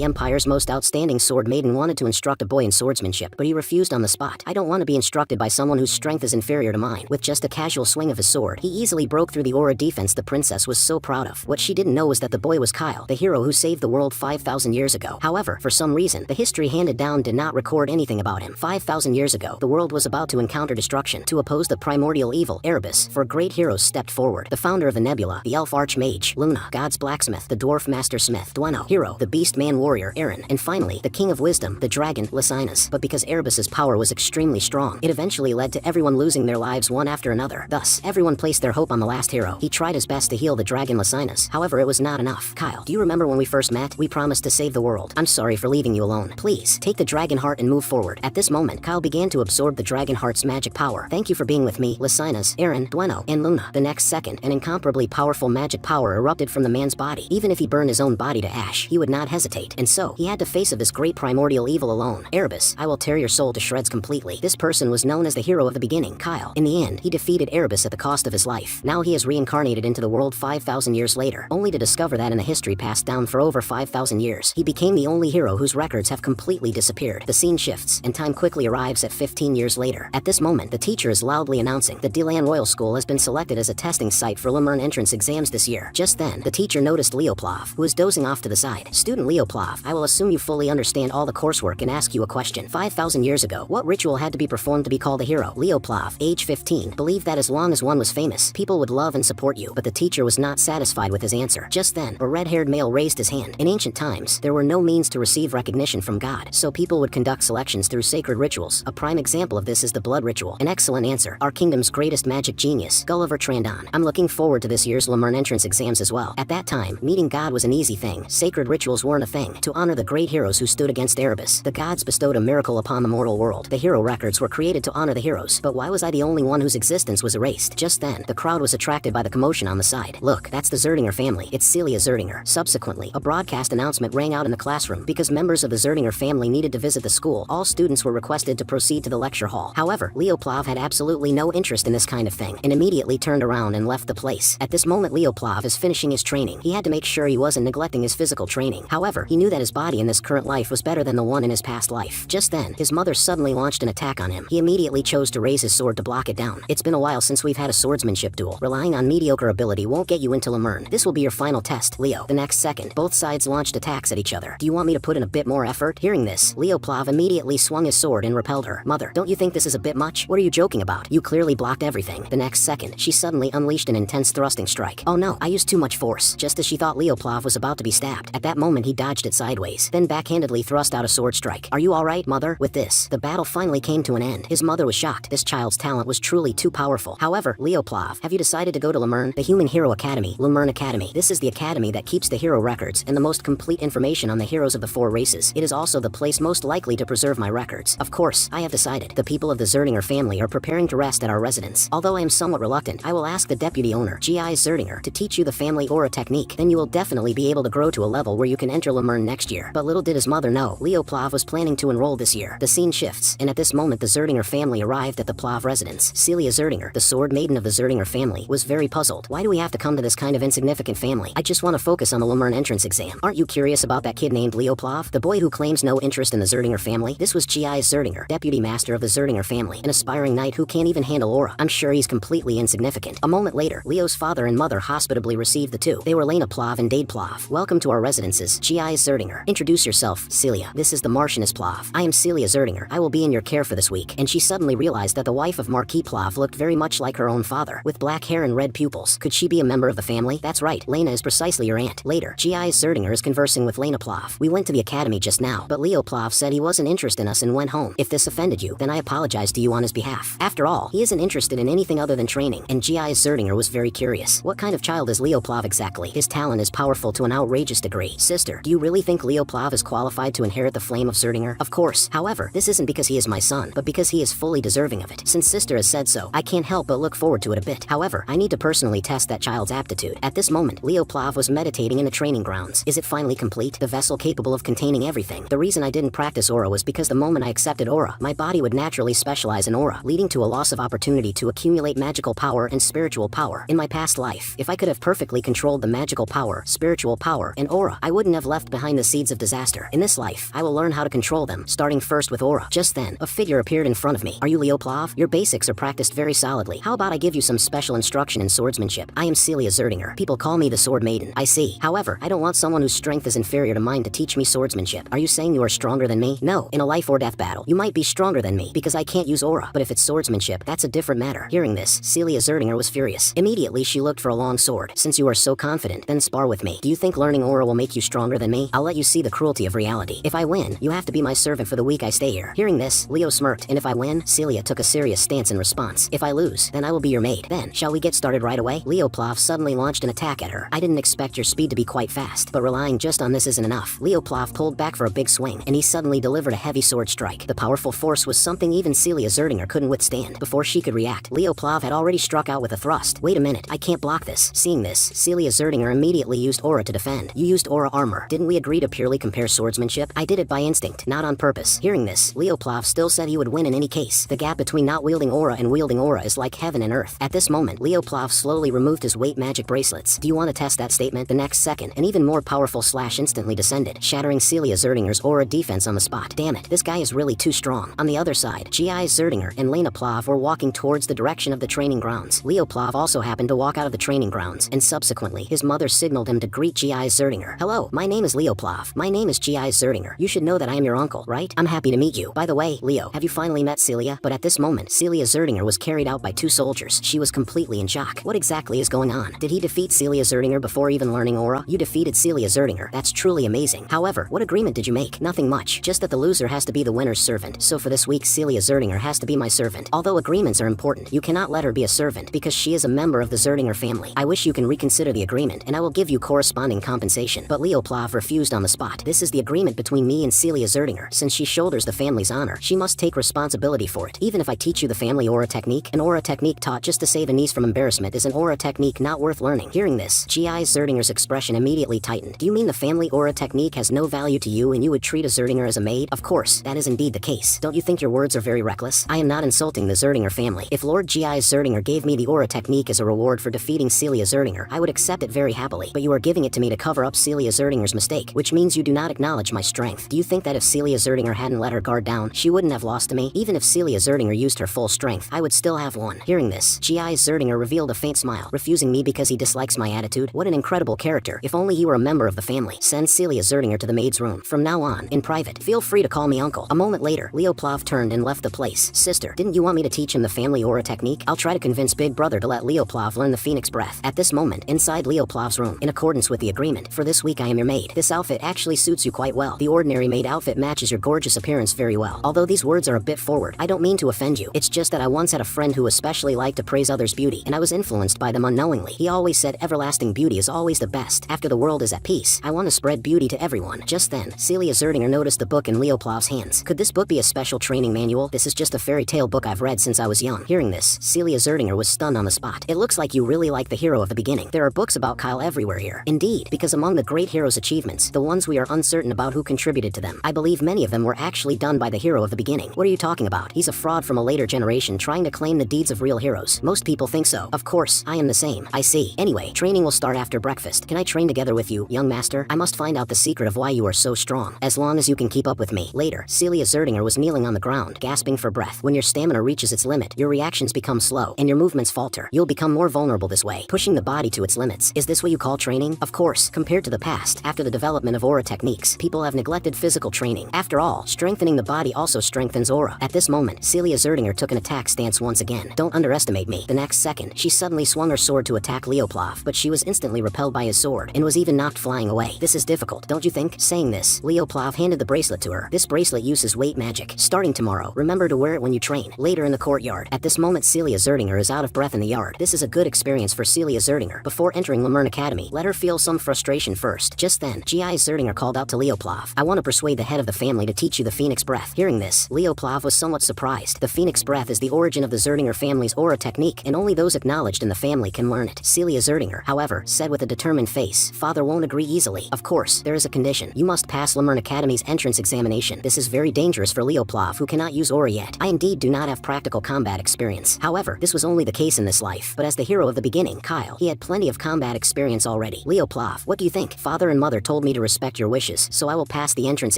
the Empire's most outstanding sword maiden wanted to instruct a boy in swordsmanship, but he refused on the spot. I don't want to be instructed by someone whose strength is inferior to mine. With just a casual swing of his sword, he easily broke through the aura defense the princess was so proud of. What she didn't know was that the boy was Kyle, the hero who saved the world 5,000 years ago. However, for some reason, the history handed down did not record anything about him. 5,000 years ago, the world was about to encounter destruction. To oppose the primordial evil, Erebus, four great heroes stepped forward. The founder of the nebula, the elf archmage, Luna, God's blacksmith, the dwarf master smith, Dweno, hero, the beast man warrior, Aaron, and finally, the king of wisdom, the dragon, Lysinus. But because Erebus's power was extremely strong, it eventually led to everyone losing their lives one after another. Thus, everyone placed their hope on the last hero. He tried his best to heal the dragon Lysinus. However, it was not enough. Kyle, do you remember when we first met? We promised to save the world. I'm sorry for leaving you alone. Please, take the dragon heart and move forward. At this moment, Kyle began to absorb the dragon heart's magic power. Thank you for being with me, Lysinus, Aaron, Dweno, and Luna. The next second, an incomparably powerful magic power erupted from the man's body. Even if he burned his own body to ash, he would not hesitate. And so, he had to face of this great primordial evil alone. Erebus, I will tear your soul to shreds completely. This person was known as the hero of the beginning, Kyle. In the end, he defeated Erebus at the cost of his life. Now he is reincarnated into the world 5,000 years later, only to discover that in the history passed down for over 5,000 years, he became the only hero whose records have completely disappeared. The scene shifts, and time quickly arrives at 15 years later. At this moment, the teacher is loudly announcing the Leern Royal School has been selected as a testing site for Leern entrance exams this year. Just then, the teacher noticed Leoplav, who was dozing off to the side. Student Leoplav, I will assume you fully understand all the coursework and ask you a question. 5,000 years ago, what ritual had to be performed to be called a hero? Leoplav, age 15, believed that as long as one was famous, people would love and support you. But the teacher was not satisfied with his answer. Just then, a red-haired male raised his hand. In ancient times, there were no means to receive recognition from God, so people would conduct selections through sacred rituals. A prime example of this is the blood ritual. An excellent answer. Our kingdom's greatest magic genius, Gulliver Trandon. I'm looking forward to this year's Leern entrance exams as well. At that time, meeting God was an easy thing. Sacred rituals weren't a thing. To honor the great heroes who stood against Erebus, the gods bestowed a miracle upon the mortal world. The hero records were created to honor the heroes. But why was I the only one whose existence was erased? Just then, the crowd was attracted by the commotion on the side. Look, that's the Zeringer family. It's Celia Zeringer. Subsequently, a broadcast announcement rang out in the classroom. Because members of the Zeringer family needed to visit the school, all students were requested to proceed to the lecture hall. However, Leoplav had absolutely no interest in this kind of thing, and immediately turned around and left the place. At this moment, Leoplav is finishing his training. He had to make sure he wasn't neglecting his physical training. However, he knew that his body in this current life was better than the one in his past life. Just then, his mother suddenly launched an attack on him. He immediately chose to raise his sword to block it down. It's been a while since we've had a swordsmanship duel. Relying on mediocre ability won't get you into Leern. This will be your final test, Leo. The next second, both sides launched attacks at each other. Do you want me to put in a bit more effort? Hearing this, Leoplav immediately swung his sword and repelled her. Mother, don't you think this is a bit much? What are you joking about? You clearly blocked everything. The next second, she suddenly unleashed an intense thrusting strike. Oh no, I used too much force. Just as she thought Leoplav was about to be stabbed. At that moment, he dodged it sideways, then backhandedly thrust out a sword strike. Are you alright, mother? With this, the battle finally came to an end. His mother was shocked. This child's talent was truly too powerful. However, Leoplav, have you decided to go to Leern? The Human Hero Academy. Leern Academy. This is the academy that keeps the hero records and the most complete information on the heroes of the four races. It is also the place most likely to preserve my records. Of course, I have decided. The people of the Zeringer family are preparing to rest at our residence. Although I am somewhat reluctant, I will ask the deputy owner, G.I. Zeringer, to teach you the family aura technique. Then you will definitely be able to grow to a level where you can enter Leern next year. But little did his mother know, Leoplav was planning to enroll this year. The scene shifts, and at this moment the Zeringer family arrived at the Plav residence. Celia Zeringer, the sword maiden of the Zeringer family, was very puzzled. Why do we have to come to this kind of insignificant family? I just want to focus on the Leern entrance exam. Aren't you curious about that kid named Leoplav? The boy who claims no interest in the Zeringer family? This was G.I. Zeringer, deputy master of the Zeringer family, an aspiring knight who can't even handle aura. I'm sure he's completely insignificant. A moment later, Leo's father and mother hospitably received the two. They were Lena Plav and Dade Plav. Welcome to our residences, G.I. Zeringer. Introduce yourself, Celia. This is the Marchioness Plav. I am Celia Zeringer. I will be in your care for this week. And she suddenly realized that the wife of Marquis Plav looked very much like her own father, with black hair and red pupils. Could she be a member of the family? That's right, Lena is precisely your aunt. Later, G.I. Zeringer is conversing with Lena Plav. We went to the academy just now, but Leo Plav said he wasn't interested in us and went home. If this offended you, then I apologize to you on his behalf. After all, he isn't interested in anything other than training, and G.I. Zeringer was very curious. What kind of child is Leo Plav exactly? His talent is powerful to an outrageous degree. Sister, do you really think Leo Plav is qualified to inherit the flame of Zeringer? Of course. However, this isn't because he is my son, but because he is fully deserving of it. Since sister has said so, I can't help but look forward to it a bit. However, I need to personally test that child's aptitude. At this moment, Leo Plav was meditating in the training grounds. Is it finally complete? The vessel capable of containing everything. The reason I didn't practice aura was because the moment I accepted aura, my body would naturally specialize in aura, leading to a loss of opportunity to accumulate magical power and spiritual power. In my past life, if I could have perfectly controlled the magical power, spiritual power, and aura, I wouldn't have left behind behind the seeds of disaster. In this life, I will learn how to control them, starting first with aura. Just then, a figure appeared in front of me. Are you Leoplav? Your basics are practiced very solidly. How about I give you some special instruction in swordsmanship? I am Celia Zerdinger. People call me the Sword Maiden. I see. However, I don't want someone whose strength is inferior to mine to teach me swordsmanship. Are you saying you are stronger than me? No. In a life or death battle, you might be stronger than me because I can't use aura. But if it's swordsmanship, that's a different matter. Hearing this, Celia Zerdinger was furious. Immediately, she looked for a long sword. Since you are so confident, then spar with me. Do you think learning aura will make you stronger than me? I'll let you see the cruelty of reality. If I win, you have to be my servant for the week I stay here. Hearing this, Leo smirked, and if I win, Celia took a serious stance in response. If I lose, then I will be your maid. Then, shall we get started right away? Leoplav suddenly launched an attack at her. I didn't expect your speed to be quite fast, but relying just on this isn't enough. Leoplav pulled back for a big swing, and he suddenly delivered a heavy sword strike. The powerful force was something even Celia Zerdinger couldn't withstand. Before she could react, Leoplav had already struck out with a thrust. Wait a minute, I can't block this. Seeing this, Celia Zerdinger immediately used aura to defend. You used aura armor. Didn't we agree to purely compare swordsmanship? I did it by instinct, not on purpose. Hearing this, Leoplav still said he would win in any case. The gap between not wielding aura and wielding aura is like heaven and earth. At this moment, Leoplav slowly removed his weight magic bracelets. Do you want to test that statement? The next second, an even more powerful slash instantly descended, shattering Celia Zerdinger's aura defense on the spot. Damn it, this guy is really too strong. On the other side, G.I. Zerdinger and Leoplav were walking towards the direction of the training grounds. Leoplav also happened to walk out of the training grounds, and subsequently, his mother signaled him to greet G.I. Zerdinger. Hello, my name is Leoplav. My name is G.I. Zerdinger. You should know that I am your uncle, right? I'm happy to meet you. By the way, Leo, have you finally met Celia? But at this moment, Celia Zerdinger was carried out by two soldiers. She was completely in shock. What exactly is going on? Did he defeat Celia Zerdinger before even learning aura? You defeated Celia Zerdinger. That's truly amazing. However, what agreement did you make? Nothing much. Just that the loser has to be the winner's servant. So for this week, Celia Zerdinger has to be my servant. Although agreements are important, you cannot let her be a servant because she is a member of the Zerdinger family. I wish you can reconsider the agreement, and I will give you corresponding compensation. But Leoplav refused on the spot. This is the agreement between me and Celia Zerdinger. Since she shoulders the family's honor, she must take responsibility for it. Even if I teach you the family aura technique, an aura technique taught just to save a niece from embarrassment is an aura technique not worth learning. Hearing this, G.I. Zerdinger's expression immediately tightened. Do you mean the family aura technique has no value to you and you would treat a Zerdinger as a maid? Of course, that is indeed the case. Don't you think your words are very reckless? I am not insulting the Zerdinger family. If Lord G.I. Zerdinger gave me the aura technique as a reward for defeating Celia Zerdinger, I would accept it very happily. But you are giving it to me to cover up Celia Zerdinger's mistake, which means you do not acknowledge my strength. Do you think that if Celia Zerdinger hadn't let her guard down, she wouldn't have lost to me? Even if Celia Zerdinger used her full strength, I would still have won. Hearing this, G.I. Zerdinger revealed a faint smile, refusing me because he dislikes my attitude. What an incredible character. If only he were a member of the family. Send Celia Zerdinger to the maid's room. From now on, in private, feel free to call me uncle. A moment later, Leoplav turned and left the place. Sister, didn't you want me to teach him the family aura technique? I'll try to convince Big Brother to let Leoplav learn the Phoenix Breath. At this moment, inside Leoplav's room, in accordance with the agreement, for this week I am your maid. This outfit actually suits you quite well. The ordinary maid outfit matches your gorgeous appearance very well. Although these words are a bit forward, I don't mean to offend you. It's just that I once had a friend who especially liked to praise others' beauty, and I was influenced by them unknowingly. He always said everlasting beauty is always the best. After the world is at peace, I want to spread beauty to everyone. Just then, Celia Zerdinger noticed the book in Leoplav's hands. Could this book be a special training manual? This is just a fairy tale book I've read since I was young. Hearing this, Celia Zerdinger was stunned on the spot. It looks like you really like the hero of the beginning. There are books about Kyle everywhere here. Indeed, because among the great hero's achievements, the ones we are uncertain about who contributed to them, I believe many of them were actually done by the hero of the beginning. What are you talking about? He's a fraud from a later generation trying to claim the deeds of real heroes. Most people think so. Of course, I am the same. I see. Anyway, training will start after breakfast. Can I train together with you, young master? I must find out the secret of why you are so strong. As long as you can keep up with me. Later, Celia Zerdinger was kneeling on the ground, gasping for breath. When your stamina reaches its limit, your reactions become slow, and your movements falter. You'll become more vulnerable this way, pushing the body to its limits. Is this what you call training? Of course, compared to the past, after the development of aura techniques, people have neglected physical training. After all, strengthening the body also strengthens aura. At this moment, Celia Zerdinger took an attack stance once again. Don't underestimate me. The next second, she suddenly swung her sword to attack Leoplav, but she was instantly repelled by his sword, and was even knocked flying away. This is difficult, don't you think? Saying this, Leoplav handed the bracelet to her. This bracelet uses weight magic. Starting tomorrow, remember to wear it when you train. Later in the courtyard. At this moment, Celia Zerdinger is out of breath in the yard. This is a good experience for Celia Zerdinger. Before entering Leern Academy, let her feel some frustration first. Just then, G.I. Zerdinger called out to Leoplav. I want to persuade the head of the family to teach you the Phoenix Breath. Hearing this, Leoplav was somewhat surprised. The Phoenix Breath is the origin of the Zerdinger family's aura technique, and only those acknowledged in the family can learn it. Celia Zerdinger, however, said with a determined face, Father won't agree easily. Of course, there is a condition. You must pass Leern Academy's entrance examination. This is very dangerous for Leoplav, who cannot use aura yet. I indeed do not have practical combat experience. However, this was only the case in this life. But as the hero of the beginning, Kyle, he had plenty of combat experience already. Leoplav, what do you think? Father and mother told me me to respect your wishes, so I will pass the entrance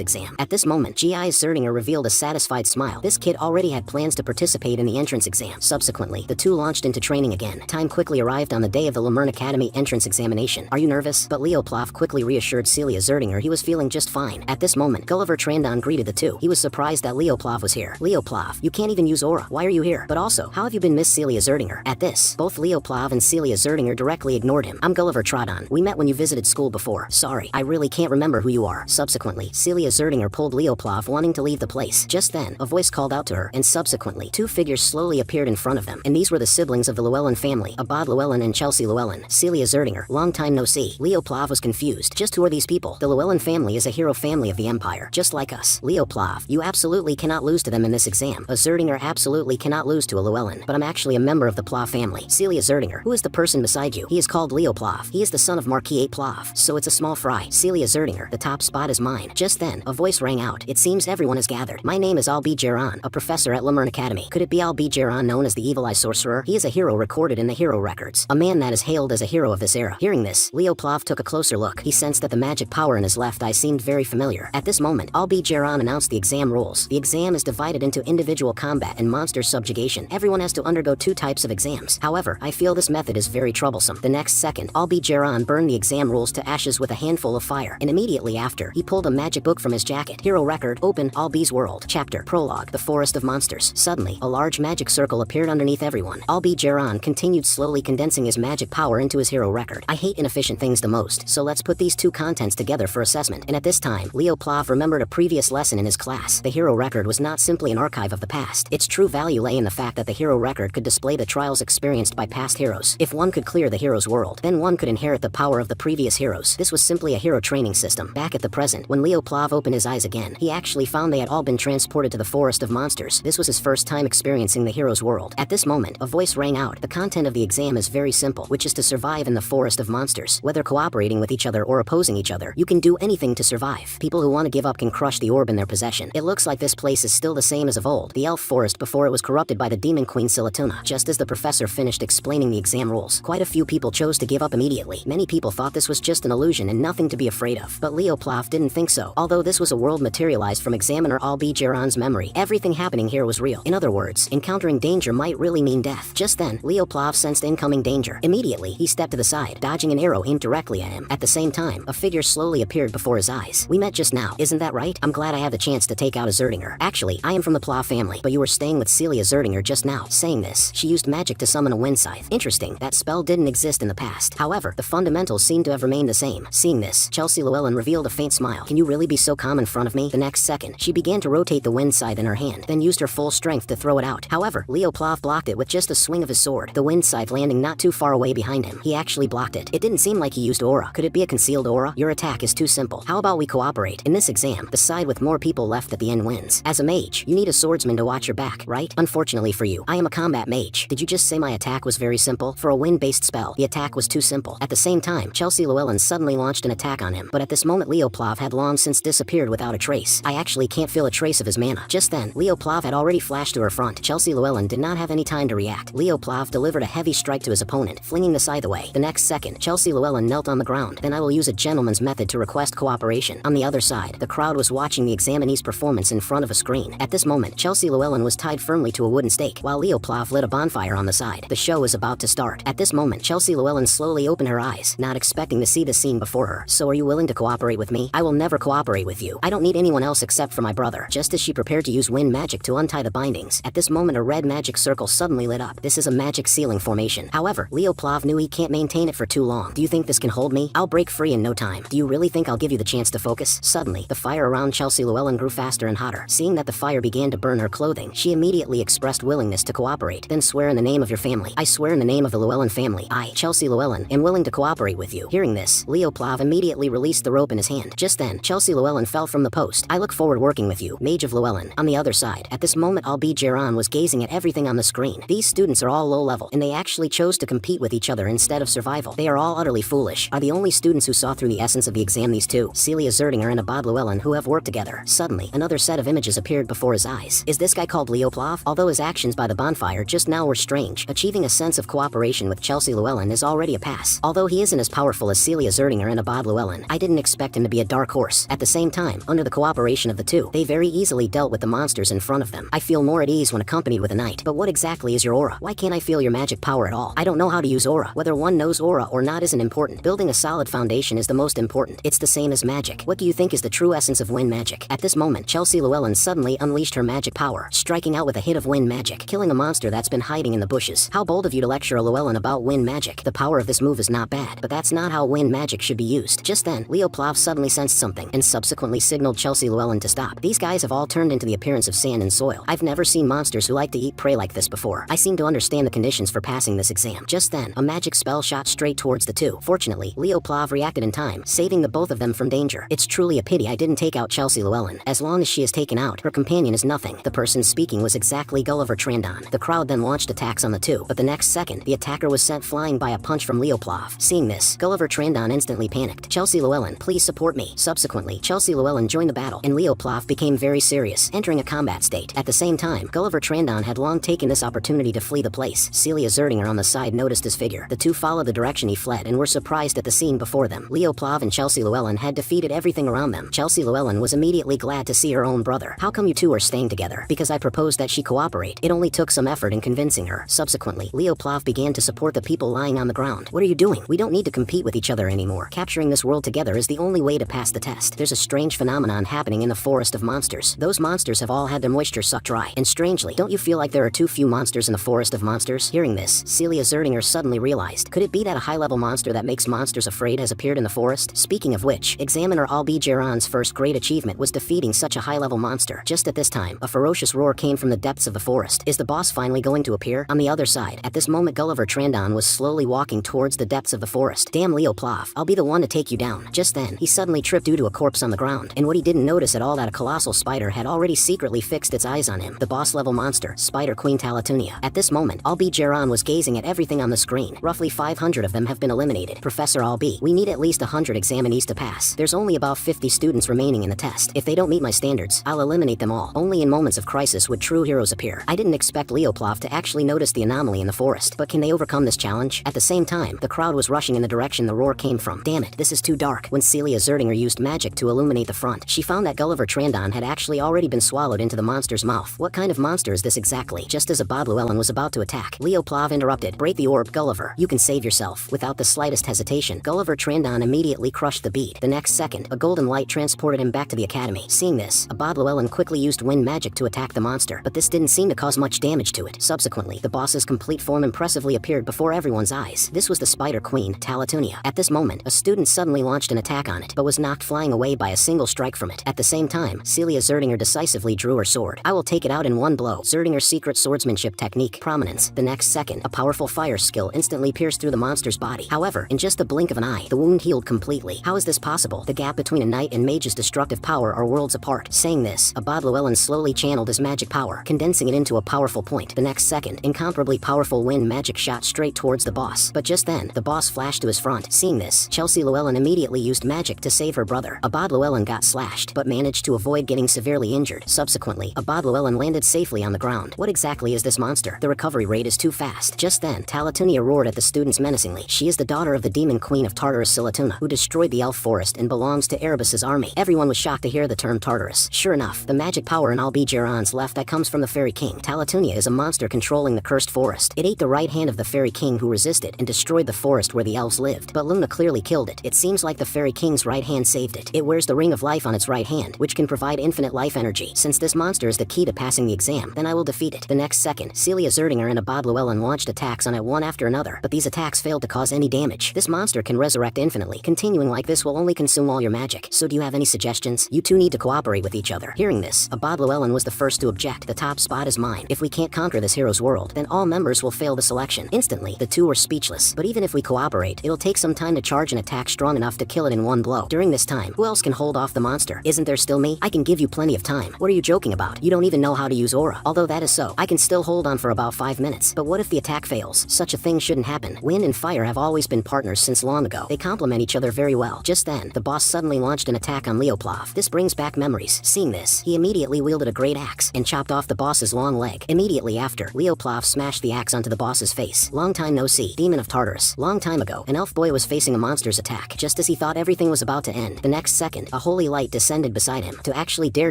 exam. At this moment, G.I.'s Zeringer revealed a satisfied smile. This kid already had plans to participate in the entrance exam. Subsequently, the two launched into training again. Time quickly arrived on the day of the Leern Academy entrance examination. Are you nervous? But Leoplov quickly reassured Celia Zerdinger he was feeling just fine. At this moment, Gulliver Trandon greeted the two. He was surprised that Leoplov was here. Leoplov, you can't even use aura. Why are you here? But also, how have you been, Miss Celia Zerdinger? At this, both Leoplov and Celia Zerdinger directly ignored him. I'm Gulliver Trandon. We met when you visited school before. Sorry, I really can't remember who you are. Subsequently, Celia Zerdinger pulled Leoplov, wanting to leave the place. Just then, a voice called out to her, and subsequently, two figures slowly appeared in front of them, and these were the siblings of the Llewellyn family, Abad Llewellyn and Chelsea Llewellyn. Celia Zerdinger, long time no see. Leoplov was confused. Just who are these people? The Llewellyn family is a hero family of the Empire, just like us. Leoplov, you absolutely cannot lose to them in this exam. A Zerdinger absolutely cannot lose to a Llewellyn, but I'm actually a member of the Plov family. Celia Zerdinger, who is the person beside you? He is called Leoplov. He is the son of Marquis 8 Plov, so it's a small fry. Celia Zerdinger, the top spot is mine. Just then, a voice rang out. It seems everyone is gathered. My name is Albi Geron, a professor at Leern Academy. Could it be Albi Geron, known as the Evil Eye Sorcerer? He is a hero recorded in the hero records, a man that is hailed as a hero of this era. Hearing this, Leoplov took a closer look. He sensed that the magic power in his left eye seemed very familiar. At this moment, Albi Geron announced the exam rules. The exam is divided into individual combat and monster subjugation. Everyone has to undergo 2 types of exams. However, I feel this method is very troublesome. The next second, Albi Geron burned the exam rules to ashes with a handful of fire, and immediately after, he pulled a magic book from his jacket. Hero record, open, Albi's world. Chapter, prologue, the forest of monsters. Suddenly, a large magic circle appeared underneath everyone. Albi Geron continued slowly condensing his magic power into his hero record. I hate inefficient things the most, so let's put these two contents together for assessment. And at this time, Leoplov remembered a previous lesson in his class. The hero record was not simply an archive of the past. Its true value lay in the fact that the hero record could display the trials experienced by past heroes. If one could clear the hero's world, then one could inherit the power of the previous heroes. This was simply a hero training system. Back at the present, when Leoplov opened his eyes again, he actually found they had all been transported to the forest of monsters. This was his first time experiencing the hero's world. At this moment, a voice rang out. The content of the exam is very simple, which is to survive in the forest of monsters. Whether cooperating with each other or opposing each other, you can do anything to survive. People who want to give up can crush the orb in their possession. It looks like this place is still the same as of old, the elf forest before it was corrupted by the demon queen Silatuna. Just as the professor finished explaining the exam rules, quite a few people chose to give up immediately. Many people thought this was just an illusion and nothing to be afraid of. But Leoplov didn't think so. Although this was a world materialized from examiner Albi Geron's memory, everything happening here was real. In other words, encountering danger might really mean death. Just then, Leoplov sensed incoming danger. Immediately, he stepped to the side, dodging an arrow aimed directly at him. At the same time, a figure slowly appeared before his eyes. We met just now, isn't that right? I'm glad I have the chance to take out a Zerdinger. Actually, I am from the Plov family, but you were staying with Celia Zerdinger just now. Saying this, she used magic to summon a wind scythe. Interesting, that spell didn't exist in the past. However, the fundamentals seem to have remained the same. Seeing this, Chelsea Llewellyn revealed a faint smile. Can you really be so calm in front of me? The next second, she began to rotate the wind scythe in her hand, then used her full strength to throw it out. However, Leoplov blocked it with just a swing of his sword, the wind scythe landing not too far away behind him. He actually blocked it. It didn't seem like he used aura. Could it be a concealed aura? Your attack is too simple. How about we cooperate? In this exam, the side with more people left at the end wins. As a mage, you need a swordsman to watch your back, right? Unfortunately for you, I am a combat mage. Did you just say my attack was very simple? For a wind-based spell, the attack was too simple. At the same time, Chelsea Llewellyn suddenly launched an attack on him, but at this moment Leoplov had long since disappeared without a trace. I actually can't feel a trace of his mana. Just then, Leoplov had already flashed to her front. Chelsea Llewellyn did not have any time to react. Leoplov delivered a heavy strike to his opponent, flinging the scythe away. The next second, Chelsea Llewellyn knelt on the ground. Then I will use a gentleman's method to request cooperation. On the other side, the crowd was watching the examinee's performance in front of a screen. At this moment, Chelsea Llewellyn was tied firmly to a wooden stake, while Leoplov lit a bonfire on the side. The show is about to start. At this moment, Chelsea Llewellyn slowly opened her eyes, not expecting to see the scene before her. So are you willing to cooperate with me? I will never cooperate with you. I don't need anyone else except for my brother. Just as she prepared to use wind magic to untie the bindings, at this moment a red magic circle suddenly lit up. This is a magic ceiling formation. However, Leoplov knew he can't maintain it for too long. Do you think this can hold me? I'll break free in no time. Do you really think I'll give you the chance to focus? Suddenly, the fire around Chelsea Llewellyn grew faster and hotter. Seeing that the fire began to burn her clothing, she immediately expressed willingness to cooperate. Then swear in the name of your family. I swear in the name of the Llewellyn family. I, Chelsea Llewellyn, am willing to cooperate with you. Hearing this, Leoplov immediately released the rope in his hand. Just then, Chelsea Llewellyn fell from the post. I look forward working with you, Mage of Llewellyn. On the other side, at this moment Albi Geron was gazing at everything on the screen. These students are all low level, and they actually chose to compete with each other instead of survival. They are all utterly foolish. Are the only students who saw through the essence of the exam these two, Celia Zerdinger and Abad Llewellyn, who have worked together. Suddenly, another set of images appeared before his eyes. Is this guy called Leoplov? Although his actions by the bonfire just now were strange, achieving a sense of cooperation with Chelsea Llewellyn is already a pass. Although he isn't as powerful as Celia Zerdinger and Abad Llewellyn, Leoplov. I didn't expect him to be a dark horse. At the same time, under the cooperation of the two, they very easily dealt with the monsters in front of them. I feel more at ease when accompanied with a knight. But what exactly is your aura? Why can't I feel your magic power at all? I don't know how to use aura. Whether one knows aura or not isn't important. Building a solid foundation is the most important. It's the same as magic. What do you think is the true essence of wind magic? At this moment, Chelsea Llewellyn suddenly unleashed her magic power, striking out with a hit of wind magic, killing a monster that's been hiding in the bushes. How bold of you to lecture a Llewellyn about wind magic. The power of this move is not bad, but that's not how wind magic should be used. Just then, Leoplov suddenly sensed something, and subsequently signaled Chelsea Llewellyn to stop. These guys have all turned into the appearance of sand and soil. I've never seen monsters who like to eat prey like this before. I seem to understand the conditions for passing this exam. Just then, a magic spell shot straight towards the two. Fortunately, Leoplov reacted in time, saving the both of them from danger. It's truly a pity I didn't take out Chelsea Llewellyn. As long as she is taken out, her companion is nothing. The person speaking was exactly Gulliver Trandon. The crowd then launched attacks on the two, but the next second, the attacker was sent flying by a punch from Leoplov. Seeing this, Gulliver Trandon instantly panicked. Chelsea Llewellyn, please support me. Subsequently, Chelsea Llewellyn joined the battle, and Leoplov became very serious, entering a combat state. At the same time, Gulliver Trandon had long taken this opportunity to flee the place. Celia Zeringer on the side noticed his figure. The two followed the direction he fled and were surprised at the scene before them. Leoplov and Chelsea Llewellyn had defeated everything around them. Chelsea Llewellyn was immediately glad to see her own brother. How come you two are staying together? Because I proposed that she cooperate. It only took some effort in convincing her. Subsequently, Leoplov began to support the people lying on the ground. What are you doing? We don't need to compete with each other anymore. Capturing this world together is the only way to pass the test. There's a strange phenomenon happening in the forest of monsters. Those monsters have all had their moisture sucked dry. And strangely, don't you feel like there are too few monsters in the forest of monsters? Hearing this, Celia Zerdinger suddenly realized, could it be that a high-level monster that makes monsters afraid has appeared in the forest? Speaking of which, Examiner Albi Geron's first great achievement was defeating such a high-level monster. Just at this time, a ferocious roar came from the depths of the forest. Is the boss finally going to appear? On the other side, at this moment Gulliver Trandon was slowly walking towards the depths of the forest. Damn Leoplov, I'll be the one to take you down. Just then, he suddenly tripped due to a corpse on the ground, and what he didn't notice at all that a colossal spider had already secretly fixed its eyes on him. The boss-level monster, Spider Queen Talatunia. At this moment, Albi Geron was gazing at everything on the screen. Roughly 500 of them have been eliminated. Professor Albi, we need at least 100 examinees to pass. There's only about 50 students remaining in the test. If they don't meet my standards, I'll eliminate them all. Only in moments of crisis would true heroes appear. I didn't expect Leoplov to actually notice the anomaly in the forest, but can they overcome this challenge? At the same time, the crowd was rushing in the direction the roar came from. Damn it, this is too dark. When Celia Zerdinger used magic to illuminate the front, she found that Gulliver Trandon had actually already been swallowed into the monster's mouth. What kind of monster is this exactly? Just as Abad Llewellyn was about to attack, Leoplov interrupted. Break the orb, Gulliver. You can save yourself. Without the slightest hesitation, Gulliver Trandon immediately crushed the bead. The next second, a golden light transported him back to the academy. Seeing this, Abad Llewellyn quickly used wind magic to attack the monster, but this didn't seem to cause much damage to it. Subsequently, the boss's complete form impressively appeared before everyone's eyes. This was the Spider Queen, Talatunia. At this moment, a student suddenly launched an attack on it, but was knocked flying away by a single strike from it. At the same time, Celia Zerdinger decisively drew her sword. I will take it out in one blow. Zerdinger's secret swordsmanship technique, prominence. The next second, a powerful fire skill instantly pierced through the monster's body. However, in just the blink of an eye, the wound healed completely. How is this possible? The gap between a knight and mage's destructive power are worlds apart. Saying this, Abad Llewellyn slowly channeled his magic power, condensing it into a powerful point. The next second, incomparably powerful wind magic shot straight towards the boss. But just then, the boss flashed to his front. Seeing this, Chelsea Llewellyn immediately used magic to save her brother. Abad Llewellyn got slashed, but managed to avoid getting severely injured. Subsequently, Abad Llewellyn landed safely on the ground. What exactly is this monster? The recovery rate is too fast. Just then, Talatunia roared at the students menacingly. She is the daughter of the demon queen of Tartarus Silatuna, who destroyed the elf forest and belongs to Erebus's army. Everyone was shocked to hear the term Tartarus. Sure enough, the magic power in Albi Geron's left that comes from the fairy king. Talatunia is a monster controlling the cursed forest. It ate the right hand of the fairy king who resisted and destroyed the forest where the elves lived. But Luna clearly killed it. It seems like the fairy king's right hand saved it. It wears the ring of life on its right hand, which can provide infinite life energy. Since this monster is the key to passing the exam, then I will defeat it. The next second, Celia Zerdinger and Abad Llewellyn launched attacks on it one after another, but these attacks failed to cause any damage. This monster can resurrect infinitely. Continuing like this will only consume all your magic. So do you have any suggestions? You two need to cooperate with each other. Hearing this, Abad Llewellyn was the first to object. The top spot is mine. If we can't conquer this hero's world, then all members will fail the selection. Instantly, the two were speechless. But even if we cooperate, it'll take some time to charge an attack strong enough to kill it in one blow. During this time, who else can hold off the monster? Isn't there still me? I can give you plenty of time. What are you joking about? You don't even know how to use aura. Although that is so, I can still hold on for about 5 minutes. But what if the attack fails? Such a thing shouldn't happen. Wind and fire have always been partners since long ago. They complement each other very well. Just then, the boss suddenly launched an attack on Leoplov. This brings back memories. Seeing this, he immediately wielded a great axe and chopped off the boss's long leg. Immediately after, Leoplov smashed the axe onto the boss's face. Long time no see. Demon of Tartarus. Long time ago, an elf boy was facing a monster's attack. Just as he he thought everything was about to end. The next second, a holy light descended beside him. To actually dare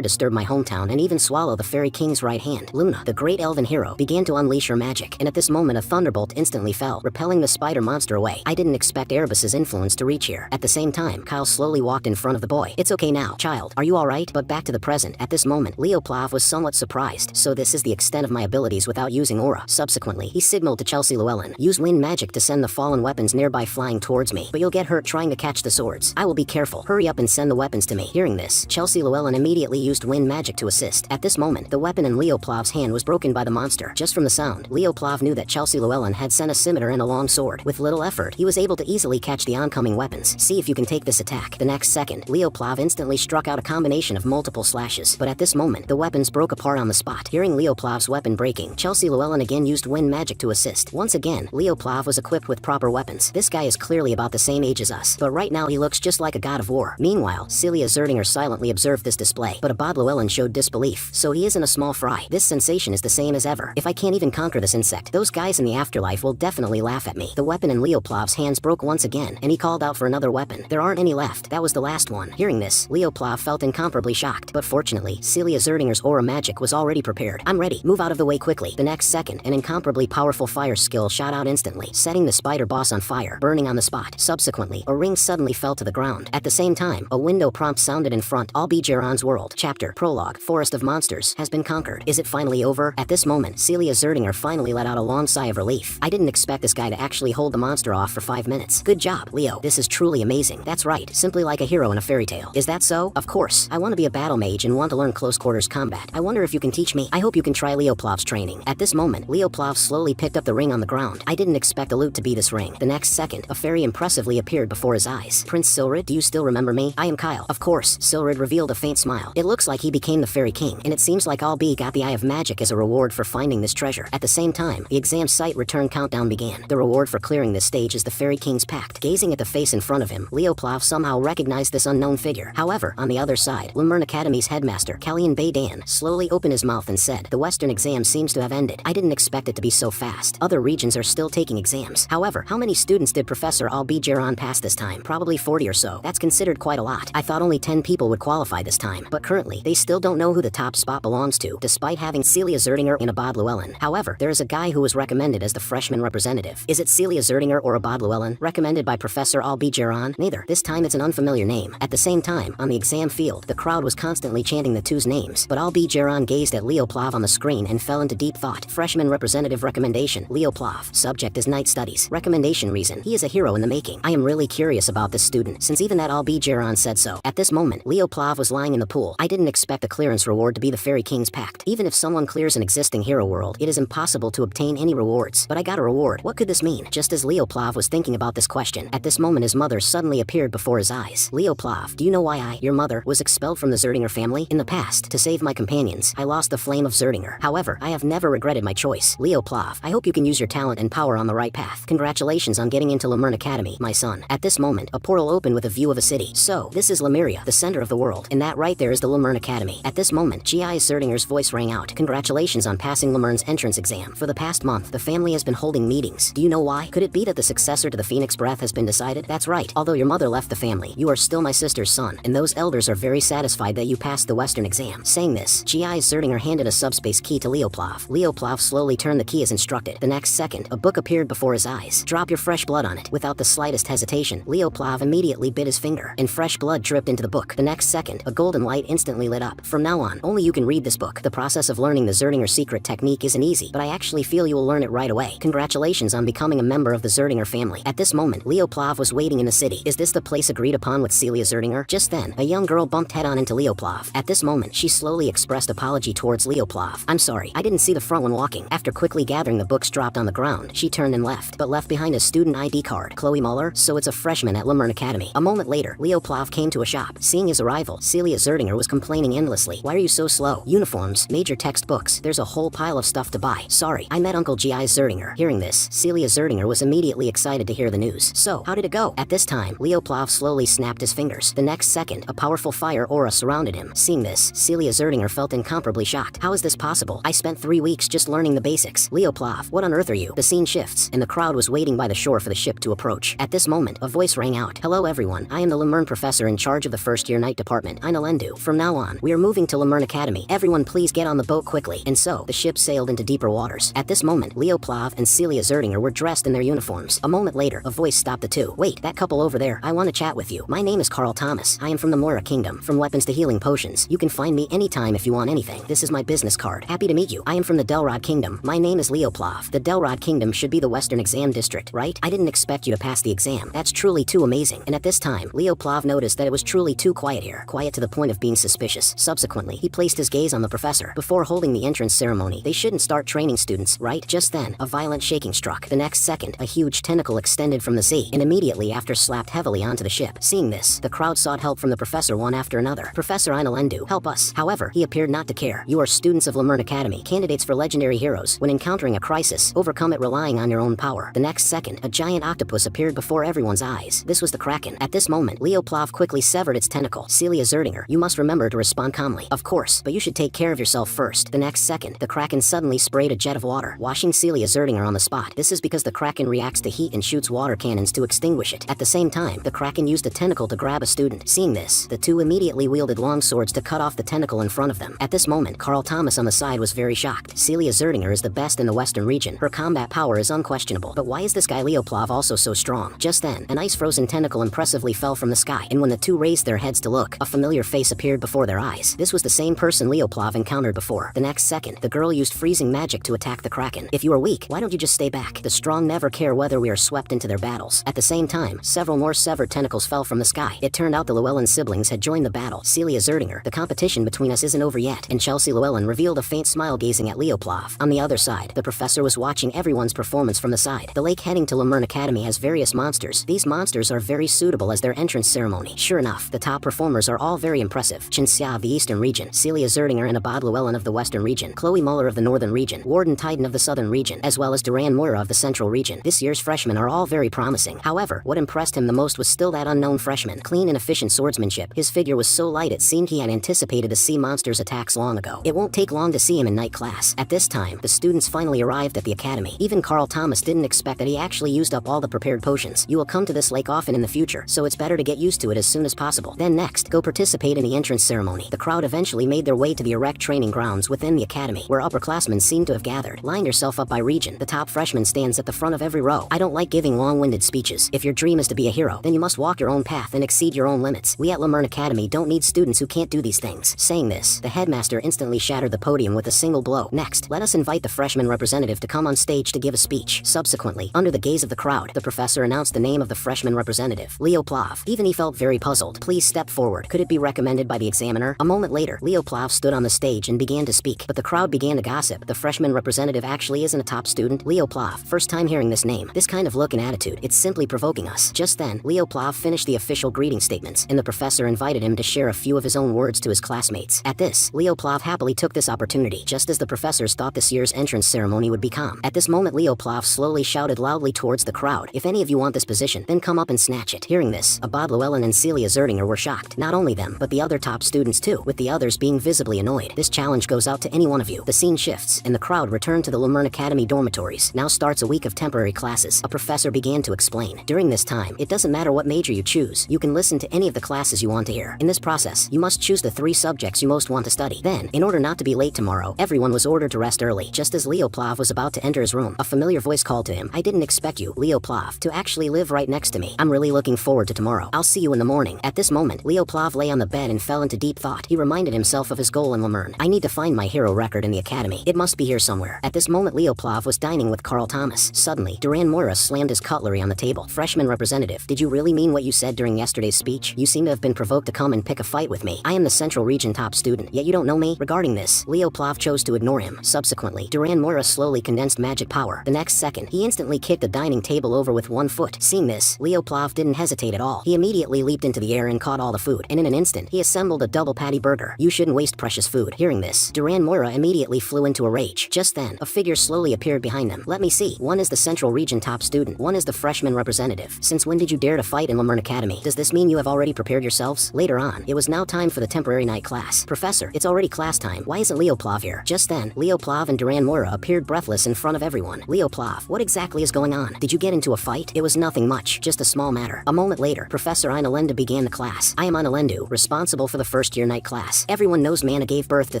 disturb my hometown and even swallow the Fairy King's right hand, Luna, the great elven hero, began to unleash her magic, and at this moment a thunderbolt instantly fell, repelling the spider monster away. I didn't expect Erebus's influence to reach here. At the same time, Kyle slowly walked in front of the boy. It's okay now, child. Are you alright? But back to the present. At this moment, Leoplav was somewhat surprised. So this is the extent of my abilities without using aura. Subsequently, he signaled to Chelsea Llewellyn, use wind magic to send the fallen weapons nearby flying towards me, but you'll get hurt trying to catch the swords. I will be careful. Hurry up and send the weapons to me. Hearing this, Chelsea Llewellyn immediately used wind magic to assist. At this moment, the weapon in Leoplav's hand was broken by the monster. Just from the sound, Leoplav knew that Chelsea Llewellyn had sent a scimitar and a long sword. With little effort, he was able to easily catch the oncoming weapons. See if you can take this attack. The next second, Leoplav instantly struck out a combination of multiple slashes, but at this moment, the weapons broke apart on the spot. Hearing Leoplav's weapon breaking, Chelsea Llewellyn again used wind magic to assist. Once again, Leoplav was equipped with proper weapons. This guy is clearly about the same age as us, but right now he looks just like a god of war. Meanwhile, Celia Zerdinger silently observed this display, but Abad Llewellyn showed disbelief, so he isn't a small fry. This sensation is the same as ever. If I can't even conquer this insect, those guys in the afterlife will definitely laugh at me. The weapon in Leoplav's hands broke once again, and he called out for another weapon. There aren't any left. That was the last one. Hearing this, Leoplav felt incomparably shocked, but fortunately, Celia Zerdinger's aura magic was already prepared. I'm ready. Move out of the way quickly. The next second, an incomparably powerful fire skill shot out instantly, setting the spider boss on fire, burning on the spot. Subsequently, a ring suddenly fell to the ground. At the same time, a window prompt sounded in front. Albigeron's world. Chapter. Prologue. Forest of Monsters has been conquered. Is it finally over? At this moment, Celia Zerdinger finally let out a long sigh of relief. I didn't expect this guy to actually hold the monster off for 5 minutes. Good job, Leo. This is truly amazing. That's right. Simply like a hero in a fairy tale. Is that so? Of course. I want to be a battle mage and want to learn close quarters combat. I wonder if you can teach me. I hope you can try Leoplav's training. At this moment, Leoplav slowly picked up the ring on the ground. I didn't expect the loot to be this ring. The next second, a fairy impressively appeared before his eyes. Prince Silrid, do you still remember me? I am Kyle. Of course. Silrid revealed a faint smile. It looks like he became the Fairy King, and it seems like Albi got the Eye of Magic as a reward for finding this treasure. At the same time, the exam site return countdown began. The reward for clearing this stage is the Fairy King's Pact. Gazing at the face in front of him, Leoplav somehow recognized this unknown figure. However, on the other side, Leern Academy's headmaster, Kallian Baydan, slowly opened his mouth and said, the Western exam seems to have ended. I didn't expect it to be so fast. Other regions are still taking exams. However, how many students did Professor Albigeron pass this time? Probably 40 or so. That's considered quite a lot. I thought only 10 people would qualify this time, but currently, they still don't know who the top spot belongs to, despite having Celia Zerdinger and Abad Llewellyn. However, there is a guy who was recommended as the freshman representative. Is it Celia Zerdinger or Abad Llewellyn? Recommended by Professor Albigeron? Neither. This time it's an unfamiliar name. At the same time, on the exam field, the crowd was constantly chanting the two's names, but Albigeron gazed at Leoplav on the screen and fell into deep thought. Freshman representative recommendation, Leoplav. Subject is night studies. Recommendation reason, he is a hero in the making. I am really curious about this student, since even that Albigeron said so. At this moment, Leoplav was lying in the pool. I didn't expect the clearance reward to be the Fairy King's Pact. Even if someone clears an existing hero world, it is impossible to obtain any rewards. But I got a reward. What could this mean? Just as Leoplav was thinking about this question, at this moment his mother suddenly appeared before his eyes. Leoplav, do you know why your mother, was expelled from the Zerdinger family? In the past, to save my companions, I lost the flame of Zerdinger. However, I have never regretted my choice. Leoplav, I hope you can use your talent and power on the right path. Congratulations on getting into Leern Academy, my son. At this moment, a portal opened with a view of a city. So, this is Lemuria, the center of the world, and that right there is the Leern Academy. At this moment, G.I. Zerdinger's voice rang out. Congratulations on passing Lemurn's entrance exam. For the past month, the family has been holding meetings. Do you know why? Could it be that the successor to the Phoenix Breath has been decided? That's right. Although your mother left the family, you are still my sister's son, and those elders are very satisfied that you passed the Western exam. Saying this, G.I. Zerdinger handed a subspace key to Leoplav. Leoplav slowly turned the key as instructed. The next second, a book appeared before his eyes. Drop your fresh blood on it. Without the slightest hesitation, Leoplav immediately bit his finger, and fresh blood dripped into the book. The next second, a golden light instantly lit up. From now on, only you can read this book. The process of learning the Zerdinger secret technique isn't easy, but I actually feel you will learn it right away. Congratulations on becoming a member of the Zerdinger family. At this moment, Leoplav was waiting in the city. Is this the place agreed upon with Celia Zerdinger? Just then, a young girl bumped head-on into Leoplav. At this moment, she slowly expressed apology towards Leoplav. I'm sorry, I didn't see the front one walking. After quickly gathering the books dropped on the ground, she turned and left, but left behind a student ID card. Chloe Muller? So it's a freshman at Leern Academy. A moment later, Leoplav came to a shop. Seeing his arrival, Celia Zerdinger was complaining endlessly. Why are you so slow? Uniforms, major textbooks, there's a whole pile of stuff to buy. Sorry, I met Uncle G.I. Zerdinger. Hearing this, Celia Zerdinger was immediately excited to hear the news. So, how did it go? At this time, Leoplav slowly snapped his fingers. The next second, a powerful fire aura surrounded him. Seeing this, Celia Zerdinger felt incomparably shocked. How is this possible? I spent 3 weeks just learning the basics. Leoplav, what on earth are you? The scene shifts, and the crowd was waiting by the shore for the ship to approach. At this moment, a voice rang out. thought. Hello everyone, I am the Leern professor in charge of the first year night department, Inalendu. From now on, we are moving to Leern Academy. Everyone please get on the boat quickly. And so, the ship sailed into deeper waters. At this moment, Leoplav and Celia Zeringer were dressed in their uniforms. A moment later, a voice stopped the two. Wait, that couple over there, I want to chat with you. My name is Carl Thomas. I am from the Moira Kingdom. From weapons to healing potions. You can find me anytime if you want anything. This is my business card. Happy to meet you. I am from the Delrod Kingdom. My name is Leoplav. The Delrod Kingdom should be the Western Exam District, right? I didn't expect you to pass the exam. That's truly too amazing. And at this time, Leoplav noticed that it was truly too quiet here. Quiet to the point of being suspicious. Subsequently, he placed his gaze on the professor. Before holding the entrance ceremony, they shouldn't start training students, right? Just then, a violent shaking struck. The next second, a huge tentacle extended from the sea, and immediately after slapped heavily onto the ship. Seeing this, the crowd sought help from the professor one after another. Professor Inalendu, help us. However, he appeared not to care. You are students of Leern Academy, candidates for legendary heroes. When encountering a crisis, overcome it relying on your own power. The next second, a giant octopus appeared before everyone's eyes. This was the Kraken. At this moment, Leoplav quickly severed its tentacle. Celia Zerdinger, you must remember to respond calmly. Of course, but you should take care of yourself first. The next second, the Kraken suddenly sprayed a jet of water, washing Celia Zerdinger on the spot. This is because the Kraken reacts to heat and shoots water cannons to extinguish it. At the same time, the Kraken used a tentacle to grab a student. Seeing this, the two immediately wielded long swords to cut off the tentacle in front of them. At this moment, Carl Thomas on the side was very shocked. Celia Zerdinger is the best in the Western region. Her combat power is unquestionable. But why is this guy Leoplav also so strong? Just then, an ice-frozen tentacle impressively fell from the sky, and when the two raised their heads to look, a familiar face appeared before their eyes. This was the same person Leoplav encountered before. The next second, the girl used freezing magic to attack the Kraken. If you are weak, why don't you just stay back? The strong never care whether we are swept into their battles. At the same time, several more severed tentacles fell from the sky. It turned out the Llewellyn siblings had joined the battle. Celia Zerdinger, the competition between us isn't over yet, and Chelsea Llewellyn revealed a faint smile gazing at Leoplav. On the other side, the professor was watching everyone's performance from the side. The lake heading to Leern Academy has various monsters. These monsters are very suitable as their entrance ceremony. Sure enough, the top performers are all very impressive. Chinxia of the Eastern region, Celia Zerdinger and Abad Llewellyn of the Western region, Chloe Muller of the Northern region, Warden Titan of the Southern region, as well as Duran Moira of the Central region. This year's freshmen are all very promising. However, what impressed him the most was still that unknown freshman. Clean and efficient swordsmanship. His figure was so light it seemed he had anticipated the sea monster's attacks long ago. It won't take long to see him in night class. At this time, the students finally arrived at the academy. Even Carl Thomas didn't expect that he actually used up all the prepared potions. You will come to this lake often in the future, so it's better to get used to it as soon as possible. Then next, go participate in the entrance ceremony. The crowd eventually made their way to the erect training grounds within the academy, where upperclassmen seem to have gathered. Line yourself up by region. The top freshman stands at the front of every row. I don't like giving long-winded speeches. If your dream is to be a hero, then you must walk your own path and exceed your own limits. We at Leern Academy don't need students who can't do these things. Saying this, the headmaster instantly shattered the podium with a single blow. Next, let us invite the freshman representative to come on stage to give a speech. Subsequently, under the gaze of the crowd, the professor announced the name of the freshman representative, Leoplav. Even he felt very puzzled. Please step forward. Could it be recommended by the examiner? A moment later, Leoplav stood on the stage and began to speak, but the crowd began to gossip. The freshman representative actually isn't a top student. Leoplav, first time hearing this name. This kind of look and attitude, it's simply provoking us. Just then, Leoplav finished the official greeting statements, and the professor invited him to share a few of his own words to his classmates. At this, Leoplav happily took this opportunity, just as the professors thought this year's entrance ceremony would be calm. At this moment, Leoplav slowly shouted loudly towards the crowd, if any of you want this position, then come up and snatch it. Hearing this, Abad Llewellyn and Celia Zerdinger were shocked. Not only them, but the other top students too, with the others being visibly annoyed. This challenge goes out to any one of you. The scene shifts, and the crowd returned to the Leern Academy dormitories. Now starts a week of temporary classes. A professor began to explain. During this time, it doesn't matter what major you choose. You can listen to any of the classes you want to hear. In this process, you must choose the 3 subjects you most want to study. Then, in order not to be late tomorrow, everyone was ordered to rest early. Just as Leoplav was about to enter his room, a familiar voice called to him. I didn't expect you, Leoplav, to actually live right next to me. I'm really looking forward to tomorrow. I'll see you in the morning. At this moment, Leoplav lay on the bed and fell into deep thought. He reminded himself of his goal in Leern. I need to find my hero record in the academy. It must be here somewhere. At this moment, Leoplav was dining with Carl Thomas. Suddenly, Duran Moira slammed his cutlery on the table. Freshman representative, did you really mean what you said during yesterday's speech? You seem to have been provoked to come and pick a fight with me. I am the Central Region top student, yet you don't know me? Regarding this, Leoplav chose to ignore him. Subsequently, Duran Moira slowly condensed magic power. The next second, he instantly kicked the dining table over with one foot. Seeing this, Leoplav didn't hesitate at all. He immediately leaped into the air and caught all the food, and in an instant, he assembled a double patty burger. You shouldn't waste precious food. Hearing this, Duran Moira immediately flew into a rage. Just then, a figure slowly appeared behind them. Let me see. One is the Central Region top student. One is the freshman representative. Since when did you dare to fight in Leern Academy? Does this mean you have already prepared yourselves? Later on, it was now time for the temporary night class. Professor, it's already class time. Why isn't Leoplav here? Just then, Leoplav and Duran Moira appeared breathless in front of everyone. Leoplav, what exactly is going on? Did you get into a fight? It was nothing much, just a small matter. matter. A moment later, Professor Inalenda began the class. I am Inalendu, responsible for the first-year night class. Everyone knows mana gave birth to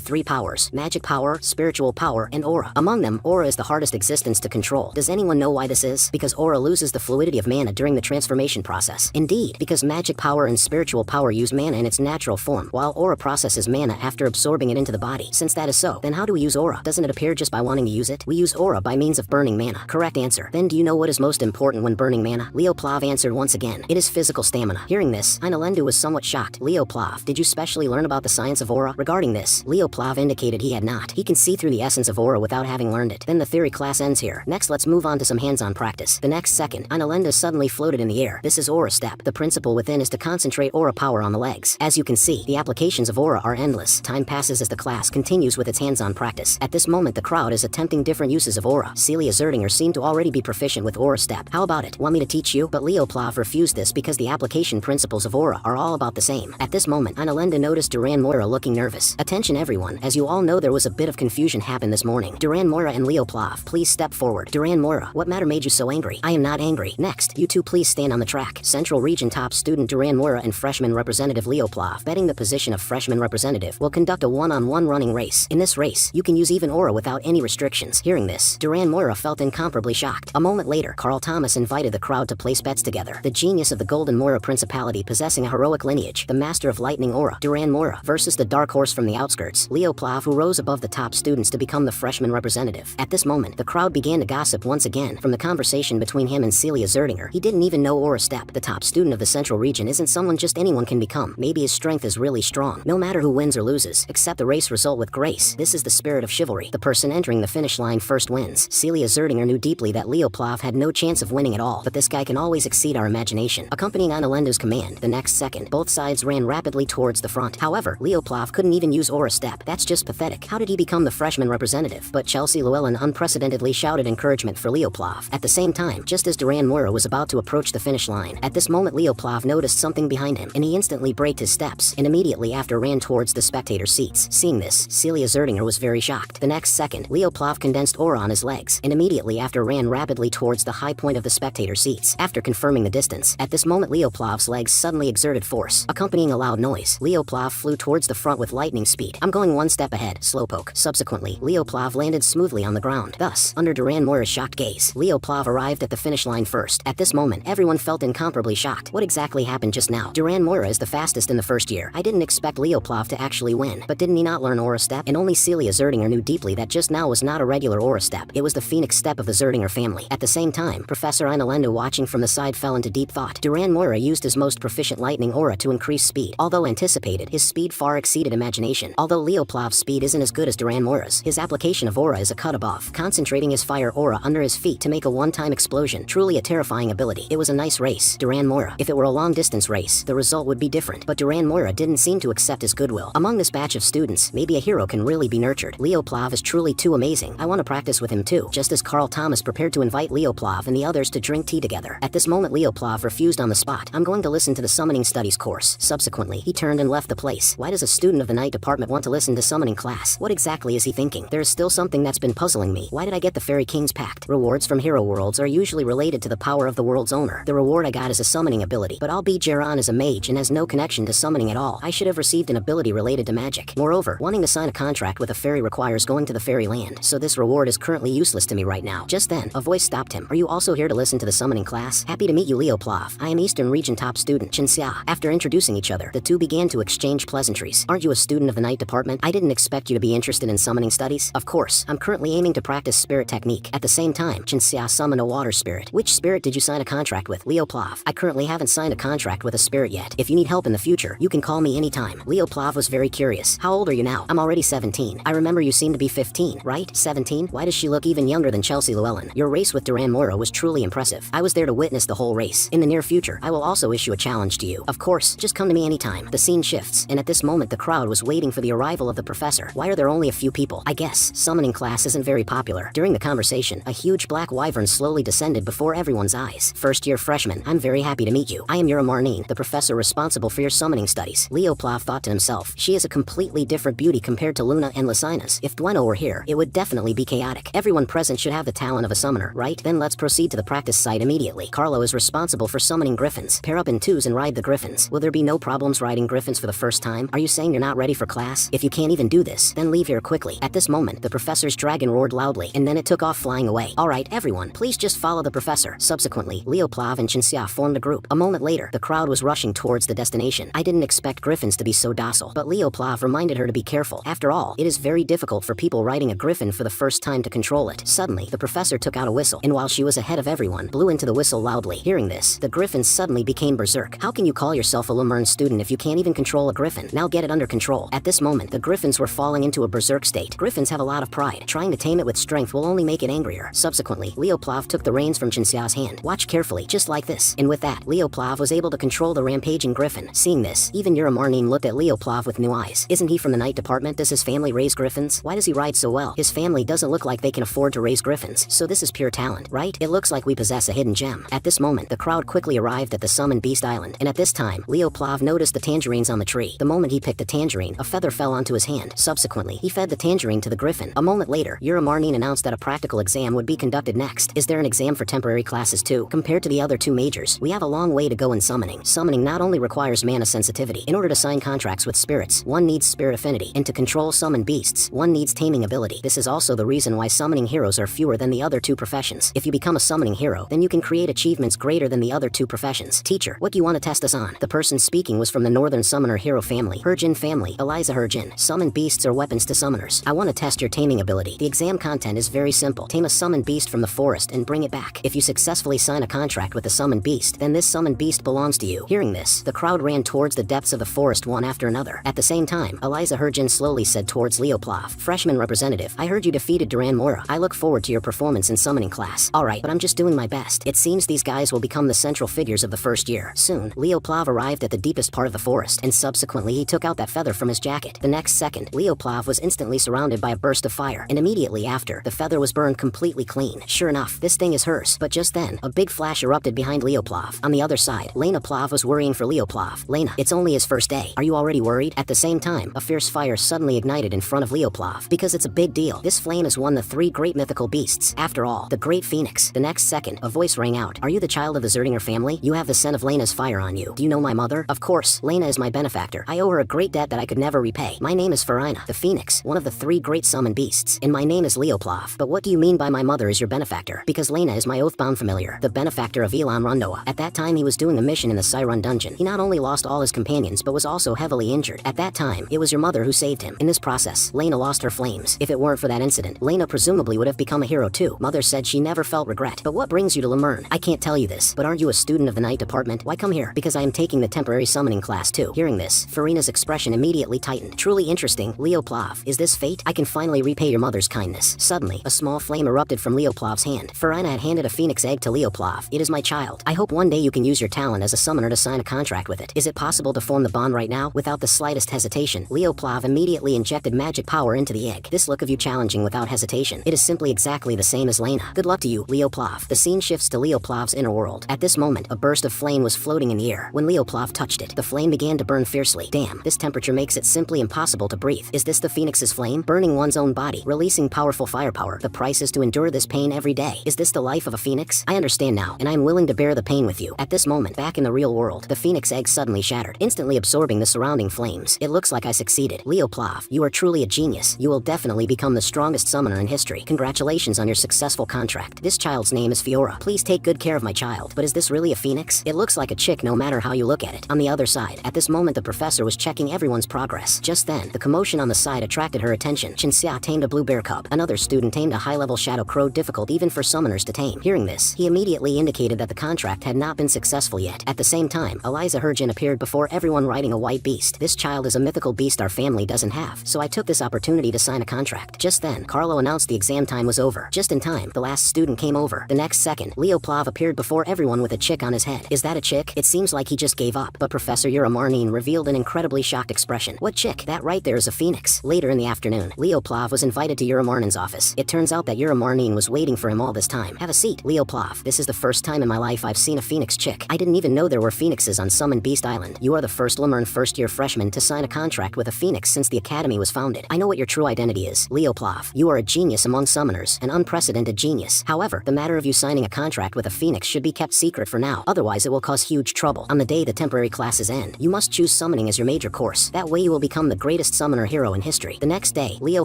3 powers: magic power, spiritual power, and aura. Among them, aura is the hardest existence to control. Does anyone know why this is? Because aura loses the fluidity of mana during the transformation process. Indeed, because magic power and spiritual power use mana in its natural form, while aura processes mana after absorbing it into the body. Since that is so, then how do we use aura? Doesn't it appear just by wanting to use it? We use aura by means of burning mana. Correct answer. Then do you know what is most important when burning mana? Leoplav answered once again. It is physical stamina. Hearing this, Inalendu was somewhat shocked. Leoplav, did you specially learn about the science of aura? Regarding this, Leoplav indicated he had not. He can see through the essence of aura without having learned it. Then the theory class ends here. Next, let's move on to some hands-on practice. The next second, Inalenda suddenly floated in the air. This is aura step. The principle within is to concentrate aura power on the legs. As you can see, the applications of aura are endless. Time passes as the class continues with its hands-on practice. At this moment, the crowd is attempting different uses of aura. Celia Zerdinger seemed to already be proficient with aura step. How about it? Want me to teach you? But Leoplav refused this because the application principles of aura are all about the same. At this moment, Inalenda noticed Duran Moira looking nervous. Attention everyone, as you all know there was a bit of confusion happen this morning. Duran Moira and Leoplav, please step forward. Duran Moira, what matter made you so angry? I am not angry. Next, you two please stand on the track. Central Region top student Duran Moira and freshman representative Leoplav, betting the position of freshman representative, will conduct a one-on-one running race. In this race, you can use even aura without any restrictions. Hearing this, Duran Moira felt incomparably shocked. A moment later, Carl Thomas invited the crowd to place bets together. The genius of the Golden Moira Principality possessing a heroic lineage, the master of lightning aura, Duran Moira, versus the dark horse from the outskirts, Leoplav, who rose above the top students to become the freshman representative. At this moment, the crowd began to gossip once again. From the conversation between him and Celia Zerdinger, he didn't even know aura step. The top student of the Central Region isn't someone just anyone can become. Maybe his strength is really strong. No matter who wins or loses, accept the race result with grace. This is the spirit of chivalry. The person entering the finish line first wins. Celia Zerdinger knew deeply that Leoplav had no chance of winning at all, but this guy can always exceed our imagination. Accompanying Inalendu's command, the next second, both sides ran rapidly towards the front. However, Leoplav couldn't even use aura step. That's just pathetic. How did he become the freshman representative? But Chelsea Llewellyn unprecedentedly shouted encouragement for Leoplav. At the same time, just as Duran Moira was about to approach the finish line, at this moment Leoplav noticed something behind him, and he instantly braked his steps, and immediately after ran towards the spectator seats. Seeing this, Celia Zerdinger was very shocked. The next second, Leoplav condensed aura on his legs, and immediately after ran rapidly towards the high point of the spectator seats. After confirming the distance, at this moment Leoplav's legs suddenly exerted force. Accompanying a loud noise, Leoplav flew towards the front with lightning speed. I'm going one step ahead, slowpoke. Subsequently, Leoplav landed smoothly on the ground. Thus, under Duran Moira's shocked gaze, Leoplav arrived at the finish line first. At this moment, everyone felt incomparably shocked. What exactly happened just now? Duran Moira is the fastest in the first year. I didn't expect Leoplav to actually win, but didn't he not learn aura step? And only Celia Zerdinger knew deeply that just now was not a regular aura step. It was the phoenix step of the Zerdinger family. At the same time, Professor Inalenda watching from the side fell into deep thought. Duran Moira used his most proficient lightning aura to increase speed. Although anticipated, his speed far exceeded imagination. Although Leoplav's speed isn't as good as Duran Moira's, his application of aura is a cut above, concentrating his fire aura under his feet to make a one-time explosion. Truly a terrifying ability. It was a nice race, Duran Moira. If it were a long-distance race, the result would be different, but Duran Moira didn't seem to accept his goodwill. Among this batch of students, maybe a hero can really be nurtured. Leoplav is truly too amazing. I want to practice with him too. Just as Carl Thomas prepared to invite Leoplav and the others to drink tea together. At this moment Leoplav refused on the spot. I'm going to listen to the summoning studies course. Subsequently, he turned and left the place. Why does a student of the night department want to listen to summoning class? What exactly is he thinking? There is still something that's been puzzling me. Why did I get the Fairy King's Pact? Rewards from hero worlds are usually related to the power of the world's owner. The reward I got is a summoning ability, but albeit Jeron is a mage and has no connection to summoning at all, I should have received an ability related to magic. Moreover, wanting to sign a contract with a fairy requires going to the fairy land, so this reward is currently useless to me right now. Just then, a voice stopped him. Are you also here to listen to the summoning class? Happy to meet you, Leoplav. I am Eastern Region top student Chinxia. After introducing each other, the two began to exchange pleasantries. Aren't you a student of the night department? I didn't expect you to be interested in summoning studies. Of course, I'm currently aiming to practice spirit technique. At the same time, Chinxia summoned a water spirit. Which spirit did you sign a contract with? Leoplav. I currently haven't signed a contract with a spirit yet. If you need help in the future, you can call me anytime. Leoplav was very curious. How old are you now? I'm already 17. I remember you seem to be 15, right? 17? Why does she look even younger than Chelsea Llewellyn? Your race with Duran Moira was truly impressive. I was there to witness the whole race. In the near future, I will also issue a challenge to you. Of course, just come to me anytime. The scene shifts, and at this moment the crowd was waiting for the arrival of the professor. Why are there only a few people? I guess summoning class isn't very popular. During the conversation, a huge black wyvern slowly descended before everyone's eyes. First-year freshman, I'm very happy to meet you. I am Yura Marnine, the professor responsible for your summoning studies. Leoplav thought to himself, she is a completely different beauty compared to Luna and Lysinas. If Dweno were here, it would definitely be chaotic. Everyone present should have the talent of a summoner, right? Then let's proceed to the practice site immediately. Carlo is responsible responsible for summoning griffins. Pair up in twos and ride the griffins. Will there be no problems riding griffins for the first time? Are you saying you're not ready for class? If you can't even do this, then leave here quickly. At this moment, the professor's dragon roared loudly, and then it took off flying away. Alright, everyone, please just follow the professor. Subsequently, Leoplav and Chinxia formed a group. A moment later, the crowd was rushing towards the destination. I didn't expect griffins to be so docile, but Leoplav reminded her to be careful. After all, it is very difficult for people riding a griffin for the first time to control it. Suddenly, the professor took out a whistle, and while she was ahead of everyone, blew into the whistle loudly. Hearing this, the griffins suddenly became berserk. How can you call yourself a Leern student if you can't even control a griffin? Now get it under control. At this moment, the griffins were falling into a berserk state. Griffins have a lot of pride. Trying to tame it with strength will only make it angrier. Subsequently, Leoplav took the reins from Chinxia's hand. Watch carefully, just like this. And with that, Leoplav was able to control the rampaging griffin. Seeing this, even Uramarnin looked at Leoplav with new eyes. Isn't he from the night department? Does his family raise griffins? Why does he ride so well? His family doesn't look like they can afford to raise griffins, so this is pure talent, right? It looks like we possess a hidden gem. At this moment, the crowd quickly arrived at the Summon Beast Island, and at this time, Leoplav noticed the tangerines on the tree. The moment he picked the tangerine, a feather fell onto his hand. Subsequently, he fed the tangerine to the griffin. A moment later, Uramarnin announced that a practical exam would be conducted next. Is there an exam for temporary classes too? Compared to the other two majors, we have a long way to go in summoning. Summoning not only requires mana sensitivity. In order to sign contracts with spirits, one needs spirit affinity, and to control summoned beasts, one needs taming ability. This is also the reason why summoning heroes are fewer than the other two professions. If you become a summoning hero, then you can create achievements greater than the other two professions. Teacher, what do you want to test us on? The person speaking was from the Northern Summoner Hero family, Herjin family, Eliza Herjin. Summoned beasts are weapons to summoners. I want to test your taming ability. The exam content is very simple. Tame a summoned beast from the forest and bring it back. If you successfully sign a contract with a summoned beast, then this summoned beast belongs to you. Hearing this, the crowd ran towards the depths of the forest one after another. At the same time, Eliza Herjin slowly said towards Leoplav, freshman representative, I heard you defeated Duran Mora. I look forward to your performance in summoning class. Alright, but I'm just doing my best. It seems these guys will become the central figures of the first year. Soon, Leoplav arrived at the deepest part of the forest, and subsequently he took out that feather from his jacket. The next second, Leoplav was instantly surrounded by a burst of fire, and immediately after, the feather was burned completely clean. Sure enough, this thing is hers. But just then, a big flash erupted behind Leoplav. On the other side, Lena Plav was worrying for Leoplav. Lena, it's only his first day. Are you already worried? At the same time, a fierce fire suddenly ignited in front of Leoplav. Because it's a big deal. This flame is one of the three great mythical beasts. After all, the Great Phoenix. The next second, a voice rang out. Are you the child of the Zeringer family? You have the scent of Lena's fire on you. Do you know my mother? Of course, Lena is my benefactor. I owe her a great debt that I could never repay. My name is Farina, the Phoenix, one of the three great summoned beasts. And my name is Leoplav. But what do you mean by my mother is your benefactor? Because Lena is my oathbound familiar, the benefactor of Elan Rondoa. At that time he was doing a mission in the Siren dungeon. He not only lost all his companions but was also heavily injured. At that time, it was your mother who saved him. In this process, Lena lost her flames. If it weren't for that incident, Lena presumably would have become a hero too. Mother said she never felt regret. But what brings you to Leern? I can't tell you this, but aren't you a student of the night department? Why come here? Because I am taking the temporary summoning class too. Hearing this, Farina's expression immediately tightened. Truly interesting, Leoplav. Is this fate? I can finally repay your mother's kindness. Suddenly, a small flame erupted from Leoplav's hand. Farina had handed a phoenix egg to Leoplav. It is my child. I hope one day you can use your talent as a summoner to sign a contract with it. Is it possible to form the bond right now? Without the slightest hesitation, Leoplav immediately injected magic power into the egg. This look of you challenging without hesitation. It is simply exactly the same as Lena. Good luck to you, Leoplav. The scene shifts to Leoplav's inner world. At this moment, a burst of flame was floating in the air. When Leoplav touched it, the flame began to burn fiercely. Damn, this temperature makes it simply impossible to breathe. Is this the Phoenix's flame? Burning one's own body, releasing powerful firepower. The price is to endure this pain every day. Is this the life of a Phoenix? I understand now, and I am willing to bear the pain with you. At this moment, back in the real world, the Phoenix egg suddenly shattered, instantly absorbing the surrounding flames. It looks like I succeeded. Leoplav, you are truly a genius. You will definitely become the strongest summoner in history. Congratulations on your successful contract. This child's name is Fiora. Please take good care of my child. But is this really a Phoenix? It looks like a chick no matter how you look at it. On the other side, at this moment the professor was checking everyone's progress. Just then, the commotion on the side attracted her attention. Chinxia tamed a blue bear cub. Another student tamed a high-level shadow crow, difficult even for summoners to tame. Hearing this, he immediately indicated that the contract had not been successful yet. At the same time, Eliza Herjin appeared before everyone riding a white beast. This child is a mythical beast our family doesn't have, so I took this opportunity to sign a contract. Just then, Carlo announced the exam time was over. Just in time, the last student came over. The next second, Leoplav appeared before everyone with a chick on his head. Is that a chick? It seems like he just gave up. But Professor Uramarnin revealed an incredibly shocked expression. What chick? That right there is a Phoenix. Later in the afternoon, Leoplav was invited to Uramarnin's office. It turns out that Uramarnin was waiting for him all this time. Have a seat, Leoplav. This is the first time in my life I've seen a Phoenix chick. I didn't even know there were Phoenixes on Summon Beast Island. You are the first Leern first-year freshman to sign a contract with a Phoenix since the Academy was founded. I know what your true identity is, Leoplav. You are a genius among summoners, an unprecedented genius. However, the matter of you signing a contract with a Phoenix should be kept secret for now, otherwise it will cause huge trouble. On the day the temporary classes end, you must choose summoning as your major course. That way you will become the greatest summoner hero in history. The next day, Leo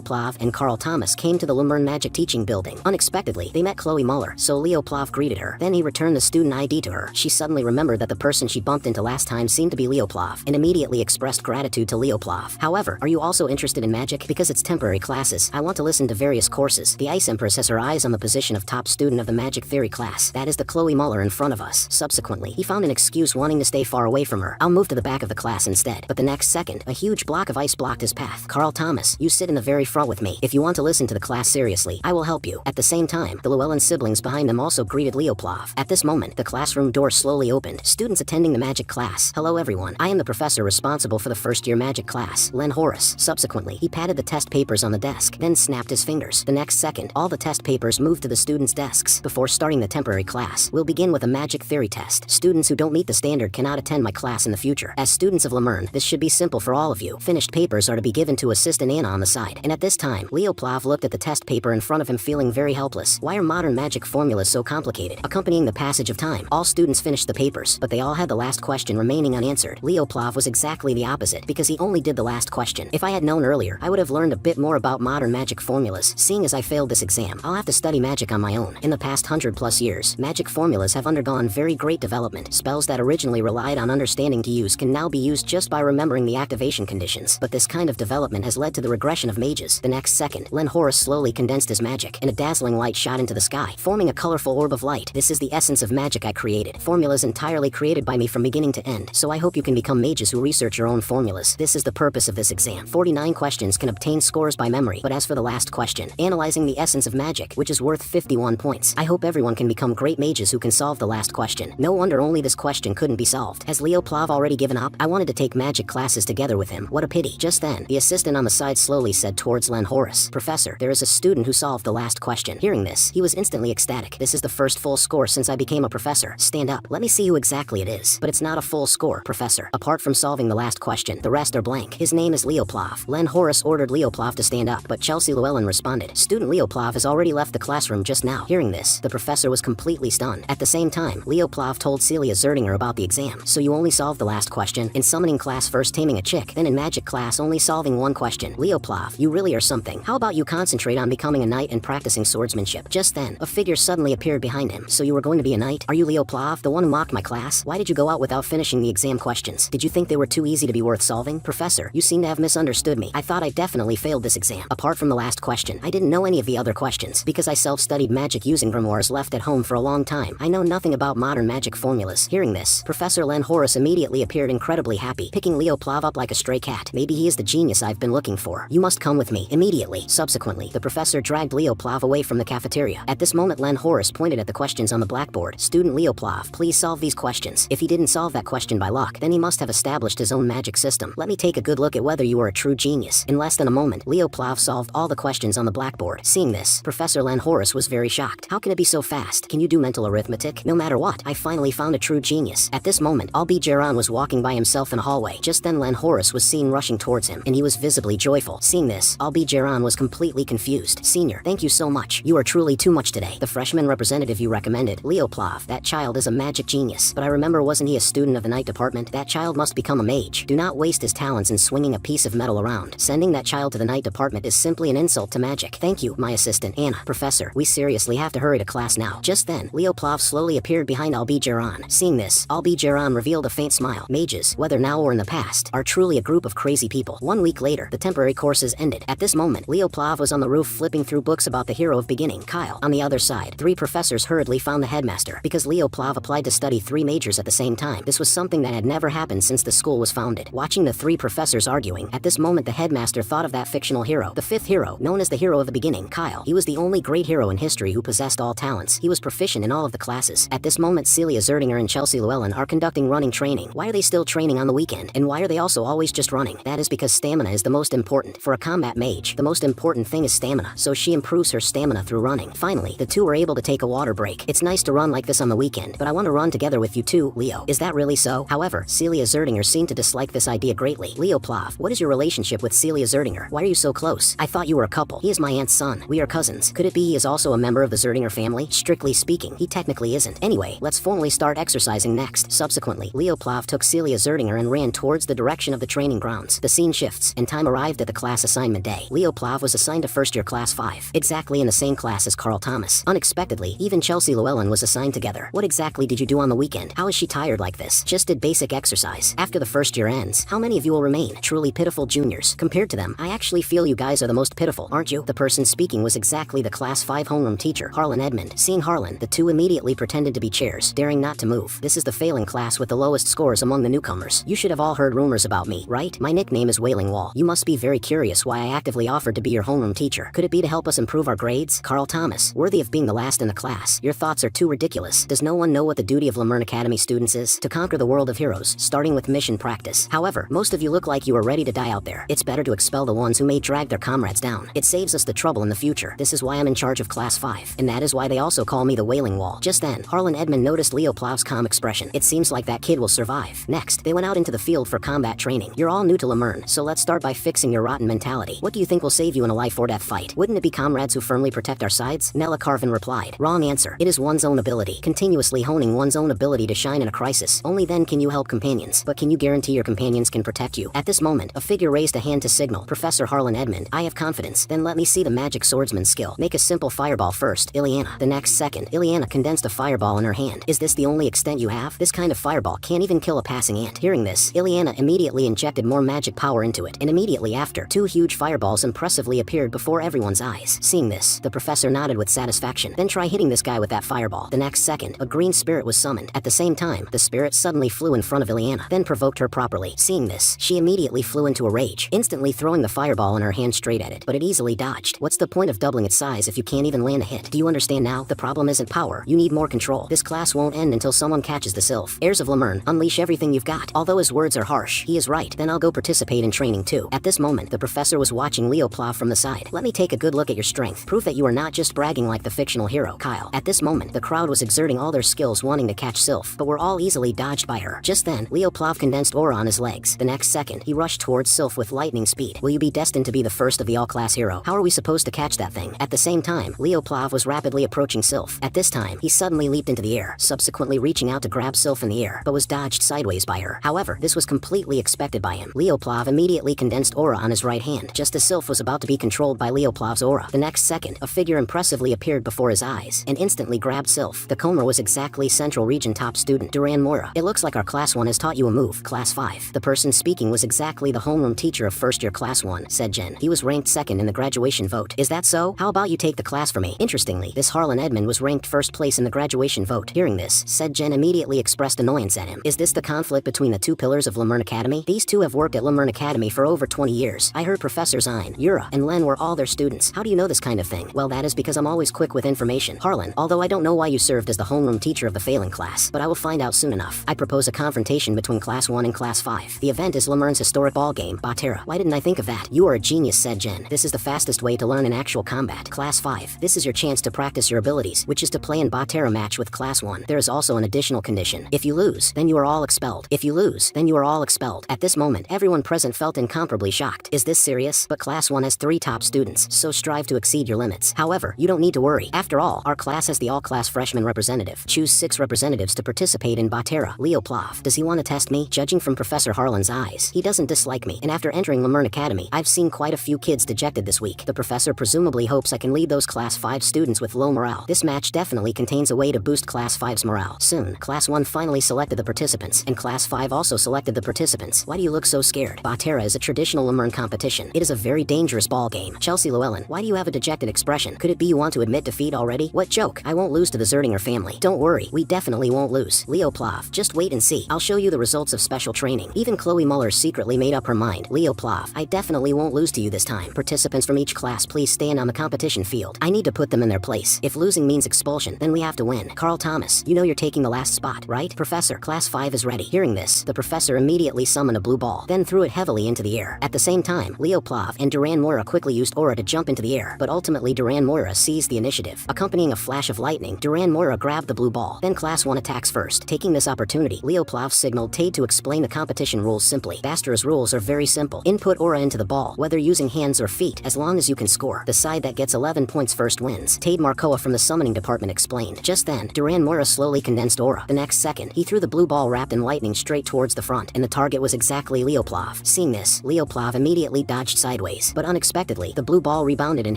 Plav and Carl Thomas came to the Leern Magic Teaching Building. Unexpectedly, they met Chloe Muller, so Leo Plav greeted her. Then he returned the student ID to her. She suddenly remembered that the person she bumped into last time seemed to be Leo Plav, and immediately expressed gratitude to Leo Plav. However, are you also interested in magic? Because it's temporary classes, I want to listen to various courses. The Ice Empress has her eyes on the position of top student of the magic theory class. That is the Chloe Muller in front of us. Subsequently, he found an excuse wanting to stay far away from her. I'll move to the back of the class instead. But the next second, a huge block of ice blocked his path. Carl Thomas, you sit in the very front with me. If you want to listen to the class seriously, I will help you. At the same time, the Llewellyn siblings behind them also greeted Leo Plav. At this moment, the classroom door slowly opened. Students attending the magic class. Hello everyone. I am the professor responsible for the first year magic class, Len Horace. Subsequently, he patted the test papers on the desk, then snapped his fingers. The next second, all the test papers moved to the students' desks. Before starting the temporary class, we'll begin with a magic theory test. Students who don't meet the standard cannot attend my class in the future. As students of Leern, this should be simple for all of you. Finished papers are to be given to Assistant Anna on the side. And at this time, Leo Plav looked at the test paper in front of him feeling very helpless. Why are modern magic formulas so complicated? Accompanying the passage of time, all students finished the papers, but they all had the last question remaining unanswered. Leo Plav was exactly the opposite, because he only did the last question. If I had known earlier, I would have learned a bit more about modern magic formulas. Seeing as I failed this exam, I'll have to study magic on my own. In the past 100+ years, magic formulas have undergone very great development. Spells that originally relied on understanding to use can now be used just by remembering the activation conditions. But this kind of development has led to the regression of mages. The next second, Len Horace slowly condensed his magic, and a dazzling light shot into the sky, forming a colorful orb of light. This is the essence of magic I created. Formulas entirely created by me from beginning to end. So I hope you can become mages who research your own formulas. This is the purpose of this exam. 49 questions can obtain scores by memory, but as for the last question, analyzing the essence of magic, which is worth 51 points. I hope everyone can become great mages who can solve the last question. No wonder only this question couldn't be solved. Has Leo Plav already given up? I wanted to take magic classes together with him. What a pity. Just then, the assistant on the side slowly said towards Len Horace, Professor, there is a student who solved the last question. Hearing this, he was instantly ecstatic. This is the first full score since I became a professor. Stand up. Let me see who exactly it is. But it's not a full score, Professor. Apart from solving the last question, the rest are blank. His name is Leo Plav. Len Horace ordered Leo Plav to stand up, but Chelsea Llewellyn responded, Student Leo Plav has already left the classroom just now. Hearing this, the professor was completely stunned. At the same time, Leo Plav told Celia Zeringer about the exam. So you only solved the last question? In summoning class first taming a chick, then in magic class only solving one question. Leo Plav, you really are something. How about you concentrate on becoming a knight and practicing swordsmanship? Just then, a figure suddenly appeared behind him. So you were going to be a knight? Are you Leo Plav, the one who mocked my class? Why did you go out without finishing the exam questions? Did you think they were too easy to be worth solving? Professor, you seem to have misunderstood me. I thought I definitely failed this exam. Apart from the last question, I didn't know any of the other questions, because I self-studied magic using grimoires left at home for a long time. I know nothing about modern magic formulas. Hearing this, Professor Len Horace immediately appeared incredibly happy, picking Leo Plav up like a stray cat. Maybe he is the genius I've been looking for. You must come with me, immediately. Subsequently, the professor dragged Leo Plav away from the cafeteria. At this moment, Len Horace pointed at the questions on the blackboard. Student Leo Plav, please solve these questions. If he didn't solve that question by luck, then he must have established his own magic system. Let me take a good look at whether you are a true genius. In less than a moment, Leo Plav solved all the questions on the blackboard. Seeing this, Professor Len Horace was very shocked. How can it be so fast? Can you do mental arithmetic? No matter what, I finally found a true genius. At this moment, Albi Geron was walking by himself in a hallway. Just then Len Horace was seen rushing towards him, and he was visibly joyful. Seeing this, Albi Geron was completely confused. Senior, thank you so much. You are truly too much today. The freshman representative you recommended, Leo Plav, that child is a magic genius. But I remember, wasn't he a student of the night department? That child must become a mage. Do not waste his talents in swinging a piece of metal around. Sending that child to the night department is simply an insult to magic. Thank you, my assistant, Anna. Professor, we seriously have to hurry to class now. Just then, Leo Plav slowly appeared behind Albi Geron. Seeing this, Albi Geron revealed a faint smile. Mages, whether now or in the past, are truly a group of crazy people. 1 week later, the temporary courses ended. At this moment, Leo Plav was on the roof flipping through books about the hero of beginning, Kyle. On the other side, 3 professors hurriedly found the headmaster, because Leo Plav applied to study 3 majors at the same time. This was something that had never happened since the school was founded. Watching the 3 professors arguing, at this moment the headmaster thought of that fictional hero, the 5th hero, known as the hero of the beginning, Kyle. He was the only great hero in history who possessed all talents. He was proficient in all of the classes. At this moment, Celia Zeringer and Chelsea Llewellyn are conducting running training. Why are they still training on the weekend? And why are they also always just running? That is because stamina is the most important. For a combat mage, the most important thing is stamina, so she improves her stamina through running. Finally, the 2 were able to take a water break. It's nice to run like this on the weekend, but I want to run together with you too, Leo. Is that really so? However, Celia Zerdinger seemed to dislike this idea greatly. Leo Plav, what is your relationship with Celia Zerdinger? Why are you so close? I thought you were a couple. He is my aunt's son. We are cousins. Could it be he is also a member of the Zerdinger family? Strictly speaking, he technically isn't. Anyway, let's formally start exercising next. Subsequently, Leoplav took Celia Zerdinger and ran towards the direction of the training grounds. The scene shifts, and time arrived at the class assignment day. Leoplav was assigned to first-year class 5, exactly in the same class as Carl Thomas. Unexpectedly, even Chelsea Llewellyn was assigned together. What exactly did you do on the weekend? How is she tired like this? Just did basic exercise. After the first year ends, how many of you will remain? Truly pitiful juniors. Compared to them, I actually feel you guys are the most pitiful, aren't you? The person speaking was exactly the class 5 homeroom teacher, Harlan Edmund. Seeing Harlan, the two immediately pretended to be chairs, daring not to move. This is the failing class with the lowest scores among the newcomers. You should have all heard rumors about me, right? My nickname is Wailing Wall. You must be very curious why I actively offered to be your homeroom teacher. Could it be to help us improve our grades? Carl Thomas, worthy of being the last in the class. Your thoughts are too ridiculous. Does no one know what the duty of Leern Academy students is? To conquer the world of heroes, starting with mission practice. However, most of you look like you are ready to die out there. It's better to expel the ones who may drag their comrades down. It saves us the trouble in the future. This is why I'm in charge of class 5, and that is why they also call me the Wailing Wall. Just then, Harlan Edmund noticed Leoplav's calm expression. It seems like that kid will survive. Next, they went out into the field for combat training. You're all new to Leern, so let's start by fixing your rotten mentality. What do you think will save you in a life or death fight? Wouldn't it be comrades who firmly protect our sides? Nella Carvin replied. Wrong answer. It is one's own ability. Continuously honing one's own ability to shine in a crisis. Only then can you help companions. But can you guarantee your companions can protect you? At this moment, a figure raised a hand to signal. Professor Harlan Edmund, I have confidence. Then let me see the magic swordsman skill. Make a simple fireball first, Ileana. The next second, Ileana condensed a fireball in her hand. Is this the only extent you have? This kind of fireball can't even kill a passing ant. Hearing this, Ileana immediately injected more magic power into it, and immediately after, 2 huge fireballs impressively appeared before everyone's eyes. Seeing this, the professor nodded with satisfaction. Then try hitting this guy with that fireball. The next second, a green spirit was summoned. At the same time, the spirit suddenly flew in front of Ileana, then provoked her properly. Seeing this, she immediately flew into a rage, instantly throwing the fireball in her hand straight at it, but it easily dodged. What's the point of doubling its size if you can't even land a hit? Do you understand now? The problem isn't power. You need more control. This class won't end until someone catches the sylph. Heirs of Leern, unleash everything you've got. Although his words are harsh, he is right. Then I'll go participate in training too. At this moment, the professor was watching Leoplav from the side. Let me take a good look at your strength. Prove that you are not just bragging like the fictional hero, Kyle. At this moment, the crowd was exerting all their skills wanting to catch sylph, but were all easily dodged by her. Just then, Leoplav condensed aura on his legs. The next second, he rushed towards sylph with lightning speed. Will you be destined to be the first of the all-class hero? How are we supposed to catch that thing? At the same time, Leoplav was rapidly approaching sylph. At this time, he suddenly leaped into the air, subsequently reaching out to grab sylph in the air, but was dodged sideways by her. However, this was completely expected by him. Leoplav immediately condensed aura on his right hand, just as sylph was about to be controlled by Leoplav's aura. The next second, a figure impressively appeared before his eyes, and instantly grabbed sylph. The Comer was exactly Central Region top student Duran Moira. It looks like our class 1 has taught you a move. Class 5. The person speaking was exactly the homeroom teacher of first year class 1, said Jen. He was ranked second in the graduation vote. Is that so? How about you take the class for me? Interestingly, this Harlan Edmund was ranked first place in the graduation vote. Hearing this, said Jen immediately expressed annoyance at him. Is this the conflict between the two pillars of Leern Academy? These two have worked at Leern Academy for over 20 years. I heard Professors Ein, Yura, and Len were all their students. How do you know this kind of thing? Well, that is because I'm always quick with information. Harlan, although I don't know why you served as the homeroom teacher of the failing class, but I will find out soon enough. I propose a confrontation between class 1 and class 5. The event is Leern's historic ball game, Batera. Why didn't I think of that? You are a genius, said Jen. This is the fastest way to learn in actual combat. Class 5. This is your chance to practice your abilities, which is to play in Batera match with class 1. There is also an additional condition. If you lose, then you are all expelled. If you lose, then you are all expelled. At this moment, everyone present felt incomparably shocked. Is this serious? But class 1 has 3 top students, so strive to exceed your limits. However, you don't need to worry. After all, our class has the all-class freshman representative. Choose 6 representatives to participate in Batera. Leoplav. Does he want to test me? Judging from Professor Harlan's eyes, he doesn't dislike me. And after entering Leern Academy, I've seen quite a few kids dejected this week. The professor presumably hopes I can lead those class 5 students with low morale. This match definitely contains a way to boost class 5's morale. Soon, class 1 finally selected the participants, and class 5 also selected the participants. Why do you look so scared? Batera is a traditional Leern competition. It is a very dangerous ball game. Chelsea Llewellyn, why do you have a dejected expression? Could it be you want to admit defeat already? What joke? I won't lose to the Zerdinger family. Don't worry, we definitely won't lose. Leoplav, just wait and see. I'll show you the results of special training. Even Chloe Muller secretly made up her mind. Leoplav, I definitely won't lose to you this time. Participants from each class, please stand on the competition field. I need to put them in their place. If losing means expulsion, then we have to win. Carl Thomas, you know you're taking the last spot, right? Professor, class 5 is ready. Hearing this, the professor immediately summoned a blue ball, then threw it heavily into the air. At the same time, Leoplav and Duran Moira quickly used aura to jump into the air, but ultimately Duran Moira seized the initiative. Accompanying a flash of lightning, Duran Moira grabbed the blue ball. Then class 1 attacks first. Taking this opportunity, Leoplav signaled Tade to explain the competition rules simply. Bastera's rules are very simple. Input aura into the ball, whether using hands or feet, as long as you can score. The side that gets 11 points first wins. Tade Marcoa from the summoning department explained. Just then, second, Duran Moira slowly condensed aura. The next second, he threw the blue ball wrapped in lightning straight towards the front, and the target was exactly Leoplav. Seeing this, Leoplav immediately dodged sideways, but unexpectedly, the blue ball rebounded and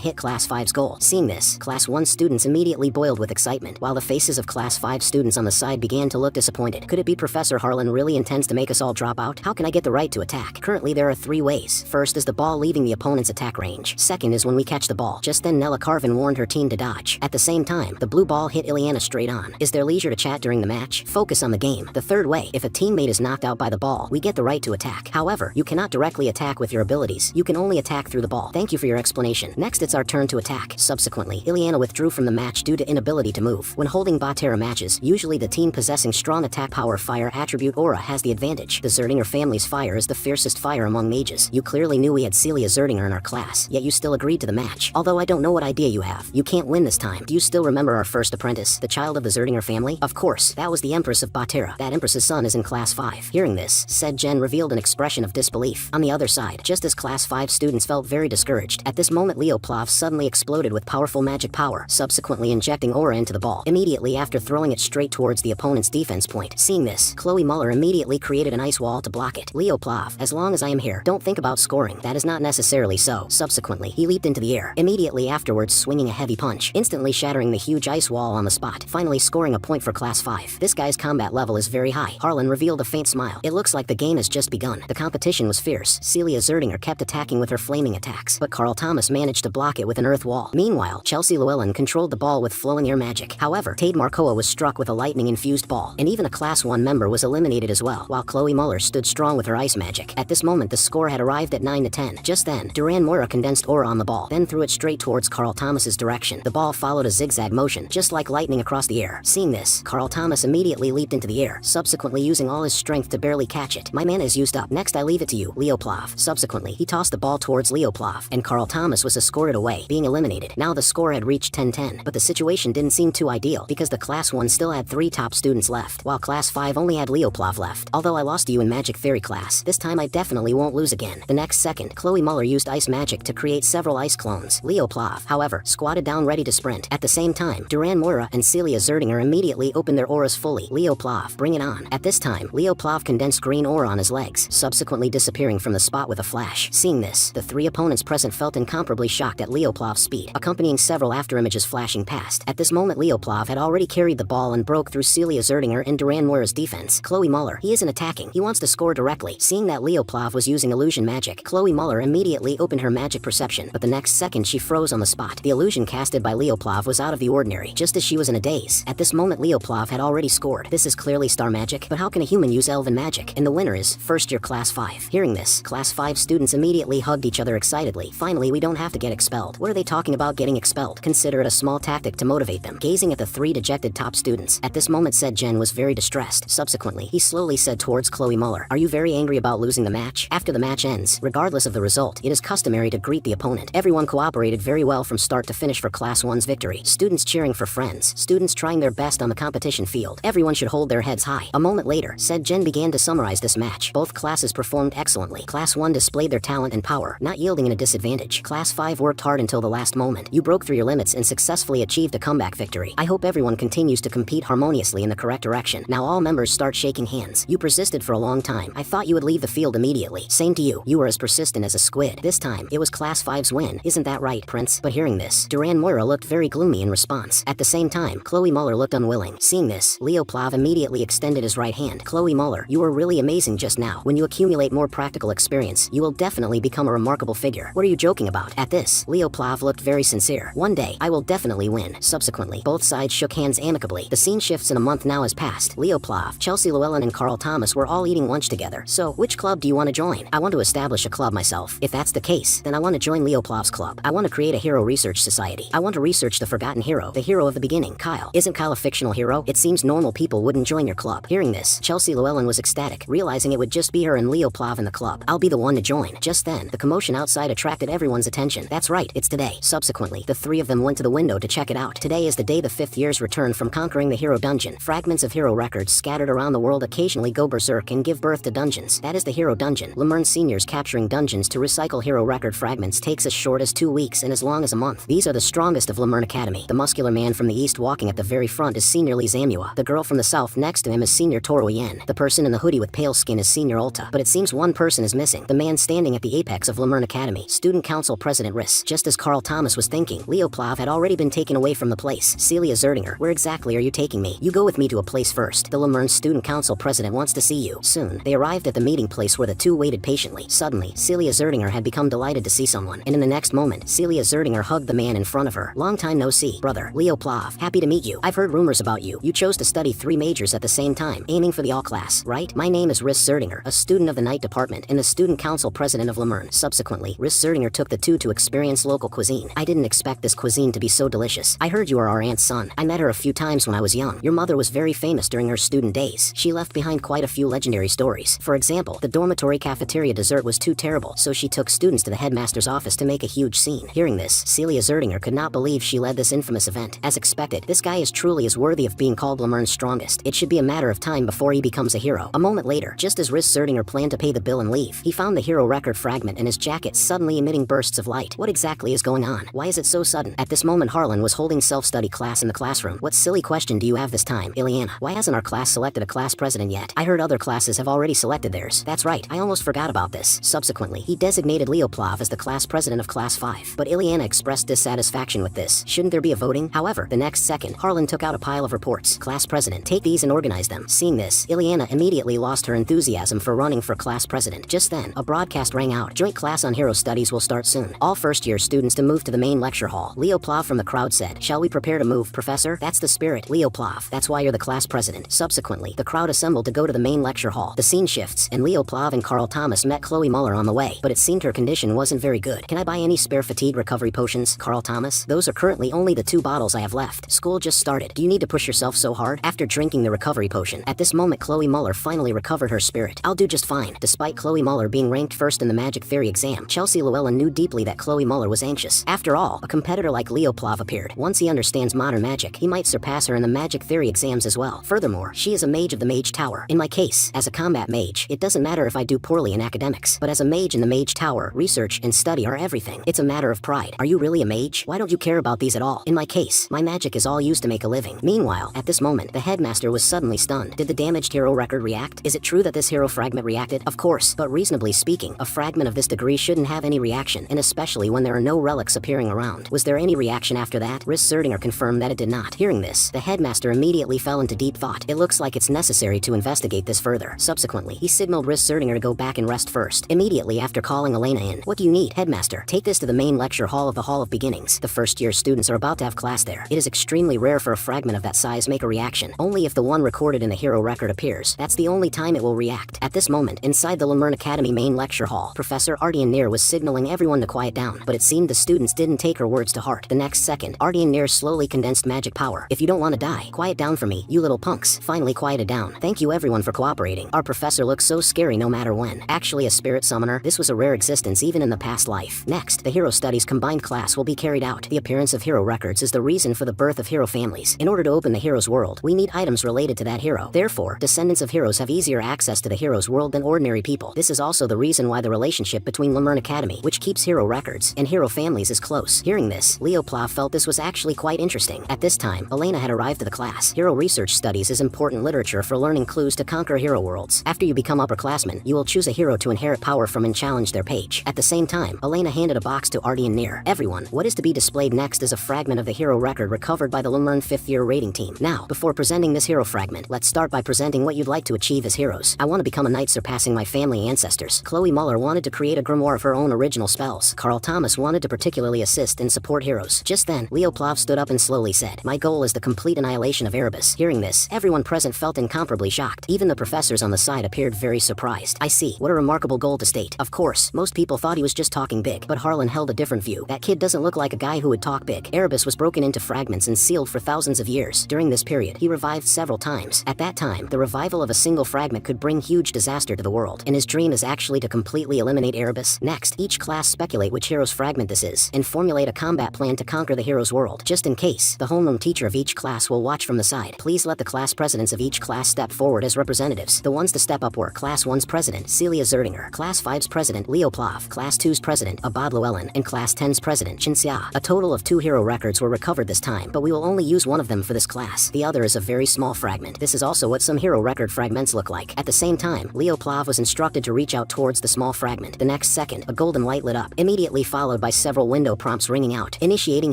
hit Class 5's goal. Seeing this, Class 1 students immediately boiled with excitement, while the faces of Class 5 students on the side began to look disappointed. Could it be Professor Harlan really intends to make us all drop out? How can I get the right to attack? Currently there are 3 ways. First is the ball leaving the opponent's attack range. Second is when we catch the ball. Just then Nella Carvin warned her team to dodge. At the same time, the blue ball hit Ileana straight on. Is there leisure to chat during the match? Focus on the game. The third way, if a teammate is knocked out by the ball, we get the right to attack. However, you cannot directly attack with your abilities. You can only attack through the ball. Thank you for your explanation. Next it's our turn to attack. Subsequently, Ileana withdrew from the match due to inability to move. When holding Batera matches, usually the team possessing strong attack power fire attribute aura has the advantage. The Zeringer family's fire is the fiercest fire among mages. You clearly knew we had Celia Zeringer in our class, yet you still agreed to the match. Although I don't know what idea you have. You can't win this time. Do you still remember our first apprentice, the child of the Zerdinger family? Of course, that was the Empress of Batera. That Empress's son is in Class 5. Hearing this, said Jen revealed an expression of disbelief. On the other side, just as Class 5 students felt very discouraged, at this moment Leoplav suddenly exploded with powerful magic power, subsequently injecting aura into the ball, immediately after throwing it straight towards the opponent's defense point. Seeing this, Chloe Muller immediately created an ice wall to block it. Leoplav, as long as I am here, don't think about scoring. That is not necessarily so. Subsequently, he leaped into the air, immediately afterwards swinging a heavy punch, instantly shattering the huge ice wall on the spot, finally scoring a point for Class 5. This guy's combat level is very high. Harlan revealed a faint smile. It looks like the game has just begun. The competition was fierce. Celia Zerdinger kept attacking with her flaming attacks, but Carl Thomas managed to block it with an earth wall. Meanwhile, Chelsea Llewellyn controlled the ball with flowing air magic. However, Tade Marcoa was struck with a lightning-infused ball, and even a Class 1 member was eliminated as well, while Chloe Muller stood strong with her ice magic. At this moment, the score had arrived at 9-10. Just then, Duran Moira condensed aura on the ball, then threw it straight towards Carl Thomas's direction. The ball followed a zigzag motion, just like lightning across the air. Seeing this, Carl Thomas immediately leaped into the air, subsequently using all his strength to barely catch it. My mana is used up. Next I leave it to you, Leoplav. Subsequently, he tossed the ball towards Leoplav, and Carl Thomas was escorted away, being eliminated. Now the score had reached 10-10, but the situation didn't seem too ideal, because the Class 1 still had 3 top students left, while Class 5 only had Leoplav left. Although I lost to you in Magic Theory class, this time I definitely won't lose again. The next second, Chloe Muller used ice magic to create several ice clones. Leoplav, however, squatted down ready to sprint. At the same time, Duran Moira and Celia Zerdinger immediately opened their auras fully. Leoplav, bring it on. At this time, Leoplav condensed green aura on his legs, subsequently disappearing from the spot with a flash. Seeing this, the 3 opponents present felt incomparably shocked at Leoplav's speed, accompanying several afterimages flashing past. At this moment, Leoplav had already carried the ball and broke through Celia Zerdinger and Duran Moira's defense. Chloe Muller, he isn't attacking, he wants to score directly. Seeing that Leoplav was using illusion magic, Chloe Muller immediately opened her magic perception, but the next second she froze on the spot. The illusion casted by Leoplav was out of the ordinary, just as she was in a daze. At this moment, Leoplav had already scored. This is clearly star magic, but how can a human use elven magic? And the winner is first year Class 5. Hearing this, Class 5 students immediately hugged each other excitedly. Finally, we don't have to get expelled. What are they talking about getting expelled? Consider it a small tactic to motivate them. Gazing at the 3 dejected top students, at this moment said Jen was very distressed. Subsequently, he slowly said towards Chloe Muller, are you very angry about losing the match? After the match ends, regardless of the result, it is customary to greet the opponent. Everyone cooperated very well from start to finish for Class 1's victory. Students cheering for friends, students trying their best on the competition field. Everyone should hold their heads high. A moment later, said Jen began to summarize this match. Both classes performed excellently. Class 1 displayed their talent and power, not yielding in a disadvantage. Class 5 worked hard until the last moment. You broke through your limits and successfully achieved a comeback victory. I hope everyone continues to compete harmoniously in the correct direction. Now all members start shaking hands. You persisted for a long time. I thought you would leave the field immediately. Same to you. You were as persistent as a squid. This time, it was Class 5's win. Isn't that right, Prince? But hearing this, Duran Moira looked very gloomy in response. At the same time, Chloe Muller looked unwilling. Seeing this, Leoplav immediately extended his right hand. Chloe Muller, you were really amazing just now. When you accumulate more practical experience, you will definitely become a remarkable figure. What are you joking about? At this, Leoplav looked very sincere. One day, I will definitely win. Subsequently, both sides shook hands amicably. The scene shifts in a month now has passed. Leoplav, Chelsea Llewellyn and Carl Thomas were all eating lunch together. So, which club do you want to join? I want to establish a club myself. If that's the case, then I want to join Leoplav's club. I want to create a hero research society. I want to research the forgotten hero, the hero of the beginning, Kyle. Isn't Kyle a fictional hero? It seems normal people wouldn't join your club. Hearing this, Chelsea Llewellyn was ecstatic, realizing it would just be her and Leoplav in the club. I'll be the one to join. Just then, the commotion outside attracted everyone's attention. That's right, it's today. Subsequently, the 3 of them went to the window to check it out. Today is the day the 5th years return from conquering the hero dungeon. Fragments of hero records scattered around the world occasionally go berserk and give birth to dungeons. That is the hero dungeon. Leern seniors capturing dungeons to recycle hero record fragments takes as short as 2 weeks and as long as a month. These are the strongest of Leern Academy. The muscular man from the east walking at the very front is Senior Lee Zamua. The girl from the south next to him is Senior Toro Yen. The person in the hoodie with pale skin is Senior Ulta. But it seems one person is missing. The man standing at the apex of Leern Academy. Student Council President Riss. Just as Carl Thomas was thinking, Leoplav had already been taken away from the place. Celia Zerdinger, where exactly are you taking me? You go with me to a place first. The Leern Student Council President wants to see you. Soon, they arrived at the meeting place where the two waited patiently. Suddenly, Celia Zerdinger had become delighted to see someone, and in the next moment, Celia Zerdinger hugged the man in front of her. Long time no see, brother. Leoplav, happy to meet you. I've heard rumors about you. You chose to study 3 majors at the same time, aiming for the all class, right? My name is Riss Zerdinger, a student of the night department and the student council president of Leern. Subsequently, Riss Zerdinger took the two to experience local cuisine. I didn't expect this cuisine to be so delicious. I heard you are our aunt's son. I met her a few times when I was young. Your mother was very famous during her student days. She left behind quite a few legendary stories. For example, the dormitory cafeteria dessert was too terrible, so she took students to the headmaster's office to make a huge scene. Hearing this, Celia Zerdinger could not believe she led this infamous event. As expected, this guy is truly as worthy of being called Leern's strongest. It should be a matter of time before he becomes a hero. A moment later, just as Riss Zerdinger planned to pay the bill and leave, he found the hero record fragment in his jacket, suddenly emitting bursts of light. What exactly is going on? Why is it so sudden? At this moment, Harlan was holding self-study class in the classroom. What silly question do you have this time, Ileana? Why hasn't our class selected a class president yet? I heard other classes have already selected theirs. That's right, I almost forgot about this. Subsequently, he designated Leoplav as the class president of class 5. But Ileana expressed dissatisfaction with this. Shouldn't there be a voting? However, the next second, Harlan took out a pile of reports. Class president, take these and organize them. Seeing this, Ileana immediately lost her enthusiasm for running for class president. Just then, a broadcast rang out. Joint class on hero studies will start soon. All first-year students to move to the main lecture hall. Leoplav from the crowd said, "Shall we prepare to move, professor?" That's the spirit, Leoplav. That's why you're the class president. Subsequently, the crowd assembled to go to the main lecture hall. The scene shifts, and Leoplav and Carl Thomas met Chloe Muller on the way, but it seemed her condition wasn't very good. Can I buy any spare fatigue recovery potions, Carl Thomas? Those are currently only the 2 bottles I have left. School just started. Do you need to push yourself so hard? After drinking the recovery potion, at this moment Chloe Muller finally recovered her spirit. I'll do just fine. Despite Chloe Muller being ranked first in the magic theory exam, Chelsea Llewellyn knew deeply that Chloe Muller was anxious. After all, a competitor like Leoplav appeared. Once he understands modern magic, he might surpass her in the magic theory exams as well. Furthermore, she is a mage of the Mage Tower. In my case, as a combat mage, it doesn't matter if I do poorly in academics, but as a mage in the Mage Tower, research and study are everything. It's a matter of pride. Are you really a mage? Why don't you care about these at all? In my case, my magic is all used to make a living. Meanwhile, at this moment, the headmaster was suddenly stunned. Did the damaged hero record react? Is it true that this hero fragment reacted? Of course, but reasonably speaking, a fragment of this degree shouldn't have any reaction, and especially when there are no relics appearing around. Was there any reaction after that? Riss Zerdinger confirmed that it did not. Hearing this, the headmaster immediately fell into deep thought. It looks like it's necessary to investigate this further. Subsequently, he signaled Riss Zerdinger to go back and rest first. Immediately after calling Elena in. What do you need, headmaster? Take this to the main lecture hall of the Hall of Beginnings. The first-year students are about to have class there. It is extremely rare for a fragment of that size make a reaction. Only if the one recorded in the hero record appears. That's the only time it will react. At this moment, inside the Leern Academy main lecture hall, Professor Ardian Neer was signaling everyone to quiet down, but it seemed the students didn't take her words to heart. The next second, Ardian Neer slowly condensed magic power. If you don't want to die, quiet down for me, you little punks. Finally quieted down. Thank you everyone for cooperating. Our professor looks so scary no matter when. Actually a spirit summoner, this was a rare existence even in the past life. Next, the hero studies combined class will be carried out. The appearance of hero records is the reason for the birth of hero families. In order to open the hero's world, we need items related to that hero. Therefore, descendants of heroes have easier access to the hero's world than ordinary people. This is also the reason why the relationship between Leern Academy, which keeps hero records, and hero families is close. Hearing this, Leoplav felt this was actually quite interesting. At this time, Elena had arrived to the class. Hero research studies is important literature for learning clues to conquer hero worlds. After you become upperclassmen, you will choose a hero to inherit power from and challenge their page. At the same time, Elena handed a box to Ardian Neer. Everyone, what is to be displayed next is a fragment of the hero record recovered by the Leern 5th year rating team. Now, before presenting this hero fragment, let's start by presenting what you'd like to achieve as heroes. I want to become a knight surpassing my family ancestors. Chloe Muller wanted to create a grimoire of her own original spells. Carl Thomas wanted to particularly assist and support heroes. Just then, Leoplav stood up and slowly said, "My goal is the complete annihilation of Erebus." Hearing this, everyone present felt incomparably shocked. Even the professors on the side appeared very surprised. I see. What a remarkable goal to state. Of course, most people thought he was just talking big, but Harlan held a different view. That kid doesn't look like a guy who would talk big. Erebus was broken into fragments and sealed for thousands of years. During this period, he revived several times. At that time, the revival of a single fragment could bring huge disaster to the world, and his dream is actually to completely eliminate Erebus. Next, each class speculate which hero's fragment this is, and formulate a combat plan to conquer the hero's world. Just in case, the homeroom teacher of each class will watch from the side. Please let the class presidents of each class step forward as representatives. The ones to step up were Class 1's president, Celia Zerdinger, Class 5's president, Leoplav, Class 2's president, Abad Llewellyn, and Class 10's president, Chin Xia. A total of 2 hero records were recovered this time, but we will only only use one of them for this class. The other is a very small fragment. This is also what some hero record fragments look like. At the same time, Leoplav was instructed to reach out towards the small fragment. The next second, a golden light lit up, immediately followed by several window prompts ringing out. Initiating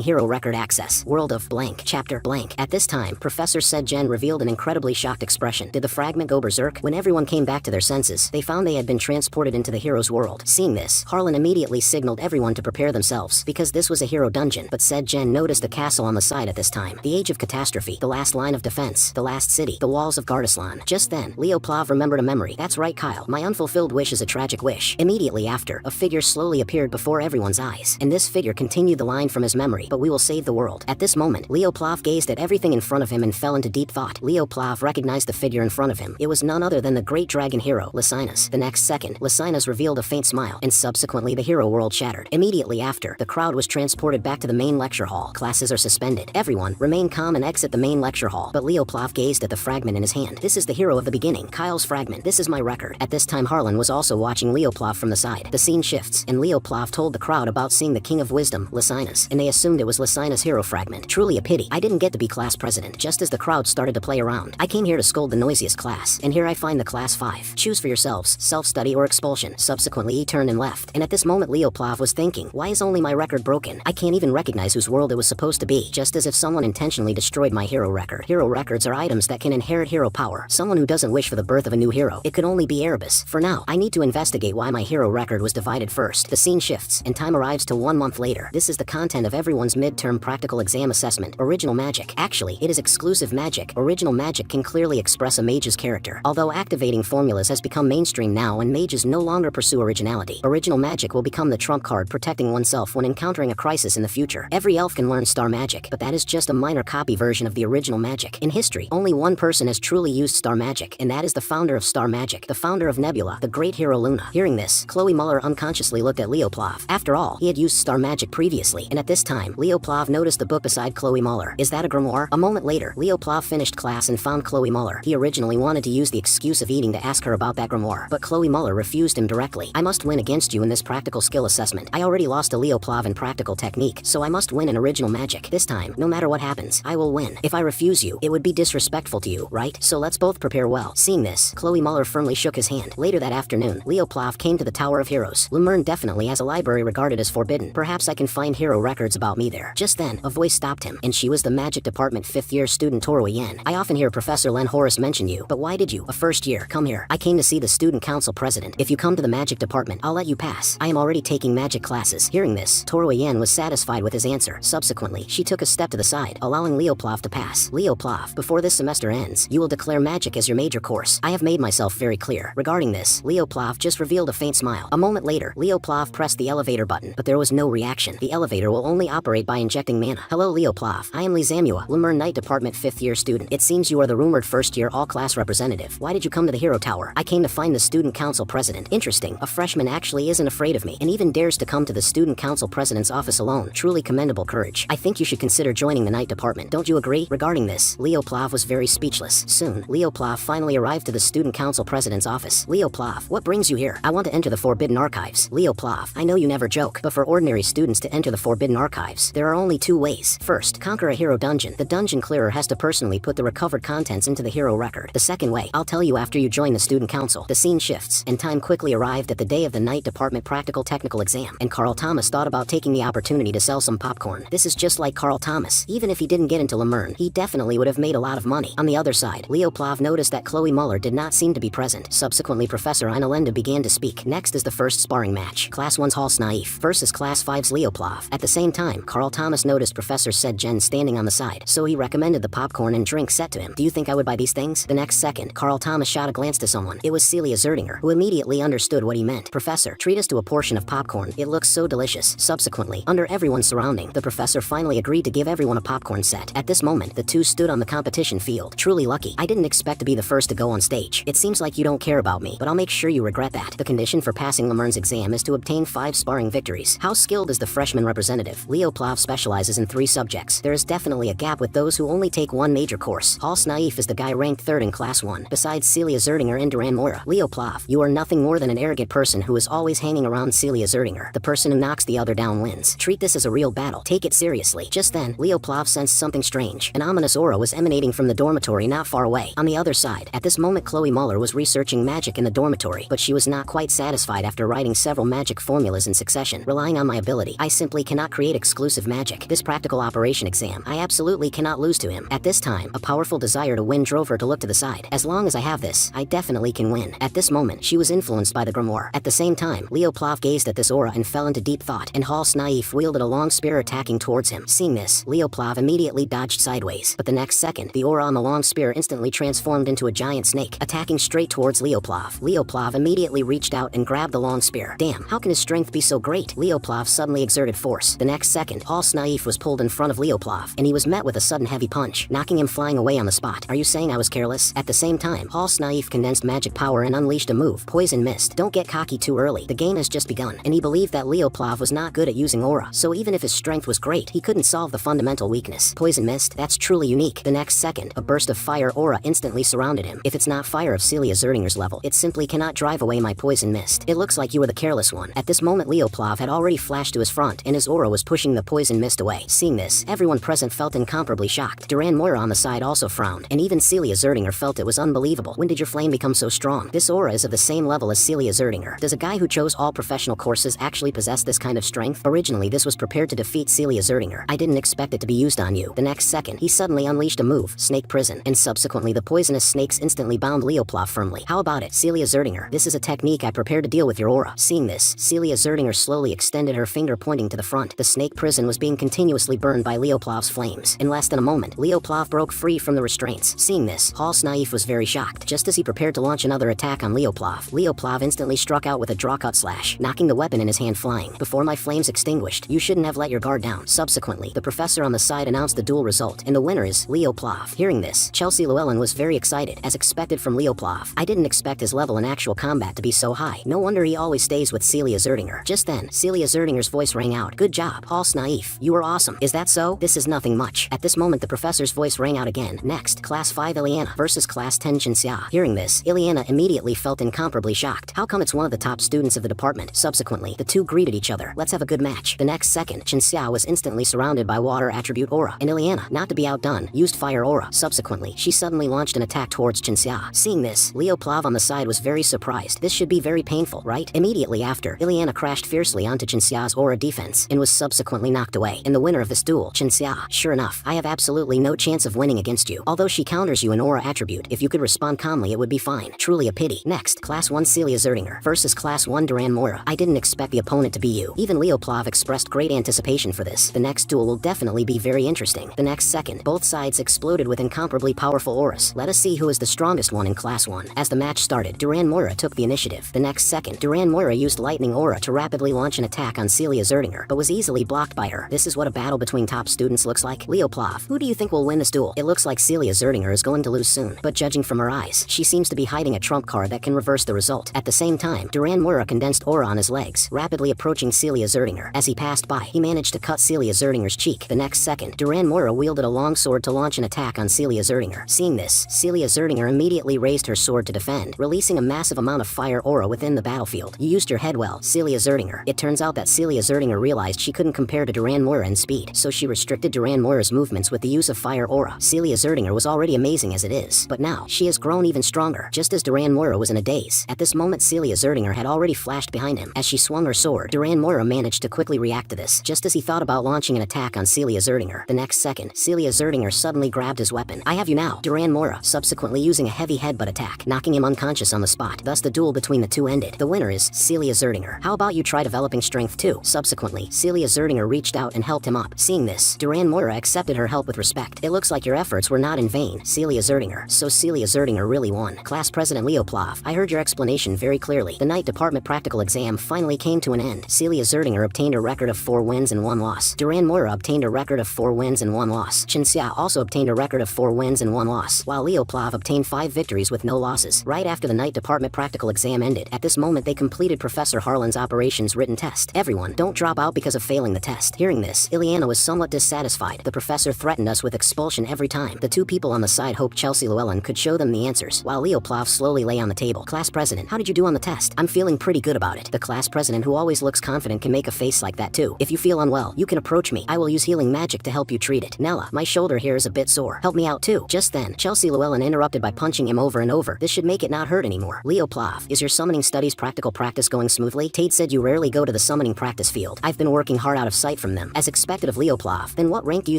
hero record access. World of blank. Chapter blank. At this time, Professor Sedgen revealed an incredibly shocked expression. Did the fragment go berserk? When everyone came back to their senses, they found they had been transported into the hero's world. Seeing this, Harlan immediately signaled everyone to prepare themselves, because this was a hero dungeon. But Sedgen noticed the castle on the side at this time. The age of catastrophe, the last line of defense, the last city, the walls of Gardaslan. Just then, Leoplav remembered a memory. That's right, Kyle. My unfulfilled wish is a tragic wish. Immediately after, a figure slowly appeared before everyone's eyes, and this figure continued the line from his memory, but we will save the world. At this moment, Leoplav gazed at everything in front of him and fell into deep thought. Leoplav recognized the figure in front of him. It was none other than the great dragon hero, Lysinus. The next second, Lysinus revealed a faint smile, and subsequently the hero world shattered. Immediately after, the crowd was transported back to the main lecture hall. Classes are suspended. Everyone, remain calm and exit the main lecture hall. But Leoplav gazed at the fragment in his hand. This is the hero of the beginning, Kyle's fragment. This is my record. At this time, Harlan was also watching Leoplav from the side. The scene shifts, and Leoplav told the crowd about seeing the King of Wisdom, Lysinus, and they assumed it was Lysinus' hero fragment. Truly a pity. I didn't get to be class president. Just as the crowd started to play around, I came here to scold the noisiest class, and here I find the class 5. Choose for yourselves, self-study or expulsion. Subsequently, he turned and left, and at this moment Leoplav was thinking, why is only my record broken? I can't even recognize whose world it was supposed to be, just as if someone intentionally destroyed my hero record. Hero records are items that can inherit hero power. Someone who doesn't wish for the birth of a new hero. It could only be Erebus. For now, I need to investigate why my hero record was divided first. The scene shifts, and time arrives to 1 month later. This is the content of everyone's midterm practical exam assessment. Original magic. Actually, it is exclusive magic. Original magic can clearly express a mage's character. Although activating formulas has become mainstream now and mages no longer pursue originality, original magic will become the trump card protecting oneself when encountering a crisis in the future. Every elf can learn star magic, but that is just a minor copy version of the original magic. In history, only one person has truly used star magic, and that is the founder of star magic, the founder of Nebula, the great hero Luna. Hearing this, Chloe Muller unconsciously looked at Leoplav. After all, he had used star magic previously, and at this time, Leoplav noticed the book beside Chloe Muller. Is that a grimoire? A moment later, Leoplav finished class and found Chloe Muller. He originally wanted to use the excuse of eating to ask her about that grimoire, but Chloe Muller refused him directly. I must win against you in this practical skill assessment. I already lost to Leoplav in practical technique, so I must win in original magic. This time, no matter what happens, I will win. If I refuse you, it would be disrespectful to you, right? So let's both prepare well. Seeing this, Chloe Muller firmly shook his hand. Later that afternoon, Leoplav came to the Tower of Heroes. Leern definitely has a library regarded as forbidden. Perhaps I can find hero records about me there. Just then, a voice stopped him, and she was the Magic Department 5th year student Torwa Yen. I often hear Professor Len Horace mention you, but why did you, a first year, come here? I came to see the student council president. If you come to the Magic Department, I'll let you pass. I am already taking magic classes. Hearing this, Torwa Yen was satisfied with his answer. Subsequently, she took a step to the side, allowing Leoplav to pass. Leoplav, before this semester ends, you will declare magic as your major course. I have made myself very clear. Regarding this, Leoplav just revealed a faint smile. A moment later, Leoplav pressed the elevator button, but there was no reaction. The elevator will only operate by injecting mana. Hello Leoplav, I am Lizamua, Leern Knight Department 5th year student. It seems you are the rumored first year all-class representative. Why did you come to the Hero Tower? I came to find the student council president. Interesting, a freshman actually isn't afraid of me, and even dares to come to the student council president's office alone. Truly commendable courage. I think you should consider joining the Knight Department. Don't you agree? Regarding this, Leoplav was very speechless. Soon, Leoplav finally arrived to the student council president's office. Leoplav, what brings you here? I want to enter the Forbidden Archives. Leoplav, I know you never joke, but for ordinary students to enter the Forbidden Archives, there are only 2 ways. First, conquer a hero dungeon. The dungeon clearer has to personally put the recovered contents into the hero record. The second way, I'll tell you after you join the student council. The scene shifts, and time quickly arrived at the day of the Knight Department practical technical exam, and Carl Thomas thought about taking the opportunity to sell some popcorn. This is just like Carl Thomas. Even if he didn't get into Leern, he definitely would have made a lot of money. On the other side, Leoplav noticed that Chloe Muller did not seem to be present. Subsequently, Professor Einalenda began to speak. Next is the first sparring match. Class 1's Hall Snaif versus Class 5's Leoplav. At the same time, Carl Thomas noticed Professor Sedgen standing on the side, so he recommended the popcorn and drink set to him. Do you think I would buy these things? The next second, Carl Thomas shot a glance to someone. It was Celia Zeringer, who immediately understood what he meant. Professor, treat us to a portion of popcorn. It looks so delicious. Subsequently, under everyone's surrounding, the professor finally agreed to give everyone a popcorn set. At this moment, the two stood on the competition field. Truly lucky. I didn't expect to be the first to go on stage. It seems like you don't care about me, but I'll make sure you regret that. The condition for passing Leern's exam is to obtain 5 sparring victories. How skilled is the freshman representative? Leoplav specializes in 3 subjects. There is definitely a gap with those who only take 1 major course. Hall Snaif is the guy ranked 3rd in Class 1, besides Celia Zerdinger and Duran Moira. Leoplav, you are nothing more than an arrogant person who is always hanging around Celia Zerdinger. The person who knocks the other down wins. Treat this as a real battle. Take it seriously. Just then, Leoplav sensed sensed something strange. An ominous aura was emanating from the dormitory not far away. On the other side, at this moment Chloe Muller was researching magic in the dormitory, but she was not quite satisfied after writing several magic formulas in succession. Relying on my ability, I simply cannot create exclusive magic. This practical operation exam, I absolutely cannot lose to him. At this time, a powerful desire to win drove her to look to the side. As long as I have this, I definitely can win. At this moment, she was influenced by the grimoire. At the same time, Leo Plov gazed at this aura and fell into deep thought, and Hall Snaif wielded a long spear attacking towards him. Seeing this, Leo Plov immediately dodged sideways, but the next second, the aura on the long spear instantly transformed into a giant snake, attacking straight towards Leo Plov. Leo Plov immediately reached out and grabbed the long spear. Damn, how can his strength be so great? Leo Plov suddenly exerted force. The next second, Hall Snaif was pulled in front of Leo Plov, and he was met with a sudden heavy punch, knocking him flying away on the spot. Are you saying I was careless? At the same time, Hall Snaif condensed magic power and unleashed a move, Poison Mist. Don't get cocky too early. The game has just begun, and he believed that Leo Plov was not good at using aura, so even if his strength was great, he couldn't solve the fundamental weakness. Poison Mist, that's truly unique. The next second, a burst of fire aura instantly surrounded him. If it's not fire of Celia Zerdinger's level, it simply cannot drive away my Poison Mist. It looks like you were the careless one. At this moment, Leo Plov had already flashed to his front, and his aura was pushing the Poison Mist away. Seeing this, everyone present felt incomparably shocked. Duran Moira on the side also frowned, and even Celia Zerdinger felt it was unbelievable. When did your flame become so strong? This aura is of the same level as Celia Zerdinger. Does a guy who chose all professional courses actually possess this kind of strength? Originally, this was prepared to defeat Celia Zerdinger. I didn't expect it to be used on you. The next second, he suddenly unleashed a move, Snake Prison, and subsequently the poisonous snakes instantly bound Leo Plov firmly. How about it, Celia Zerdinger? This is a technique I prepared to deal with your aura. Seeing this, Celia Zerdinger slowly extended her finger pointing to the front. The Snake Prison was being continuously burned by Leo Plov's flames. In less than a moment, Leo Plov broke free from the restraints. Seeing this, Hall Snaif was very shocked. Just as he prepared to launch another attack on Leo Plov instantly struck out with a drawcut slash, knocking the weapon in his hand flying. Before my flames extinguished, you shouldn't have let your guard down. Subsequently, the professor on the side announced the duel result, and the winner is Leo Plov. Hearing this, Chelsea Llewellyn was very excited, as expected from Leo Plov. I didn't expect his level in actual combat to be so high. No wonder he always stays with Celia Zerdinger. Just then, Celia Zerdinger's voice rang out. Good job, Hall Snaif. You were awesome. Is that so? This is nothing much. At this moment, the professor's voice rang out again. Next, Class 5 Ileana versus Class 10 Chinxia. Hearing this, Ileana immediately felt incomparably shocked. How come it's one of the top students of the department? Subsequently, the two greeted each other. Let's have a good match. The next second, Chinxia was instantly surrounded by water attribute aura, and Ileana, not to be outdone, used fire aura. Subsequently, she suddenly launched an attack towards Chinxia. Seeing this, Leo Plov on the side was very surprised. This should be very painful, right? Immediately after, Ileana crashed fiercely onto Chinxia's aura defense and was subsequently knocked away. In the winner of this duel, Chinxia. Sure enough, I have absolutely no chance of winning against you. Although she counters you in aura attribute, if you could respond calmly it would be fine. Truly a pity. Next, Class 1 Celia Zerdinger versus Class 1 Duran Moira. I didn't expect the opponent to be you. Even Leo Plov expressed great anticipation for this. The next duel will definitely be very interesting. The next second, both sides exploded with incomparably powerful auras. Let us see who is the strongest one in Class 1. As the match started, Duran Moira took the initiative. The next second, Duran Moira used lightning aura to rapidly launch an attack on Celia Zerdinger, but was easily blocked by her. This is what a battle between top students looks like. Leo Plov, who do you think will win this duel? It looks like Celia Zerdinger is going to lose soon, but judging from her eyes, she seems to be hiding a trump card that can reverse the result. At the same time, Duran Moira condensed aura on his legs, rapidly approaching Celia Zerdinger. As he passed by, he managed to cut Celia Zerdinger's cheek. The next second, Duran Moira wielded a long sword to launch an attack on Celia Zerdinger. Seeing this, Celia Zerdinger immediately raised her sword to defend, releasing a massive amount of fire aura within the battlefield. You used your head well, Celia Zerdinger. It turns out that Celia Zerdinger realized she couldn't compare to Duran Moira in speed, so she restricted Duran Moira's movements with the use of fire aura. Celia Zerdinger was already amazing as it is, but now, she has grown even stronger, just as Duran Moira was in a daze. At this moment, Celia Zerdinger had already flashed behind him. As she swung her sword, Duran Moira managed to quickly react to this, just as he thought about launching an attack on Celia Zerdinger. The next second, Celia Zerdinger suddenly grabbed his weapon. I have you now, Duran Moira, subsequently using a heavy headbutt attack, knocking him unconscious on the spot. Thus the duel between the two ended. The winner is Celia Zerdinger. How about you try developing strength too? Subsequently, Celia Zerdinger reached out and helped him up. Seeing this, Duran Moira accepted her help with respect. It looks like your efforts were not in vain, Celia Zerdinger. So Celia Zerdinger really won. Class President Leo Plov, I heard your explanation very clearly. The night department practical exam finally came to an end. Celia Zerdinger obtained a record of 4 wins and 1 loss. Duran Moira obtained a record of 4 wins and 1 loss. Chinxia also obtained a record of 4 wins and 1 loss, while Leo Plov obtained 5 victories with no losses. Right after the night department practical exam ended, at this moment they completed Professor Harlan's operations written test. Everyone, don't drop out because of failing the test. Hearing this, Ileana was somewhat dissatisfied. The professor threatened us with expulsion every time. The two people on the side hoped Chelsea Llewellyn could show them the answers, while Leo Plov slowly lay on the table. Class President, how did you do on the test? I'm feeling pretty good about it. The class president, who always looks confident, can make a face like that too. If you feel unwell, you can approach me. I will use healing magic to help you you treat it. Nella, my shoulder here is a bit sore. Help me out too. Just then, Chelsea Llewellyn interrupted by punching him over and over. This should make it not hurt anymore. Leo Plav, is your summoning studies practical practice going smoothly? Tate said you rarely go to the summoning practice field. I've been working hard out of sight from them. As expected of Leo Plav. Then what rank do you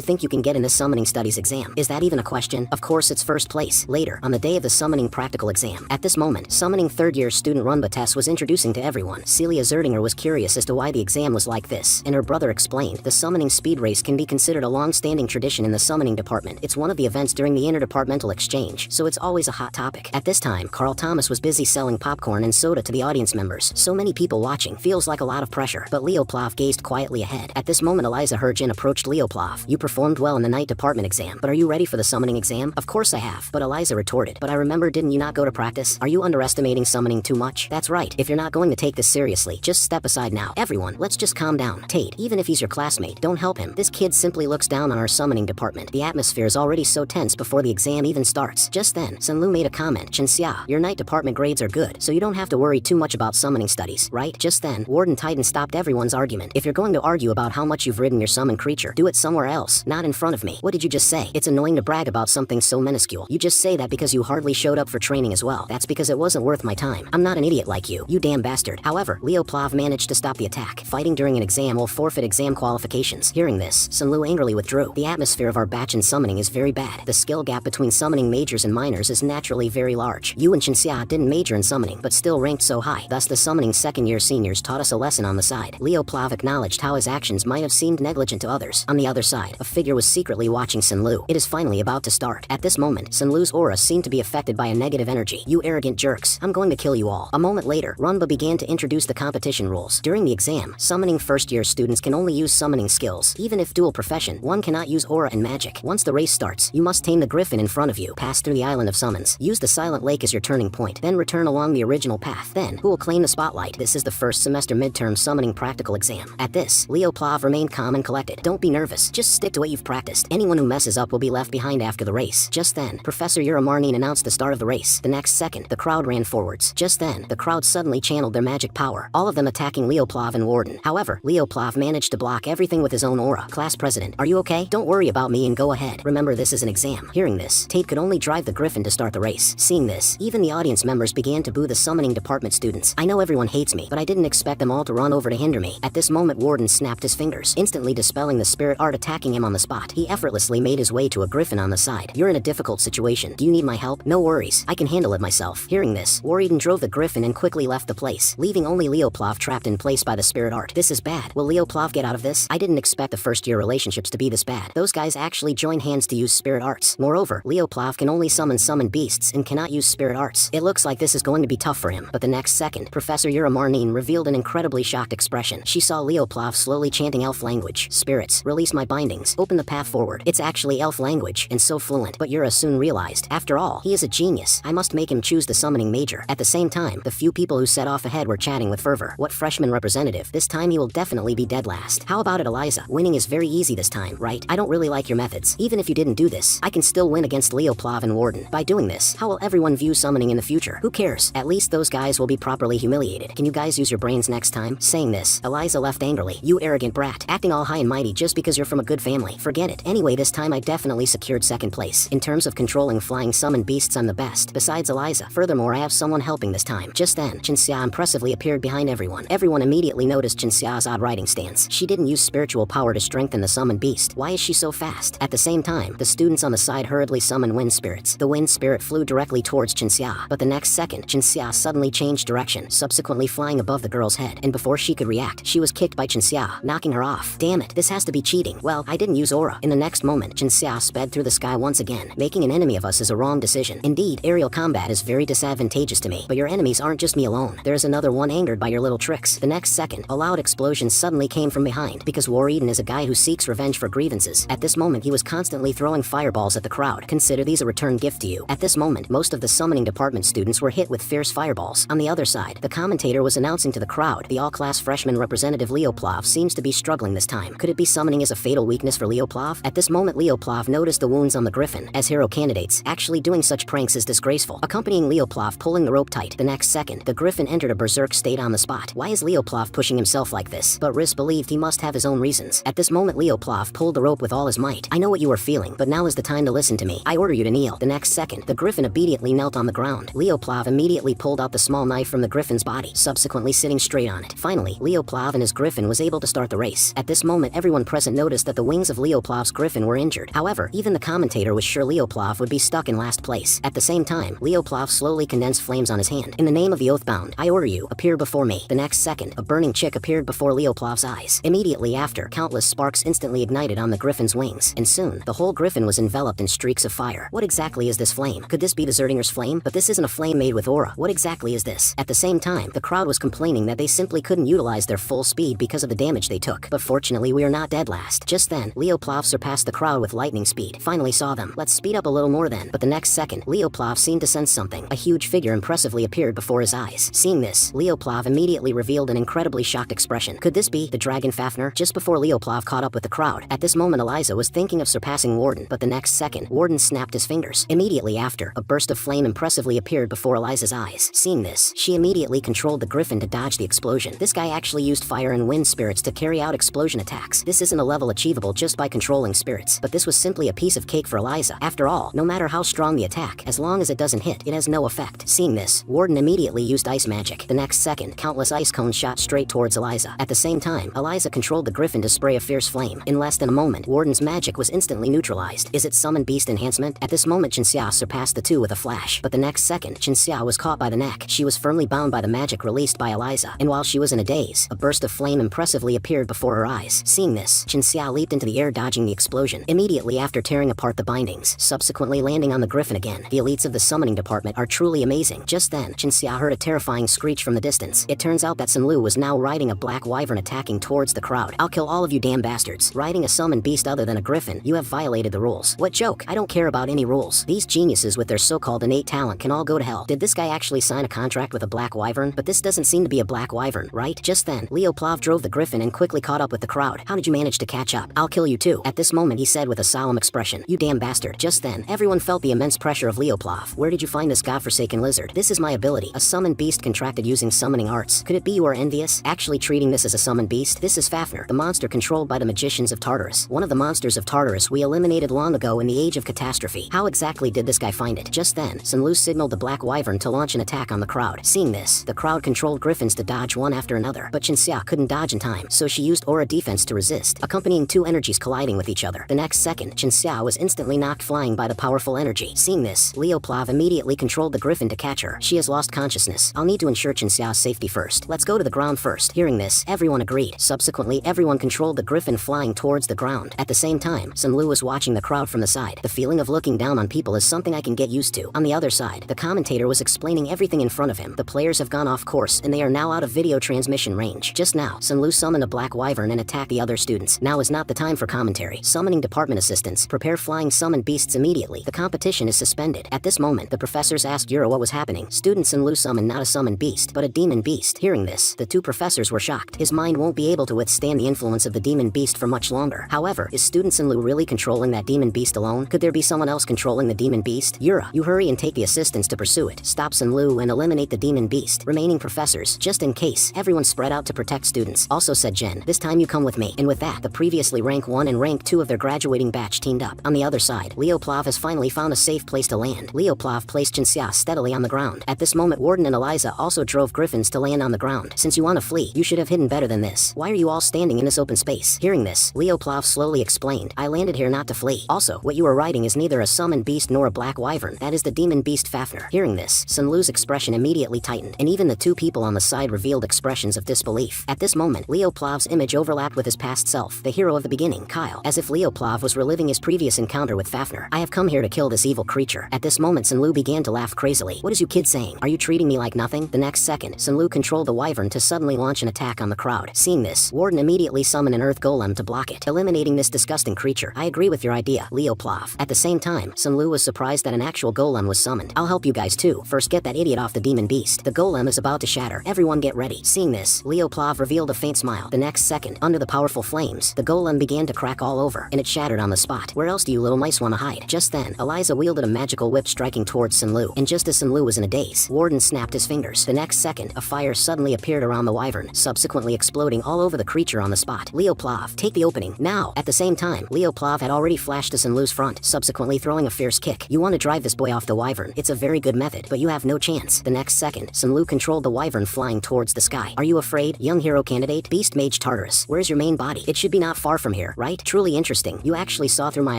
think you can get in this summoning studies exam? Is that even a question? Of course it's first place. Later, on the day of the summoning practical exam. At this moment, summoning third-year student Runba Tess was introducing to everyone. Celia Zeringer was curious as to why the exam was like this, and her brother explained, the summoning speed race can be considered a long-standing tradition in the summoning department. It's one of the events during the interdepartmental exchange, so it's always a hot topic. At this time, Carl Thomas was busy selling popcorn and soda to the audience members. So many people watching feels like a lot of pressure, but Leo Plav gazed quietly ahead. At this moment, Eliza Herjin approached Leo Plav. You performed well in the night department exam, but are you ready for the summoning exam? Of course I have. But Eliza retorted, but I remember, didn't you not go to practice? Are you underestimating summoning too much? That's right. If you're not going to take this seriously, just step aside now. Everyone, let's just calm down. Tate, even if he's your classmate, don't help him. This kid simply looks down on our summoning department. The atmosphere is already so tense before the exam even starts. Just then, Sunlu made a comment. Chinxia, your night department grades are good, so you don't have to worry too much about summoning studies, right? Just then, Warden Titan stopped everyone's argument. If you're going to argue about how much you've ridden your summon creature, do it somewhere else, not in front of me. What did you just say? It's annoying to brag about something so minuscule. You just say that because you hardly showed up for training as well. That's because it wasn't worth my time. I'm not an idiot like you damn bastard. However, Leo Plav managed to stop the attack. Fighting during an exam will forfeit exam qualifications. Hearing this, Sunlu angrily withdrew. The atmosphere of our batch in summoning is very bad. The skill gap between summoning majors and minors is naturally very large. You and Chinxia didn't major in summoning, but still ranked so high. Thus the summoning second-year seniors taught us a lesson on the side. Leo Plav acknowledged how his actions might have seemed negligent to others. On the other side, a figure was secretly watching Sunlu. It is finally about to start. At this moment, Sunlu's aura seemed to be affected by a negative energy. You arrogant jerks, I'm going to kill you all. A moment later, Runba began to introduce the competition rules. During the exam, summoning first-year students can only use summoning skills. Even if dual profession, one cannot use aura and magic. Once the race starts, you must tame the griffin in front of you, pass through the island of summons, use the silent lake as your turning point, then return along the original path. Then, who will claim the spotlight? This is the first semester midterm summoning practical exam. At this, Leo Plav remained calm and collected. Don't be nervous, just stick to what you've practiced. Anyone who messes up will be left behind after the race. Just then, Professor Uramarnin announced the start of the race. The next second, the crowd ran forwards. Just then, the crowd suddenly channeled their magic power, all of them attacking Leo Plav and Warden. However, Leo Plav managed to block everything with his own aura. Class president, are you okay? Don't worry about me and go ahead. Remember, this is an exam. Hearing this, Tate could only drive the griffin to start the race. Seeing this, even the audience members began to boo the summoning department students. I know everyone hates me, but I didn't expect them all to run over to hinder me. At this moment, Warden snapped his fingers, instantly dispelling the spirit art attacking him on the spot. He effortlessly made his way to a griffin on the side. You're in a difficult situation. Do you need my help? No worries, I can handle it myself. Hearing this, Warden drove the griffin and quickly left the place, leaving only Leo Plav trapped in place by the spirit art. This is bad. Will Leo Plav get out of this? I didn't expect the first-year relationships to be this bad. Those guys actually join hands to use spirit arts. Moreover, Leo Plav can only summon beasts and cannot use spirit arts. It looks like this is going to be tough for him. But the next second, Professor Uramarnin revealed an incredibly shocked expression. She saw Leo Plav slowly chanting elf language. Spirits, release my bindings, open the path forward. It's actually elf language, and so fluent. But Ura soon realized, after all, he is a genius. I must make him choose the summoning major. At the same time, the few people who set off ahead were chatting with fervor. What freshman representative? This time he will definitely be dead last. How about it, Eliza? Winning is very easy this time, right? I don't really like your methods. Even if you didn't do this, I can still win against Leo Plav and Warden. By doing this, how will everyone view summoning in the future? Who cares? At least those guys will be properly humiliated. Can you guys use your brains next time? Saying this, Eliza left angrily. You arrogant brat, acting all high and mighty just because you're from a good family. Forget it. Anyway, this time I definitely secured second place. In terms of controlling flying summoned beasts, I'm the best. Besides Eliza. Furthermore, I have someone helping this time. Just then, Chinxia impressively appeared behind everyone. Everyone immediately noticed Chinxia's odd riding stance. She didn't use spiritual power to strengthen the summoned beast. Why is she so fast? At the same time, the students on the side hurriedly summoned wind spirits. The wind spirit flew directly towards Chinxia, but the next second, Chinxia suddenly changed direction, subsequently flying above the girl's head, and before she could react, she was kicked by Chinxia, knocking her off. Damn it, this has to be cheating. Well, I didn't use aura. In the next moment, Chinxia sped through the sky once again. Making an enemy of us is a wrong decision. Indeed, aerial combat is very disadvantageous to me, but your enemies aren't just me alone. There's another one angered by your little tricks. The next second, a loud explosion suddenly came from behind, because War Eden is a guy who seeks revenge for grievances. At this moment, he was constantly throwing fireballs at the crowd. Consider these a return gift to you. At this moment, most of the summoning department students were hit with fierce fireballs. On the other side, the commentator was announcing to the crowd, the all-class freshman representative Leo Plav seems to be struggling this time. Could it be summoning is a fatal weakness for Leo Plav? At this moment, Leo Plav noticed the wounds on the griffin. As hero candidates, actually doing such pranks is disgraceful. Accompanying Leo Plav pulling the rope tight. The next second, the griffin entered a berserk state on the spot. Why is Leo Plav pushing himself like this? But Riz believed he must have his own reasons. At this moment, Leo Plav pulled pulled the rope with all his might. I know what you are feeling, but now is the time to listen to me. I order you to kneel. The next second, the griffin immediately knelt on the ground. Leoplav immediately pulled out the small knife from the griffin's body, subsequently sitting straight on it. Finally, Leoplav and his griffin was able to start the race. At this moment, everyone present noticed that the wings of Leoplav's griffin were injured. However, even the commentator was sure Leoplav would be stuck in last place. At the same time, Leoplav slowly condensed flames on his hand. In the name of the Oathbound, I order you, appear before me. The next second, a burning chick appeared before Leoplav's eyes. Immediately after, countless sparks instantly ignited on the griffin's wings, and soon, the whole griffin was enveloped in streaks of fire. What exactly is this flame? Could this be the Zeringer's flame? But this isn't a flame made with aura. What exactly is this? At the same time, the crowd was complaining that they simply couldn't utilize their full speed because of the damage they took. But fortunately, we are not dead last. Just then, Leoplav surpassed the crowd with lightning speed. Finally saw them. Let's speed up a little more then. But the next second, Leoplav seemed to sense something. A huge figure impressively appeared before his eyes. Seeing this, Leoplav immediately revealed an incredibly shocked expression. Could this be the dragon Fafnir? Just before Leoplav caught up with the crowd, at this moment Eliza was thinking of surpassing Warden, but the next second, Warden snapped his fingers. Immediately after, a burst of flame impressively appeared before Eliza's eyes. Seeing this, she immediately controlled the griffin to dodge the explosion. This guy actually used fire and wind spirits to carry out explosion attacks. This isn't a level achievable just by controlling spirits, but this was simply a piece of cake for Eliza. After all, no matter how strong the attack, as long as it doesn't hit, it has no effect. Seeing this, Warden immediately used ice magic. The next second, countless ice cones shot straight towards Eliza. At the same time, Eliza controlled the griffin to spray a fierce flame. In less than a moment, Warden's magic was instantly neutralized. Is it Summon Beast Enhancement? At this moment, Chinxia surpassed the two with a flash, but the next second, Chinxia was caught by the neck. She was firmly bound by the magic released by Eliza, and while she was in a daze, a burst of flame impressively appeared before her eyes. Seeing this, Chinxia leaped into the air dodging the explosion, immediately after tearing apart the bindings, subsequently landing on the griffin again. The elites of the summoning department are truly amazing. Just then, Chinxia heard a terrifying screech from the distance. It turns out that Sunlu was now riding a black wyvern attacking towards the crowd. I'll kill all of you damn bastards. Riding a summoned beast other than a griffin, you have violated the rules. What joke? I don't care about any rules. These geniuses with their so-called innate talent can all go to hell. Did this guy actually sign a contract with a black wyvern? But this doesn't seem to be a black wyvern, right? Just then, Leoplav drove the griffin and quickly caught up with the crowd. How did you manage to catch up? I'll kill you too. At this moment, he said with a solemn expression, you damn bastard. Just then, everyone felt the immense pressure of Leoplav. Where did you find this godforsaken lizard? This is my ability, a summoned beast contracted using summoning arts. Could it be you are envious? Actually treating this as a summoned beast? This is Fafnir, the monster controlled by the magicians of Tartarus. One of the monsters of Tartarus we eliminated long ago in the Age of Catastrophe. How exactly did this guy find it? Just then, Sunlu signaled the black wyvern to launch an attack on the crowd. Seeing this, the crowd controlled griffins to dodge one after another, but Chinxia couldn't dodge in time, so she used aura defense to resist, accompanying two energies colliding with each other. The next second, Chinxia was instantly knocked flying by the powerful energy. Seeing this, Leoplav immediately controlled the griffin to catch her. She has lost consciousness. I'll need to ensure Chinxia's safety first. Let's go to the ground first. Hearing this, everyone agreed. Subsequently, everyone controlled the griffin flying towards the ground. At the same time, Sunlu was watching the crowd from the side. The feeling of looking down on people is something I can get used to. On the other side, the commentator was explaining everything in front of him. The players have gone off course, and they are now out of video transmission range. Just now, Sunlu summoned a black wyvern and attacked the other students. Now is not the time for commentary. Summoning department assistants, prepare flying summoned beasts immediately. The competition is suspended. At this moment, the professors asked Yura what was happening. Student Sunlu summoned not a summoned beast, but a demon beast. Hearing this, the two professors were shocked. His mind won't be able to withstand the influence of the demon beast for much longer. However, is student Sunlu really controlling that demon beast alone? Could there be someone else controlling the demon beast? Yura, you hurry and take the assistants to pursue it. Stop Sunlu and eliminate the demon beast. Remaining professors, just in case, everyone spread out to protect students. Also said Jen, this time you come with me. And with that, the previously rank 1 and rank 2 of their graduating batch teamed up. On the other side, Leoplav has finally found a safe place to land. Leoplav placed Chinxia steadily on the ground. At this moment, Warden and Eliza also drove griffins to land on the ground. Since you want to flee, you should have hidden better than this. Why are you all standing in this open space? Hearing this, Leoplav slowly explained, I landed here not to flee. Also, what you are riding is neither a summoned beast nor a black wyvern. That is the demon beast Fafnir. Hearing this, Sunlu's expression immediately tightened, and even the two people on the side revealed expressions of disbelief. At this moment, Leoplav's image overlapped with his past self, the hero of the beginning, Kyle, as if Leoplav was reliving his previous encounter with Fafnir. I have come here to kill this evil creature. At this moment, Sunlu began to laugh crazily. What is you kids saying? Are you treating me like nothing? The next second, Sunlu controlled the wyvern to suddenly launch an attack on the crowd. Seeing this, Warden immediately summoned an earth golem to block it, eliminating this disgusting creature. I agree with your idea, Leoplav. At the same time, Sunlu was surprised that an actual golem was summoned. I'll help you guys too. First get that idiot off the demon beast. The golem is about to shatter. Everyone get ready. Seeing this, Leoplav revealed a faint smile. The next second, under the powerful flames, the golem began to crack all over, and it shattered on the spot. Where else do you little mice want to hide? Just then, Eliza wielded a magical whip striking towards Sunlu, and just as Sunlu was in a daze, Warden snapped his fingers. The next second, a fire suddenly appeared around the wyvern, subsequently exploding all over the creature on the spot. Leoplav, take the opening, now! Now, at the same time, Leoplav had already flashed to Sinlu's front, subsequently throwing a fierce kick. You want to drive this boy off the wyvern. It's a very good method, but you have no chance. The next second, Sinlu controlled the wyvern flying towards the sky. Are you afraid, young hero candidate? Beast Mage Tartarus, where's your main body? It should be not far from here, right? Truly interesting. You actually saw through my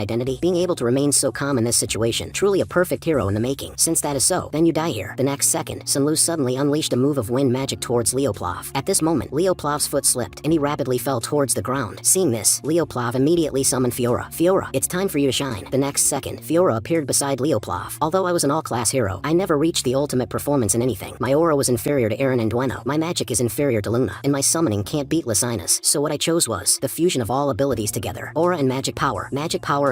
identity. Being able to remain so calm in this situation. Truly a perfect hero in the making. Since that is so, then you die here. The next second, Sinlu suddenly unleashed a move of wind magic towards Leoplav. At this moment, Leoplav's foot slipped, and he rapidly fell towards the ground. Seeing this, Leoplav immediately summoned Fiora. Fiora, it's time for you to shine. The next second, Fiora appeared beside Leoplav. Although I was an all-class hero, I never reached the ultimate performance in anything. My aura was inferior to Eren and Dueno. My magic is inferior to Luna, and my summoning can't beat Lycina's. So what I chose was the fusion of all abilities together. Aura and magic power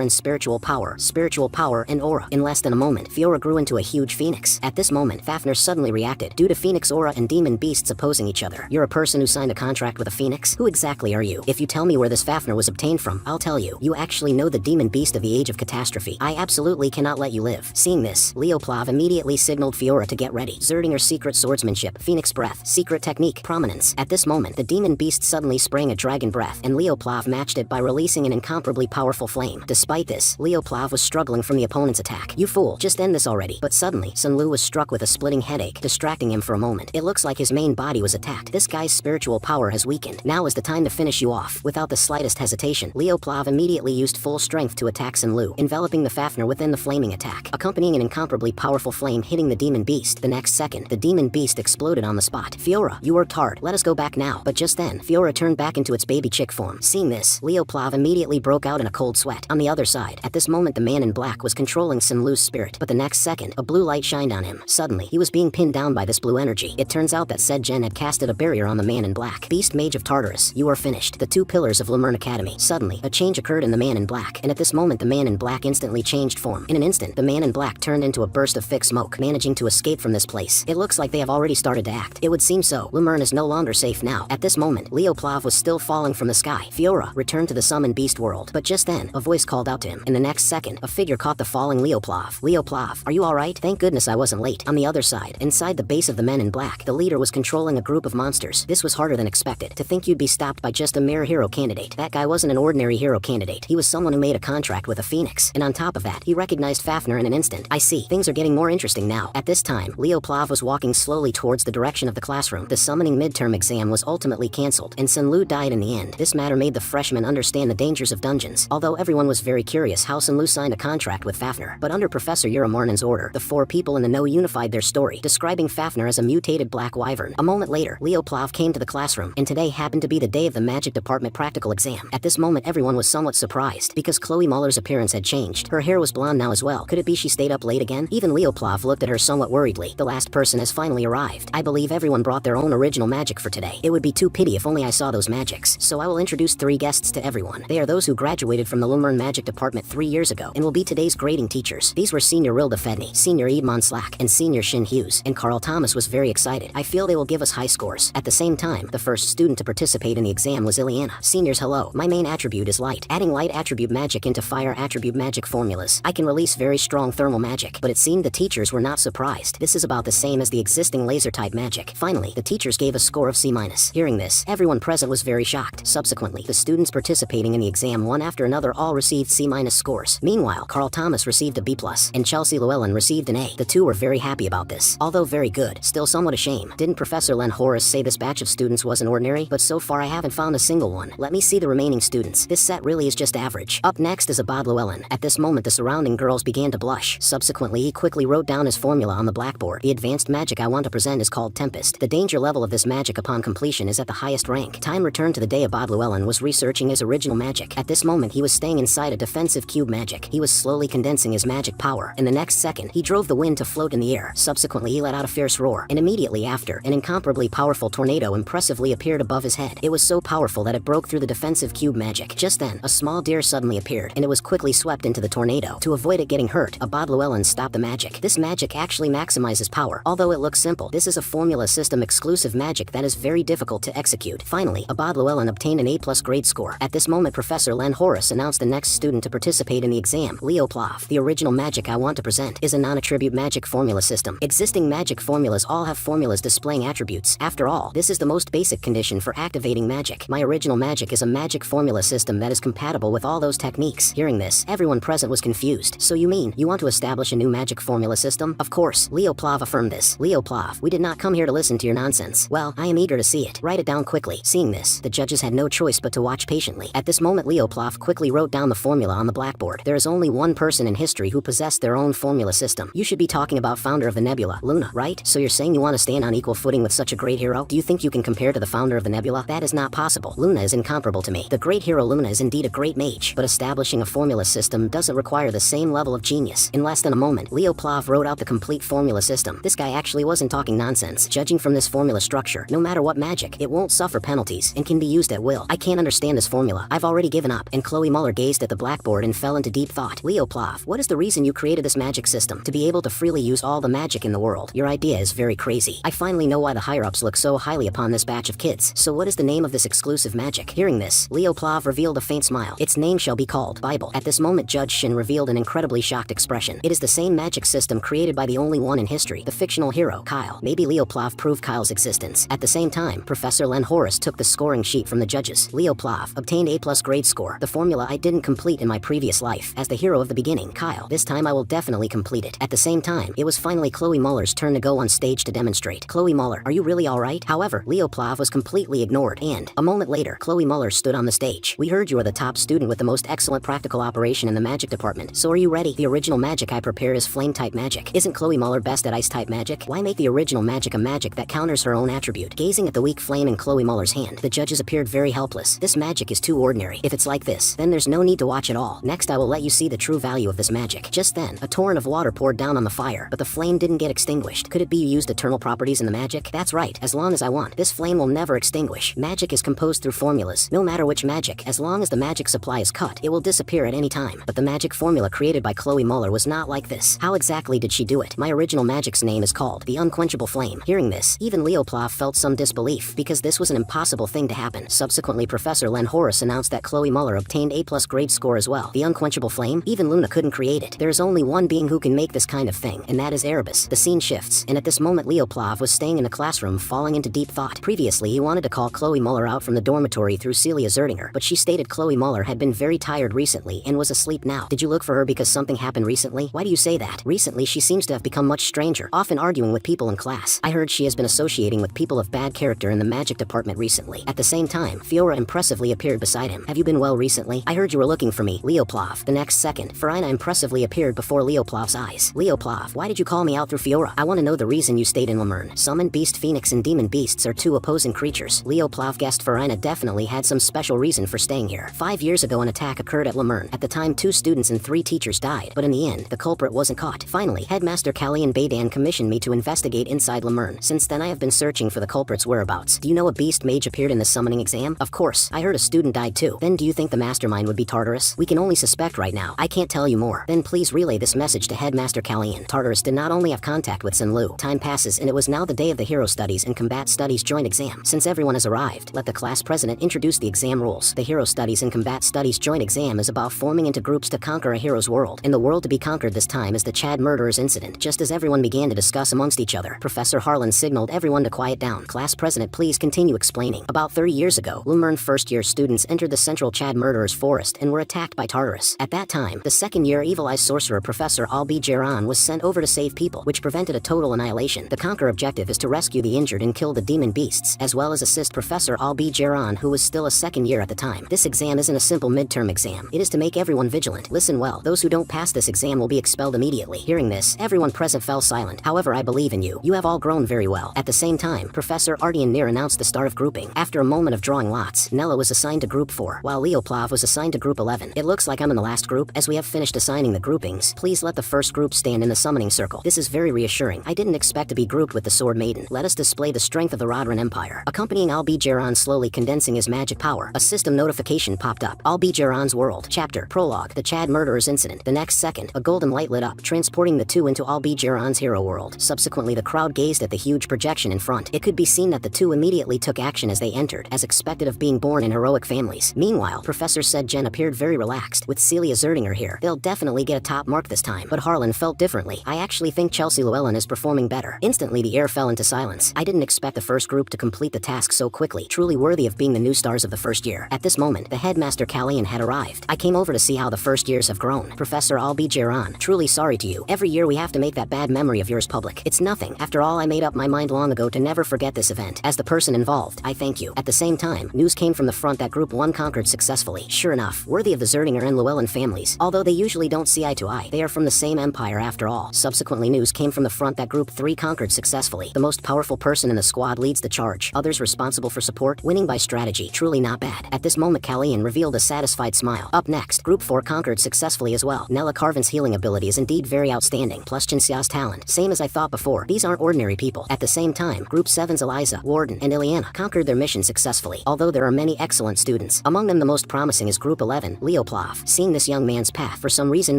and spiritual power and aura. In less than a moment, Fiora grew into a huge phoenix. At this moment, Fafnir suddenly reacted, due to phoenix aura and demon beasts opposing each other. You're a person who signed a contract with a phoenix? Who exactly are you? If you tell me where this Fafnir was obtained from, I'll tell you. You actually know the demon beast of the Age of Catastrophe. I absolutely cannot let you live. Seeing this, Leoplav immediately signaled Fiora to get ready. Zeringer secret swordsmanship, phoenix breath, secret technique, prominence. At this moment, the demon beast suddenly sprang a dragon breath, and Leoplav matched it by releasing an incomparably powerful flame. Despite this, Leoplav was struggling from the opponent's attack. You fool, just end this already. But suddenly, Sinlu was struck with a splitting headache, distracting him for a moment. It looks like his main body was attacked. This guy's spiritual power has weakened. Now is the time to finish you off. Without the slightest hesitation, Leoplav immediately used full strength to attack Sinlu, enveloping the Fafnir within the flaming attack, accompanying an incomparably powerful flame hitting the demon beast. The next second, the demon beast exploded on the spot. Fiora, you worked hard. Let us go back now. But just then, Fiora turned back into its baby chick form. Seeing this, Leoplav immediately broke out in a cold sweat. On the other side, at this moment the man in black was controlling Sinlu's spirit, but the next second, a blue light shined on him. Suddenly, he was being pinned down by this blue energy. It turns out that said Gen had casted a barrier on the man in black. Beast Mage of Tartarus, you are finished. The two pillars of Leern Academy. Suddenly, a change occurred in the man in black, and at this moment the man in black instantly changed form. In an instant, the man in black turned into a burst of thick smoke, managing to escape from this place. It looks like they have already started to act. It would seem so. Leern is no longer safe now. At this moment, Leoplav was still falling from the sky. Fiora returned to the summoned beast world, but just then, a voice called out to him. In the next second, a figure caught the falling Leoplav. Leoplav, are you alright? Thank goodness I wasn't late. On the other side, inside the base of the men in black, the leader was controlling a group of monsters. This was harder than expected. To think you'd be stopped by just a mere hero candidate. That guy wasn't an ordinary hero candidate. He was someone who made a contract with a phoenix. And on top of that, he recognized Fafnir in an instant. I see. Things are getting more interesting now. At this time, Leoplav was walking slowly towards the direction of the classroom. The summoning midterm exam was ultimately cancelled, and Sinlu died in the end. This matter made the freshmen understand the dangers of dungeons. Although everyone was very curious how Sinlu signed a contract with Fafnir, but under Professor Uramarnen's order, the four people in the know unified their story, describing Fafnir as a mutated black wyvern. A moment later, Leoplav came to the classroom, and today happened to be the day of the magic department practical exam. At this moment, everyone was somewhat surprised, because Chloe Muller's appearance had changed. Her hair was blonde now as well. Could it be she stayed up late again? Even Leoplav looked at her somewhat worriedly. The last person has finally arrived. I believe everyone brought their own original magic for today. It would be too pity if only I saw those magics. So I will introduce 3 guests to everyone. They are those who graduated from the Leern Magic Department 3 years ago, and will be today's grading teachers. These were Senior Rilda Fedney, Senior Edmond Slack, and Senior Shin Hughes, and Carl Thomas was very excited. I feel they will give us high scores. At the same time, the first student to participate in the exam was Ileana. Seniors, hello. My main attribute is light. Adding light attribute magic into fire attribute magic formulas, I can release very strong thermal magic, but it seemed the teachers were not surprised. This is about the same as the existing laser type magic. Finally, the teachers gave a score of C-. Hearing this, everyone present was very shocked. Subsequently, the students participating in the exam one after another all received C- scores. Meanwhile, Carl Thomas received a B+, and Chelsea Llewellyn received an A. The two were very happy about this. Although very good, still somewhat a shame. Didn't Professor Len Horace say this batch of students wasn't ordinary? But so far I haven't found a single one. Let me see the remaining students. This set really is just average. Up next is Abad Llewellyn. At this moment the surrounding girls began to blush. Subsequently, he quickly wrote down his formula on the blackboard. The advanced magic I want to present is called Tempest. The danger level of this magic upon completion is at the highest rank. Time returned to the day Abad Llewellyn was researching his original magic. At this moment he was staying inside a defensive cube magic. He was slowly condensing his magic power. In the next second, he drove the wind to float in the air. Subsequently, he let out a fierce roar, and immediately after, an incomparably powerful tornado impressively appeared above his head. It was so powerful that it broke through the defensive cube magic. Just then, a small deer suddenly appeared, and it was quickly swept into the tornado. To avoid it getting hurt, Abad Llewellyn stopped the magic. This magic actually maximizes power. Although it looks simple, this is a formula system exclusive magic that is very difficult to execute. Finally, Abad Llewellyn obtained an A+ grade score. At this moment, Professor Len Horace announced the next student to participate in the exam, Leoplav. The original magic I want to present is a non-attribute magic formula system. Existing magic formulas all have formulas displaying attributes. After all, this is the most basic condition for activating magic. My original magic is a magic formula formula system that is compatible with all those techniques. Hearing this, everyone present was confused. So you mean, you want to establish a new magic formula system? Of course, Leoplav affirmed this. Leoplav, we did not come here to listen to your nonsense. Well, I am eager to see it. Write it down quickly. Seeing this, the judges had no choice but to watch patiently. At this moment, Leoplav quickly wrote down the formula on the blackboard. There is only one person in history who possessed their own formula system. You should be talking about founder of the nebula, Luna, right? So you're saying you want to stand on equal footing with such a great hero? Do you think you can compare to the founder of the nebula? That is not possible. Luna is incomparable to me. The great hero Luna is indeed a great mage, but establishing a formula system doesn't require the same level of genius. In less than a moment, Leoplav wrote out the complete formula system. This guy actually wasn't talking nonsense. Judging from this formula structure, no matter what magic, it won't suffer penalties and can be used at will. I can't understand this formula. I've already given up. And Chloe Muller gazed at the blackboard and fell into deep thought. Leoplav, what is the reason you created this magic system? To be able to freely use all the magic in the world. Your idea is very crazy. I finally know why the higher-ups look so highly upon this batch of kids. So what is the name of this exclusive magic? Hearing this, Leoplav revealed a faint smile. Its name shall be called Bible. At this moment, Judge Shin revealed an incredibly shocked expression. It is the same magic system created by the only one in history, the fictional hero, Kyle. Maybe Leoplav proved Kyle's existence. At the same time, Professor Len Horace took the scoring sheet from the judges. Leoplav obtained A+ grade score, the formula I didn't complete in my previous life. As the hero of the beginning, Kyle, this time I will definitely complete it. At the same time, it was finally Chloe Muller's turn to go on stage to demonstrate. Chloe Muller, are you really alright? However, Leoplav was completely ignored, and a moment later, Chloe Muller stood on the stage. We heard you are the top student with the most excellent practical operation in the magic department. So are you ready? The original magic I prepared is flame-type magic. Isn't Chloe Muller best at ice-type magic? Why make the original magic a magic that counters her own attribute? Gazing at the weak flame in Chloe Muller's hand, the judges appeared very helpless. This magic is too ordinary. If it's like this, then there's no need to watch at all. Next, I will let you see the true value of this magic. Just then, a torrent of water poured down on the fire, but the flame didn't get extinguished. Could it be you used eternal properties in the magic? That's right. As long as I want, this flame will never extinguish. Magic is composed through formulas. No matter which magic, as long as the magic supply is cut, it will disappear at any time. But the magic formula created by Chloe Muller was not like this. How exactly did she do it? My original magic's name is called the Unquenchable Flame. Hearing this, even Leoplav felt some disbelief, because this was an impossible thing to happen. Subsequently, Professor Len Horace announced that Chloe Muller obtained A+ grade score as well. The Unquenchable Flame? Even Luna couldn't create it. There is only one being who can make this kind of thing, and that is Erebus. The scene shifts, and at this moment Leoplav was staying in the classroom falling into deep thought. Previously, he wanted to call Chloe Muller out from the dormitory through Celia Zeringer, but she stated Chloe Muller had been very tired recently and was asleep now. Did you look for her because something happened recently? Why do you say that? Recently, she seems to have become much stranger, often arguing with people in class. I heard she has been associating with people of bad character in the magic department recently. At the same time, Fiora impressively appeared beside him. Have you been well recently? I heard you were looking for me, Leoplav. The next second, Farina impressively appeared before Leoplav's eyes. Leoplav, why did you call me out through Fiora? I want to know the reason you stayed in Leern. Summon Beast Phoenix and Demon Beasts are two opposing creatures. Leoplav guessed Farina definitely had some special reason for staying here. 5 years ago, an attack occurred at Leern. At the time, 2 students and 3 teachers died, but in the end, the culprit wasn't caught. Finally, Headmaster Kallian Baydan commissioned me to investigate inside Leern. Since then, I have been searching for the culprit's whereabouts. Do you know a beast mage appeared in the summoning exam? Of course. I heard a student died too. Then do you think the mastermind would be Tartarus? We can only suspect right now. I can't tell you more. Then please relay this message to Headmaster Kallian. Tartarus did not only have contact with Sinlu. Time passes and it was now the day of the Hero Studies and Combat Studies joint exam. Since everyone has arrived, let the class president introduce the exam rules. The Hero Studies and Combat Studies joint exam is about forming into groups to conquer a hero's world. And the world to be conquered this time is the Chad murderers incident. Just as everyone began to discuss amongst each other, Professor Harlan signaled everyone to quiet down. Class president, please continue explaining. About 30 years ago, Leern first-year students entered the central Chad murderers forest and were attacked by Tartarus. At that time, the second-year evil-eye sorcerer Professor Albi Geron was sent over to save people, which prevented a total annihilation. The conquer objective is to rescue the injured and kill the demon beasts, as well as assist Professor Albi Geron, who was still a second year at the time. This exam isn't a simple midterm exam. It is to make everyone vigilant. Listen well, those who don't pass this exam will be expelled immediately. Hearing this, everyone present fell silent. However, I believe in you. You have all grown very well. At the same time, Professor Ardian Nir announced the start of grouping. After a moment of drawing lots, Nella was assigned to group 4, while Leoplav was assigned to group 11. It looks like I'm in the last group. As we have finished assigning the groupings, please let the first group stand in the summoning circle. This is very reassuring. I didn't expect to be grouped with the Sword Maiden. Let us display the strength of the Rodran Empire. Accompanying Albi Geron slowly condensing his magic power, a system notification popped up. Albi Geron's world. Chapter. Prologue. The Chad murderers incident. The next second, a golden light lit up, transporting the two into Albi Geron's hero world. Subsequently, the crowd gazed at the huge projection in front. It could be seen that the two immediately took action as they entered, as expected of being born in heroic families. Meanwhile, Professor Said Jen appeared very relaxed. With Celia Zerdinger here, they'll definitely get a top mark this time. But Harlan felt differently. I actually think Chelsea Llewellyn is performing better. Instantly, the air fell into silence. I didn't expect the first group to complete the task so quickly. Truly worthy of being the new stars of the first year. At this moment, the headmaster Leern had arrived. I came over to see how the first years have grown. Professor Leern, truly sorry to you. Every year we have to make that bad memory of yours public. It's nothing. After all, I made up my mind long ago to never forget this event. As the person involved, I thank you. At the same time, news came from the front that Group 1 conquered successfully. Sure enough, worthy of the Zeringer and Llewellyn families. Although they usually don't see eye to eye, they are from the same empire after all. Subsequently, news came from the front that Group 3 conquered successfully. The most powerful person in the squad leads the charge. Others responsible for support, winning by strategy. Truly not bad. At this moment, Leern revealed a satisfied smile. Up next, Group 4 conquered successfully as well. Nella Carvin's healing ability is indeed very outstanding. Plus Jinxia's talent. Same as I thought before. These aren't ordinary people. At the same time, Group 7's Eliza, Warden, and Ileana conquered their mission successfully. Although there are many excellent students. Among them, the most promising is Group 11, Leoplav. Seeing this young man's path for some reason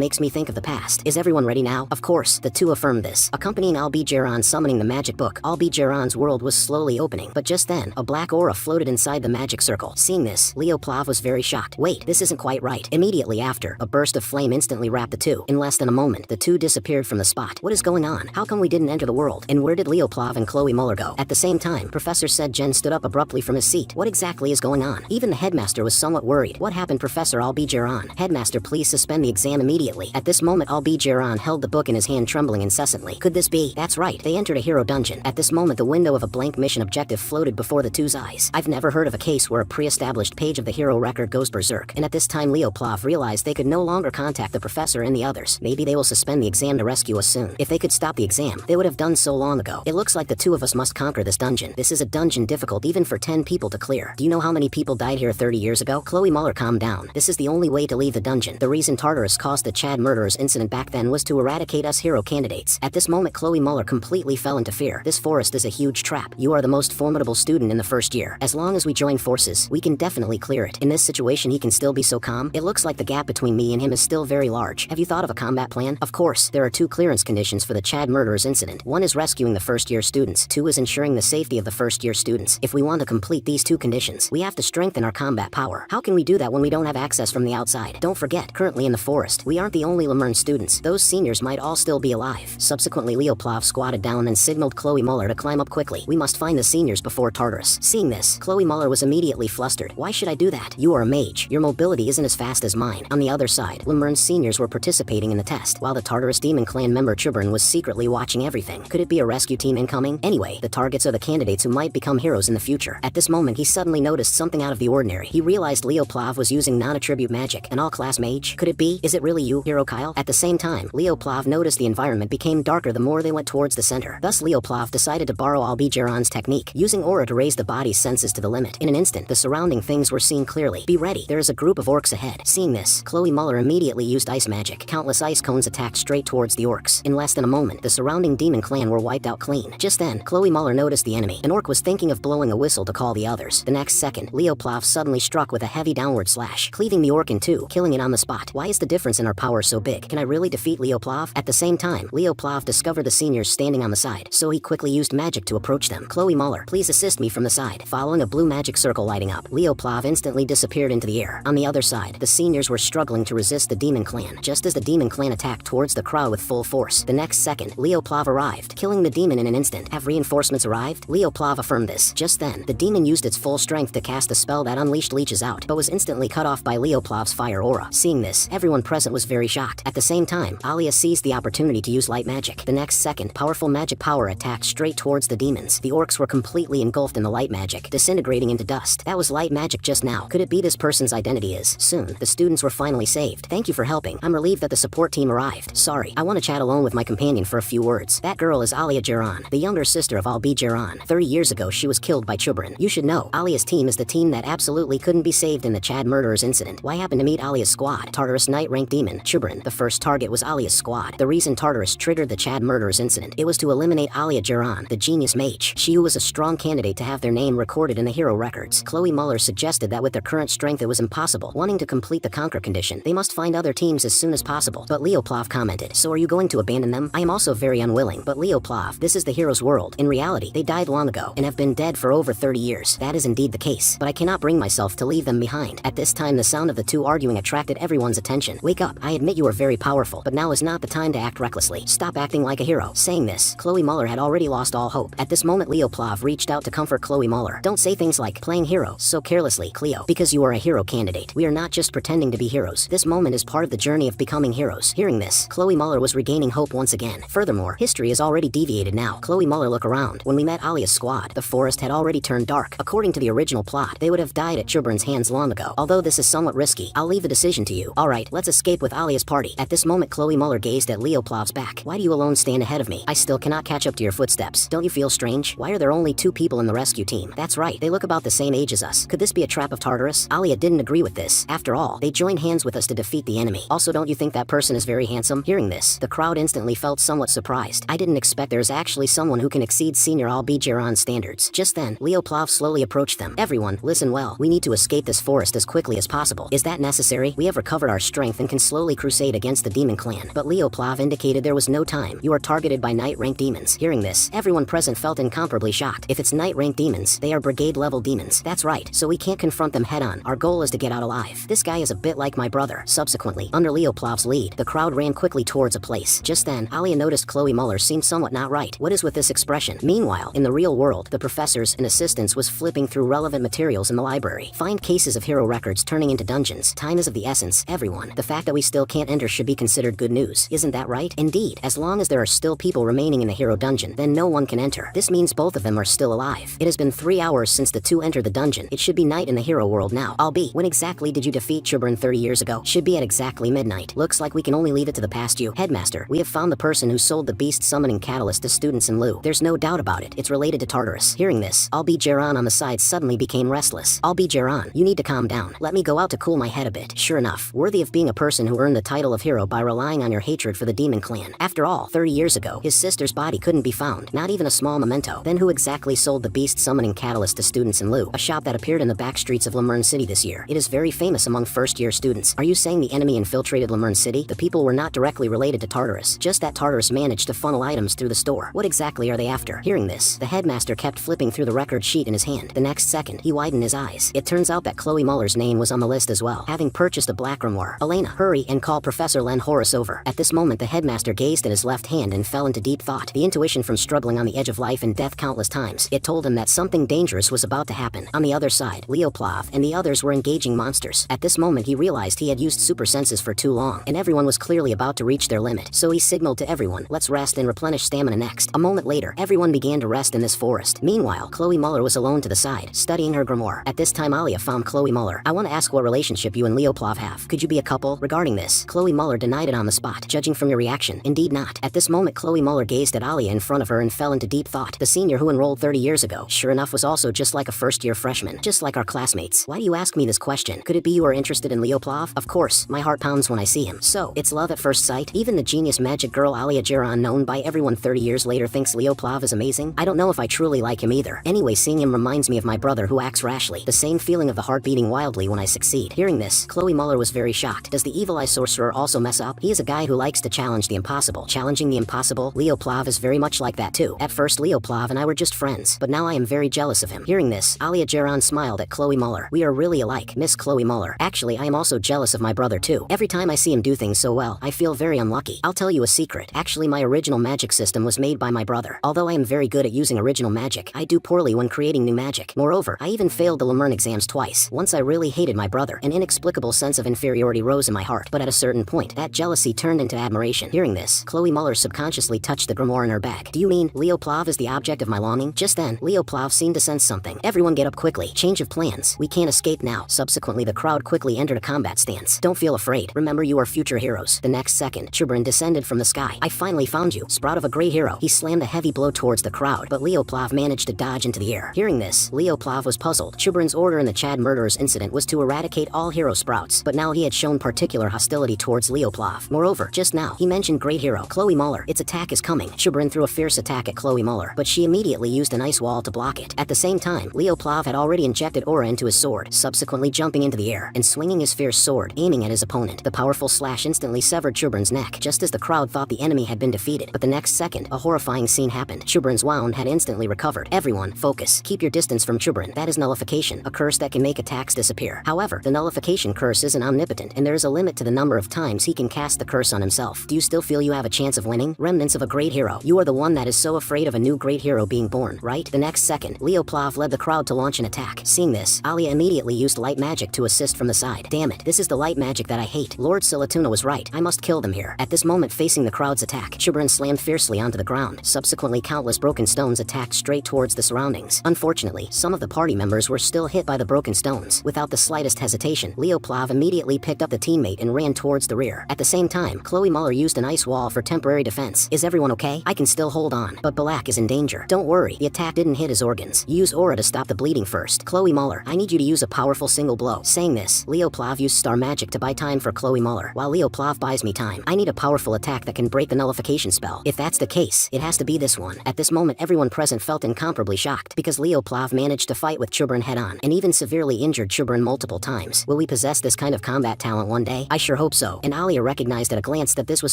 makes me think of the past. Is everyone ready now? Of course, the two affirmed this. Accompanying Albigeron summoning the magic book, Albigeron's world was slowly opening. But just then, a black aura floated inside the magic circle. Seeing this, Leoplav was very shocked. Wait, this isn't quite right. Immediately after, a burst of flame instantly wrapped the two. In less than a moment, the two disappeared from the spot. What is going on? How come we didn't enter the world? And where did Leoplav and Chloe Muller go? At the same time, Professor said Jen stood up abruptly from his seat. What exactly is going on? Even the headmaster was somewhat worried. What happened, Professor Albigeron? Headmaster, please suspend the exam immediately. At this moment, Albigeron held the book in his hand, trembling incessantly. Could this be? That's right, they entered a hero dungeon. At this moment, the window of a blank mission objective floated before the two's eyes. I've never heard of a case where a pre-established page of the hero record goes berserk. And at this time, Leoplav realized they could no longer contact the professor and the others. Maybe they will suspend the exam to rescue us soon. If they could stop the exam, they would have done so long ago. It looks like the two of us must conquer this dungeon. This is a dungeon difficult even for 10 people to clear. Do you know how many people died here 30 years ago? Chloe Muller, calm down. This is the only way to leave the dungeon. The reason Tartarus caused the Chad murderers incident back then was to eradicate us hero candidates. At this moment, Chloe Muller completely fell into fear. This forest is a huge trap. You are the most formidable student in the first year. As long as we join forces, we can definitely clear it. In this situation, he can still be so calm. It looks like the gap between me and him is still very large. Have you thought of a combat plan? Of course, there are two clearance conditions for the Chad murderers incident. One is rescuing the first year students. Two is ensuring the safety of the first year students. If we want to complete these two conditions, we have to strengthen our combat power. How can we do that when we don't have access from the outside? Don't forget, currently in the forest, we aren't the only Leern students. Those seniors might all still be alive. Subsequently, Leoplav squatted down and signaled Chloe Muller to climb up quickly. We must find the seniors before Tartarus. Seeing this, Chloe Muller was immediately flustered. Why should I do that? You are a mage. Your mobility isn't as fast as mine. On the other side, Leern's seniors were participating in the test, while the Tartarus Demon Clan member Chubrin was secretly watching everything. Could it be a rescue team incoming? Anyway, the targets are the candidates who might become heroes in the future. At this moment, he suddenly noticed something out of the ordinary. He realized Leoplav was using non-attribute magic, an all-class mage. Could it be? Is it really you, Hero Kyle? At the same time, Leoplav noticed the environment became darker the more they went towards the center. Thus, Leoplav decided to borrow Albigeron's technique, using aura to raise the body's senses to the limit. In an instant, the surrounding things were seen clearly. Be ready, there is a group of orcs ahead. Seeing this, Chloe Muller immediately used ice magic. Countless ice cones attacked straight towards the orcs. In less than a moment, the surrounding demon clan were wiped out clean. Just then, Chloe Muller noticed the enemy. An orc was thinking of blowing a whistle to call the others. The next second, Leoplav suddenly struck with a heavy downward slash, cleaving the orc in two, killing it on the spot. Why is the difference in our power so big? Can I really defeat Leoplav? At the same time, Leoplav discovered the seniors standing on the side, so he quickly used magic to approach them. Chloe Muller, please assist me from the side. Following a blue magic circle lighting up, Leoplav instantly disappeared into the air. On the other side, the seniors were struggling to resist the demon clan, just as the demon clan attacked towards the crowd with full force. The next second, Leoplav arrived, killing the demon in an instant. Have reinforcements arrived? Leoplav affirmed this. Just then, the demon used its full strength to cast a spell that unleashed leeches out, but was instantly cut off by Leoplav's fire aura. Seeing this, everyone present was very shocked. At the same time, Alia seized the opportunity to use light magic. The next second, powerful magic power attacked straight towards the demons. The orcs were completely engulfed in the light magic, disintegrating into dust. That was light magic just now. Could it be this person's identity is? Soon, the students were finally saved. Thank you for helping. I'm relieved that the support team arrived. Sorry, I want to chat alone with my companion for a few words. That girl is Alia Geron, the younger sister of Albigeron. 30 years ago, she was killed by Chubrin. You should know, Alia's team is the team that absolutely couldn't be saved in the Chad murderers incident. Why happened to meet Alia's squad? Tartarus Knight rank demon, Chubrin. The first target was Alia's squad. The reason Tartarus triggered the Chad murderers incident, it was to eliminate Alia Geron, the genius mage. She was a strong candidate to have their name recorded in the hero records. Chloe Muller suggested that with their current strength it was impossible. Wanting to complete the conquer condition, they must find other teams as soon as possible. But Leoplav commented, so are you going to abandon them? I am also very unwilling, but Leoplav, this is the hero's world. In reality, they died long ago, and have been dead for over 30 years. That is indeed the case, but I cannot bring myself to leave them behind. At this time, the sound of the two arguing attracted everyone's attention. Wake up, I admit you are very powerful, but now is not the time to act recklessly. Stop acting like a hero. Saying this, Chloe Muller had already lost all hope. At this moment, Leoplav reached out to comfort Chloe Muller. Don't say things like playing hero so carelessly. Exactly, Cleo. Because you are a hero candidate. We are not just pretending to be heroes. This moment is part of the journey of becoming heroes. Hearing this, Chloe Muller was regaining hope once again. Furthermore, history is already deviated now. Chloe Muller, look around. When we met Alia's squad, the forest had already turned dark. According to the original plot, they would have died at Chuburn's hands long ago. Although this is somewhat risky, I'll leave the decision to you. Alright, let's escape with Alia's party. At this moment, Chloe Muller gazed at Leoplav's back. Why do you alone stand ahead of me? I still cannot catch up to your footsteps. Don't you feel strange? Why are there only 2 people in the rescue team? That's right, they look about the same age as us. Could this be a trap of Tartarus? Alia didn't agree with this. After all, they joined hands with us to defeat the enemy. Also, don't you think that person is very handsome? Hearing this, the crowd instantly felt somewhat surprised. I didn't expect there's actually someone who can exceed Senior Albigeron's standards. Just then, Leoplav slowly approached them. Everyone, listen well. We need to escape this forest as quickly as possible. Is that necessary? We have recovered our strength and can slowly crusade against the demon clan. But Leoplav indicated there was no time. You are targeted by knight-rank demons. Hearing this, everyone present felt incomparably shocked. If it's knight-rank demons, they are brigade-level demons. That's right, so we can't confront them head-on. Our goal is to get out alive. This guy is a bit like my brother. Subsequently, under Leoplav's lead, the crowd ran quickly towards a place. Just then, Alia noticed Chloe Muller seemed somewhat not right. What is with this expression? Meanwhile, in the real world, the professors and assistants was flipping through relevant materials in the library. Find cases of hero records turning into dungeons. Time is of the essence, everyone. The fact that we still can't enter should be considered good news. Isn't that right? Indeed, as long as there are still people remaining in the hero dungeon, then no one can enter. This means both of them are still alive. It has been 3 hours since the 2 entered the dungeon. It should be night in the hero world now. When exactly did you defeat Chuburn 30 years ago? Should be at exactly midnight. Looks like we can only leave it to the past you. Headmaster, we have found the person who sold the beast summoning catalyst to students in Lu. There's no doubt about it. It's related to Tartarus. Hearing this, Albigeron on the side suddenly became restless. Albigeron, you need to calm down. Let me go out to cool my head a bit. Sure enough, worthy of being a person who earned the title of hero by relying on your hatred for the demon clan. After all, 30 years ago, his sister's body couldn't be found. Not even a small memento. Then who exactly sold the beast summoning catalyst to students in Lu? A shop that appeared in the back streets of Leern City this year. It is very famous among first-year students. Are you saying the enemy infiltrated Leern City? The people were not directly related to Tartarus, just that Tartarus managed to funnel items through the store. What exactly are they after? Hearing this, the headmaster kept flipping through the record sheet in his hand. The next second, he widened his eyes. It turns out that Chloe Muller's name was on the list as well, having purchased a black grimoire. Elena, hurry and call Professor Len Horace over. At this moment, the headmaster gazed at his left hand and fell into deep thought. The intuition from struggling on the edge of life and death countless times, it told him that something dangerous was about to happen. On the other side, Leoplav and the others were engaging monsters. At this moment, he realized he had used super senses for too long, and everyone was clearly about to reach their limit. So he signaled to everyone, let's rest and replenish stamina next. A moment later, everyone began to rest in this forest. Meanwhile, Chloe Muller was alone to the side, studying her grimoire. At this time, Alia found Chloe Muller. I want to ask what relationship you and Leoplav have. Could you be a couple? Regarding this, Chloe Muller denied it on the spot. Judging from your reaction, indeed not. At this moment, Chloe Muller gazed at Alia in front of her and fell into deep thought. The senior who enrolled 30 years ago, sure enough, was also just like a first-year freshman, just like our classmates. Why do you ask me this question? Could it be you are interested in Leoplav? Of course, my heart pounds when I see him. So, it's love at first sight? Even the genius magic girl Alia Geron, known by everyone 30 years later, thinks Leoplav is amazing? I don't know if I truly like him either. Anyway, seeing him reminds me of my brother who acts rashly. The same feeling of the heart beating wildly when I succeed. Hearing this, Chloe Muller was very shocked. Does the evil eye sorcerer also mess up? He is a guy who likes to challenge the impossible. Challenging the impossible? Leoplav is very much like that too. At first, Leoplav and I were just friends, but now I am very jealous of him. Hearing this, Alia Geron smiled at Chloe Muller. We are really alike, Miss Chloe Muller. Actually, I am also jealous of my brother too. Every time I see him do things so well, I feel very unlucky. I'll tell you a secret. Actually, my original magic system was made by my brother. Although I am very good at using original magic, I do poorly when creating new magic. Moreover, I even failed the Leern exams twice. Once I really hated my brother. An inexplicable sense of inferiority rose in my heart, but at a certain point, that jealousy turned into admiration. Hearing this, Chloe Muller subconsciously touched the grimoire in her bag. Do you mean Leoplav is the object of my longing? Just then, Leoplav seemed to sense something. Everyone get up quickly. Change of plans. We can't escape now. Subsequently, the crowd quickly entered a combat stance. Don't feel afraid. Remember, you are future heroes. The next second, Chuburn descended from the sky. I finally found you, sprout of a great hero. He slammed a heavy blow towards the crowd, but Leoplav managed to dodge into the air. Hearing this, Leoplav was puzzled. Chuburn's order in the Chad murderers incident was to eradicate all hero sprouts, but now he had shown particular hostility towards Leoplav. Moreover, just now, he mentioned great hero, Chloe Muller. Its attack is coming. Chuburn threw a fierce attack at Chloe Muller, but she immediately used an ice wall to block it. At the same time, Leoplav had already injected aura into his sword, subsequently jumping into the air and swinging his fierce sword, aiming at his opponent. The powerful slash instantly severed Chuburn's neck, just as the crowd thought the enemy had been defeated. But the next second, a horrifying scene happened. Chuburn's wound had instantly recovered. Everyone, focus. Keep your distance from Chuburn. That is nullification, a curse that can make attacks disappear. However, the nullification curse isn't omnipotent, and there is a limit to the number of times he can cast the curse on himself. Do you still feel you have a chance of winning? Remnants of a great hero. You are the one that is so afraid of a new great hero being born, right? The next second, Leoplav led the crowd to launch an attack. Seeing this, this. Alia immediately used light magic to assist from the side. Damn it, this is the light magic that I hate. Lord Silatuna was right. I must kill them here. At this moment, facing the crowd's attack, Chubrin slammed fiercely onto the ground. Subsequently, countless broken stones attacked straight towards the surroundings. Unfortunately, some of the party members were still hit by the broken stones. Without the slightest hesitation, Leoplav immediately picked up the teammate and ran towards the rear. At the same time, Chloe Muller used an ice wall for temporary defense. Is everyone okay? I can still hold on, but Balak is in danger. Don't worry, the attack didn't hit his organs. Use aura to stop the bleeding first. Chloe Muller, I need you to use a powerful single blow. Saying this, Leoplav used star magic to buy time for Chloe Muller. While Leoplav buys me time, I need a powerful attack that can break the nullification spell. If that's the case, it has to be this one. At this moment, everyone present felt incomparably shocked, because Leoplav managed to fight with Chubrin head-on, and even severely injured Chubrin multiple times. Will we possess this kind of combat talent one day? I sure hope so. And Alia recognized at a glance that this was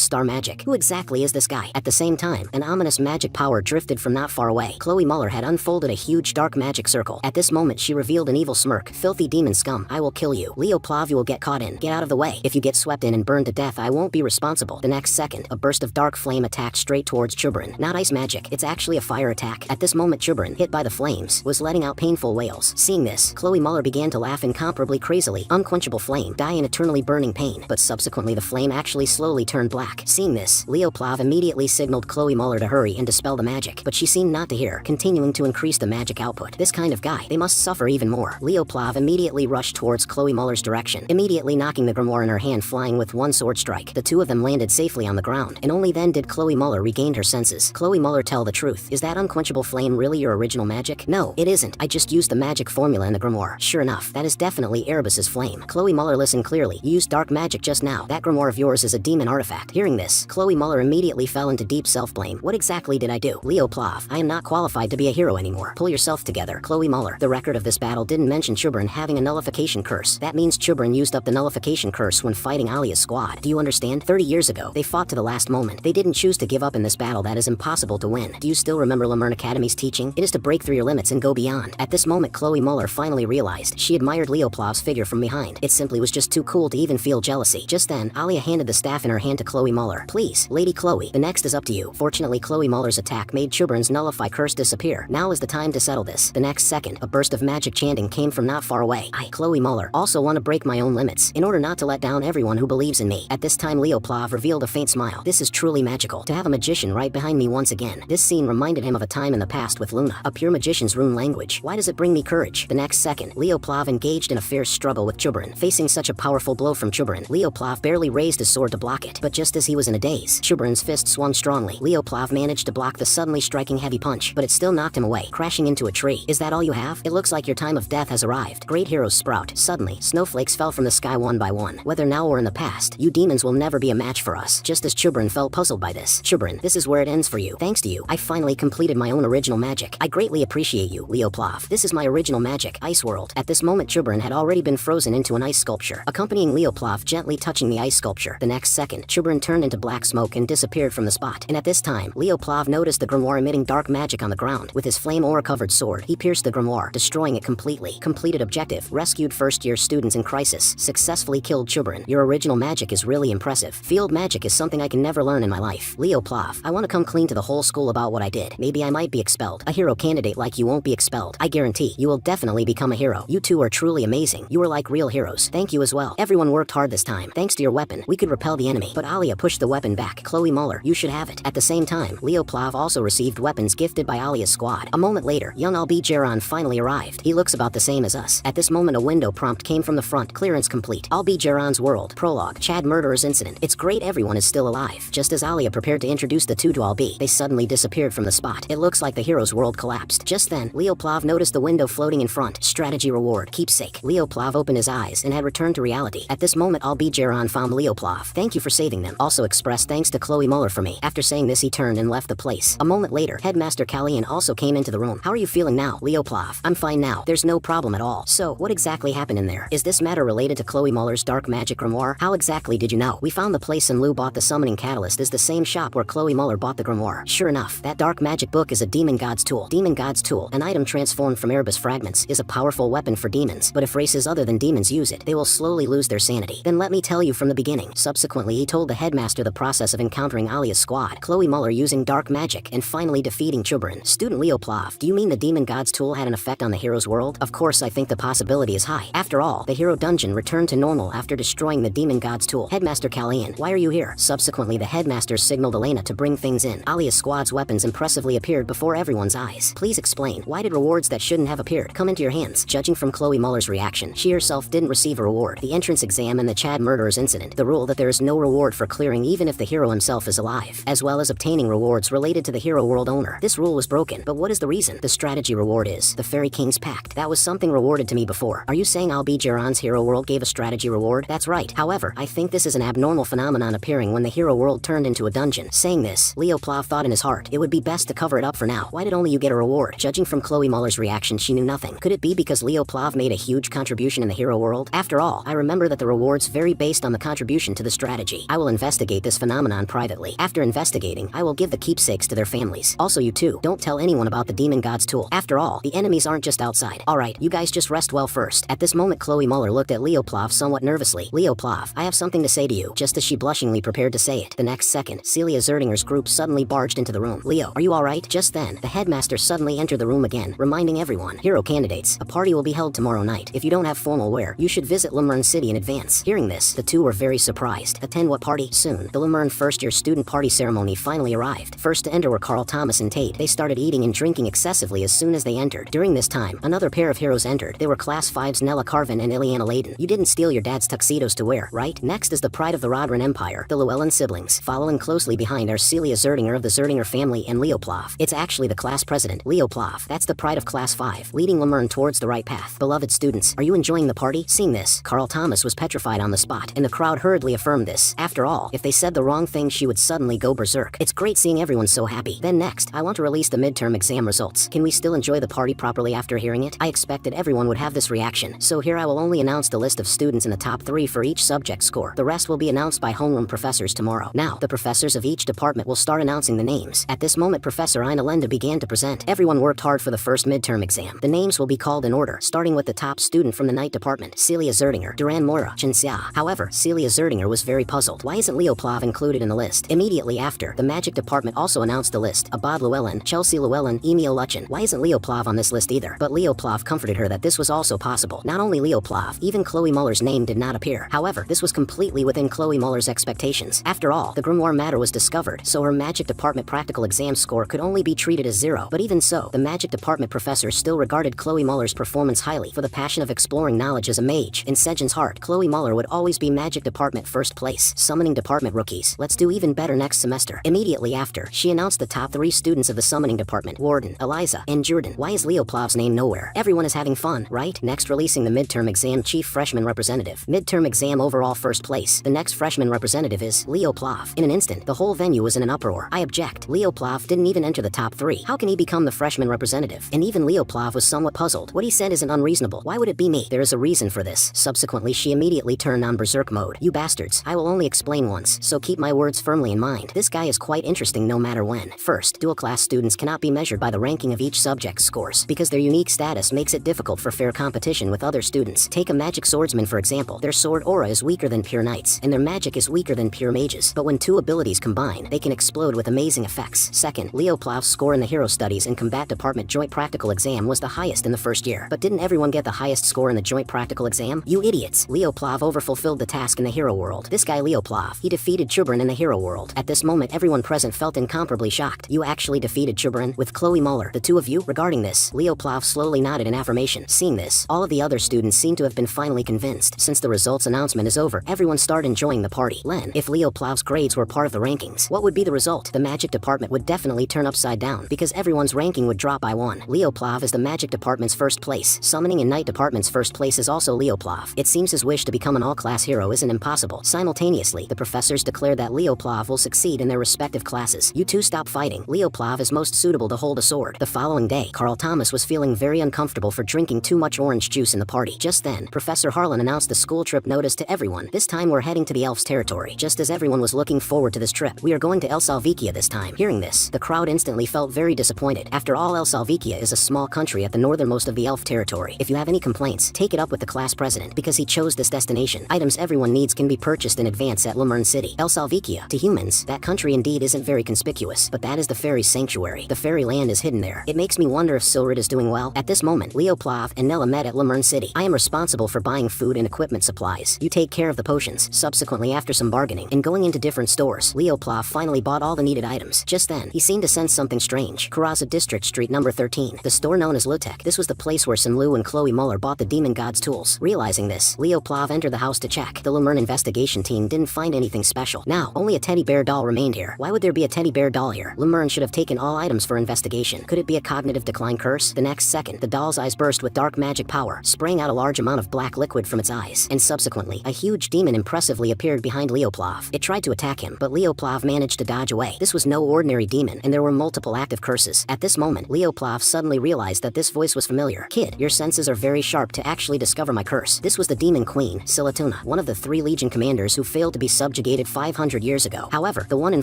star magic. Who exactly is this guy? At the same time, an ominous magic power drifted from not far away. Chloe Muller had unfolded a huge dark magic circle. At this moment, she revealed an evil smirk. Filthy demon scum, I will kill you. Leoplav, you will get caught in. Get out of the way. If you get swept in and burned to death, I won't be responsible. The next second, a burst of dark flame attacked straight towards Chubrin. Not ice magic, it's actually a fire attack. At this moment, Chubrin, hit by the flames, was letting out painful wails. Seeing this, Chloe Muller began to laugh incomparably crazily. Unquenchable flame, die in eternally burning pain. But subsequently, the flame actually slowly turned black. Seeing this, Leoplav immediately signaled Chloe Muller to hurry and dispel the magic, but she seemed not to hear, continuing to increase the magic output. This kind of guy, they must suffer even more. Leoplav immediately rushed towards Chloe Muller's direction, immediately knocking the grimoire in her hand flying with one sword strike. The two of them landed safely on the ground, and only then did Chloe Muller regain her senses. Chloe Muller, tell the truth. Is that unquenchable flame really your original magic? No, it isn't. I just used the magic formula in the grimoire. Sure enough, that is definitely Erebus's flame. Chloe Muller, listen clearly. You used dark magic just now. That grimoire of yours is a demon artifact. Hearing this, Chloe Muller immediately fell into deep self-blame. What exactly did I do? Leoplav, I am not qualified to be a hero anymore. Pull yourself together. Chloe Muller, the record of this battle didn't mention Chubrin having a nullification curse. That means Chubrin used up the nullification curse when fighting Alia's squad. Do you understand? 30 years ago, they fought to the last moment. They didn't choose to give up in this battle that is impossible to win. Do you still remember Leern Academy's teaching? It is to break through your limits and go beyond. At this moment, Chloe Muller finally realized she admired Leoplav's figure from behind. It simply was just too cool to even feel jealousy. Just then, Alia handed the staff in her hand to Chloe Muller. Please, Lady Chloe, the next is up to you. Fortunately, Chloe Muller's attack made Chubrin's nullify curse disappear. Now is the time to settle this. The next second, a burst of magic chanting came from not far away. I, Chloe Muller, also want to break my own limits, in order not to let down everyone who believes in me. At this time, Leoplav revealed a faint smile. This is truly magical. To have a magician right behind me once again. This scene reminded him of a time in the past with Luna, a pure magician's rune language. Why does it bring me courage? The next second, Leoplav engaged in a fierce struggle with Chubrin. Facing such a powerful blow from Chubrin, Leoplav barely raised his sword to block it. But just as he was in a daze, Chubrin's fist swung strongly. Leoplav managed to block the suddenly striking heavy punch, but it still knocked him away, crashing into a tree. Is that all you have? It looks like your time of death has arrived. Great heroes sprout. Suddenly, snowflakes fell from the sky one by one. Whether now or in the past, you demons will never be a match for us. Just as Chubrin felt puzzled by this. Chubrin, this is where it ends for you. Thanks to you, I finally completed my own original magic. I greatly appreciate you, Leoplav. This is my original magic, Ice World. At this moment, Chubrin had already been frozen into an ice sculpture, accompanying Leoplav gently touching the ice sculpture. The next second, Chubrin turned into black smoke and disappeared from the spot. And at this time, Leoplav noticed the grimoire emitting dark magic on the ground. With his flame aura-covered sword, he pierced the grimoire, destroying it completely. Completed objective, rescued first-year students in crisis, successfully killed Chubrin. Your original magic is really impressive. Field magic is something I can never learn in my life. Leoplav, I want to come clean to the whole school about what I did. Maybe I might be expelled. A hero candidate like you won't be expelled. I guarantee you will definitely become a hero. You two are truly amazing. You are like real heroes. Thank you as well. Everyone worked hard this time. Thanks to your weapon, we could repel the enemy. But Alia pushed the weapon back. Chloe Muller, you should have it. At the same time, Leoplav also received weapons gifted by Alia's squad. A moment later, young Albigeron finally arrived. He looks about the same as us. At this moment, a window prompt came from the front. Clearance complete. Albigeron's world. Prologue. Chad murderer's incident. It's great everyone is still alive. Just as Alia prepared to introduce the two to Albi, they suddenly disappeared from the spot. It looks like the hero's world collapsed. Just then, Leoplav noticed the window floating in front. Strategy reward. Keepsake. Leoplav opened his eyes and had returned to reality. At this moment, Albigeron found Leoplav. Thank you for saving them. Also expressed thanks to Chloe Muller for me. After saying this, he turned and left the place. A moment later, Headmaster Kallian also came into the room. How are you feeling now, Leoplav? I'm fine now. There's no problem at all. So, what exactly happened in there? Is this matter related to Chloe Muller's dark magic grimoire? How exactly did you know? We found the place and Lou bought the summoning catalyst is the same shop where Chloe Muller bought the grimoire. Sure enough, that dark magic book is a demon god's tool. Demon god's tool, an item transformed from Erebus fragments, is a powerful weapon for demons, but if races other than demons use it, they will slowly lose their sanity. Then let me tell you from the beginning. Subsequently, he told the headmaster the process of encountering Alia's squad, Chloe Muller using dark magic, and finally defeating Chubrin. Student Leoplav, do you mean the demon god's tool had an effect on the hero's world? Of course I think the possibility is high. After all, the hero dungeon returned to normal after destroying the demon god's tool. Headmaster Kallian, why are you here? Subsequently, the headmaster signaled Elena to bring things in. Alia's squad's weapons impressively appeared before everyone's eyes. Please explain, why did rewards that shouldn't have appeared come into your hands? Judging from Chloe Muller's reaction, she herself didn't receive a reward. The entrance exam and the Chad murderers incident, the rule that there is no reward for clearing even if the hero himself is alive, as well as obtaining rewards related to the hero world owner. This rule was broken, but what is the reason? The strategy reward is the Fairy King's Pact. That was something rewarded to me before. Are you saying Albi Geron's hero world gave a strategy reward? That's right. However, I think this is an abnormal phenomenon appearing when the hero world turned into a dungeon. Saying this, Leo Plav thought in his heart, it would be best to cover it up for now. Why did only you get a reward? Judging from Chloe Muller's reaction, she knew nothing. Could it be because Leo Plav made a huge contribution in the hero world? After all, I remember that the rewards vary based on the contribution to the strategy. I will investigate this phenomenon privately. After investigating, I will give the keepsakes to their families. Also, you too, don't tell anyone about the demon god's tool. After all, the enemies aren't just outside. Alright, you guys just rest well first. At this moment, Chloe Muller looked at Leo Plav somewhat nervously. Leo Plav, I have something to say to you. Just as she blushingly prepared to say it, the next second, Celia Zerdinger's group suddenly barged into the room. Leo, are you alright? Just then, the headmaster suddenly entered the room again, reminding everyone, hero candidates, a party will be held tomorrow night. If you don't have formal wear, you should visit Leern City in advance. Hearing this, the two were very surprised. Attend what party? Soon, the Leern first-year student party ceremony finally arrived. First to enter were Carl Thomas and Tate. They started eating and drinking excessively as soon as they entered. During this time, another pair of heroes entered. They were Class 5's Nella Carvin and Ileana Layden. You didn't steal your dad's tuxedos to wear, right? Next is the pride of the Rodran Empire, the Llewellyn siblings. Following closely behind are Celia Zerdinger of the Zerdinger family and Leo Plav. It's actually the class president, Leo Plav. That's the pride of Class 5, leading Leern towards the right path. Beloved students, are you enjoying the party? Seeing this, Carl Thomas was petrified on the spot, and the crowd hurriedly affirmed this. After all, if they said the wrong thing, she would suddenly go berserk. It's great seeing everyone so happy. Then next, I want to release the midterm exam results. Can we still enjoy the party properly after hearing it? I expected everyone would have this reaction, so here I will only announce the list of students in the top 3 for each subject score. The rest will be announced by homeroom professors tomorrow. Now, the professors of each department will start announcing the names. At this moment, Professor Ina Lenda began to present. Everyone worked hard for the first midterm exam. The names will be called in order, starting with the top student from the night department, Celia Zerdinger, Duran Mora, Chen Xia. However, Celia Zerdinger was very puzzled. Why isn't Leo Plav included in the list? Immediately after, the magic department also announced the list. Abad Llewellyn, Chelsea Llewellyn, Emil Luchen. Why isn't Leo Plav on this list either? But Leo Plav comforted her that this was also possible. Not only Leo Plav, even Chloe Muller's name did not appear. However, this was completely within Chloe Muller's expectations. After all, the grimoire matter was discovered, so her magic department practical exam score could only be treated as 0. But even so, the magic department professor still regarded Chloe Muller's performance highly for the passion of exploring knowledge as a mage. In Sejin's heart, Chloe Muller would always be magic department first place. Summoning department rookies, let's do even better next semester. Immediately after, she announced the top 3 students of the summoning department, Warden, Eliza, and Jordan. Why is Leo Plav's name nowhere? Everyone is having fun, right? Next, releasing the midterm exam chief freshman representative. Midterm exam overall first place. The next freshman representative is Leo Plav. In an instant, the whole venue was in an uproar. I object. Leo Plav didn't even enter the top 3. How can he become the freshman representative? And even Leo Plav was somewhat puzzled. What he said isn't unreasonable. Why would it be me? There is a reason for this. Subsequently, she immediately turned on berserk mode. You bastards. I will only explain once, so keep my words firmly in mind. This guy is quite interesting no matter when. First, dual class students cannot be measured by the ranking of each subject's scores, because their unique status makes it difficult for fair competition with other students. Take a magic swordsman for example. Their sword aura is weaker than pure knights, and their magic is weaker than pure mages. But when 2 abilities combine, they can explode with amazing effects. Second, Leo Plav's score in the Hero Studies and Combat Department Joint Practical Exam was the highest in the first year. But didn't everyone get the highest score in the Joint Practical Exam? You idiots! Leo Plav overfulfilled the task in the Hero World. This guy Leo Plav, he defeated Chubrin in the Hero World. At this moment, everyone present felt incomparably shocked. You actually defeated Chubrin with Chloe Muller, the 2 of you? Regarding this, Leo Plav slowly nodded in affirmation. Seeing this, all of the other students seem to have been finally convinced. Since the results announcement is over, everyone start enjoying the party. Len, if Leo Plav's grades were part of the rankings, what would be the result? The magic department would definitely turn upside down, because everyone's ranking would drop by 1. Leo Plav is the magic department's first place. Summoning and night department's first place is also Leo Plav. It seems his wish to become an all-class hero isn't impossible. Simultaneously, the professors declare that Leo Plav will succeed in their respective classes. You two stop fighting. Leo Plav is most suitable to hold a sword. The following day, Carl Thomas was feeling very uncomfortable for drinking too much orange juice in the party. Just then, Professor Harlan announced the school trip notice to everyone. This time we're heading to the elf's territory. Just as everyone was looking forward to this trip, we are going to El Salvikia this time. Hearing this, the crowd instantly felt very disappointed. After all, El Salvikia is a small country at the northernmost of the elf territory. If you have any complaints, take it up with the class president, because he chose this destination. Items everyone needs can be purchased in advance at Leern City. El Salvikia, to humans, that country indeed isn't very conspicuous, but that is the fairy sanctuary. The fairy land is hidden there. It makes me wonder if Silrid is doing well. At this moment, Leoplav and Nella met at Leern City. I am responsible for buying food and equipment supplies. You take care of the potions. Subsequently, after some bargaining and going into different stores, Leoplav finally bought all the needed items. Just then, he seemed to sense something strange. Karaza District Street number 13, the store known as Lutek. This was the place where Sinlu and Chloe Muller bought the demon god's tools. Realizing this, Leoplav entered the house to check. The Leern investigation team didn't find anything special. Now, only a teddy bear doll remained here. Why would there be a teddy bear doll here? Leern should have taken all items for investigation. Could it be a cognitive decline curse? The next second, the doll's eyes burst with dark magic power, spraying out a large amount of black liquid from its eyes. And subsequently, a huge demon impressively appeared behind Leoplav. It tried to attack him, but Leoplav managed to dodge away. This was no ordinary demon, and there were multiple active curses. At this moment, Leoplav suddenly realized that this voice was familiar. Kid, your senses are very sharp to actually discover my curse. This was the demon queen, Silatuna, one of the 3 Legion commanders who failed to be subjugated 500 years ago. However, the one in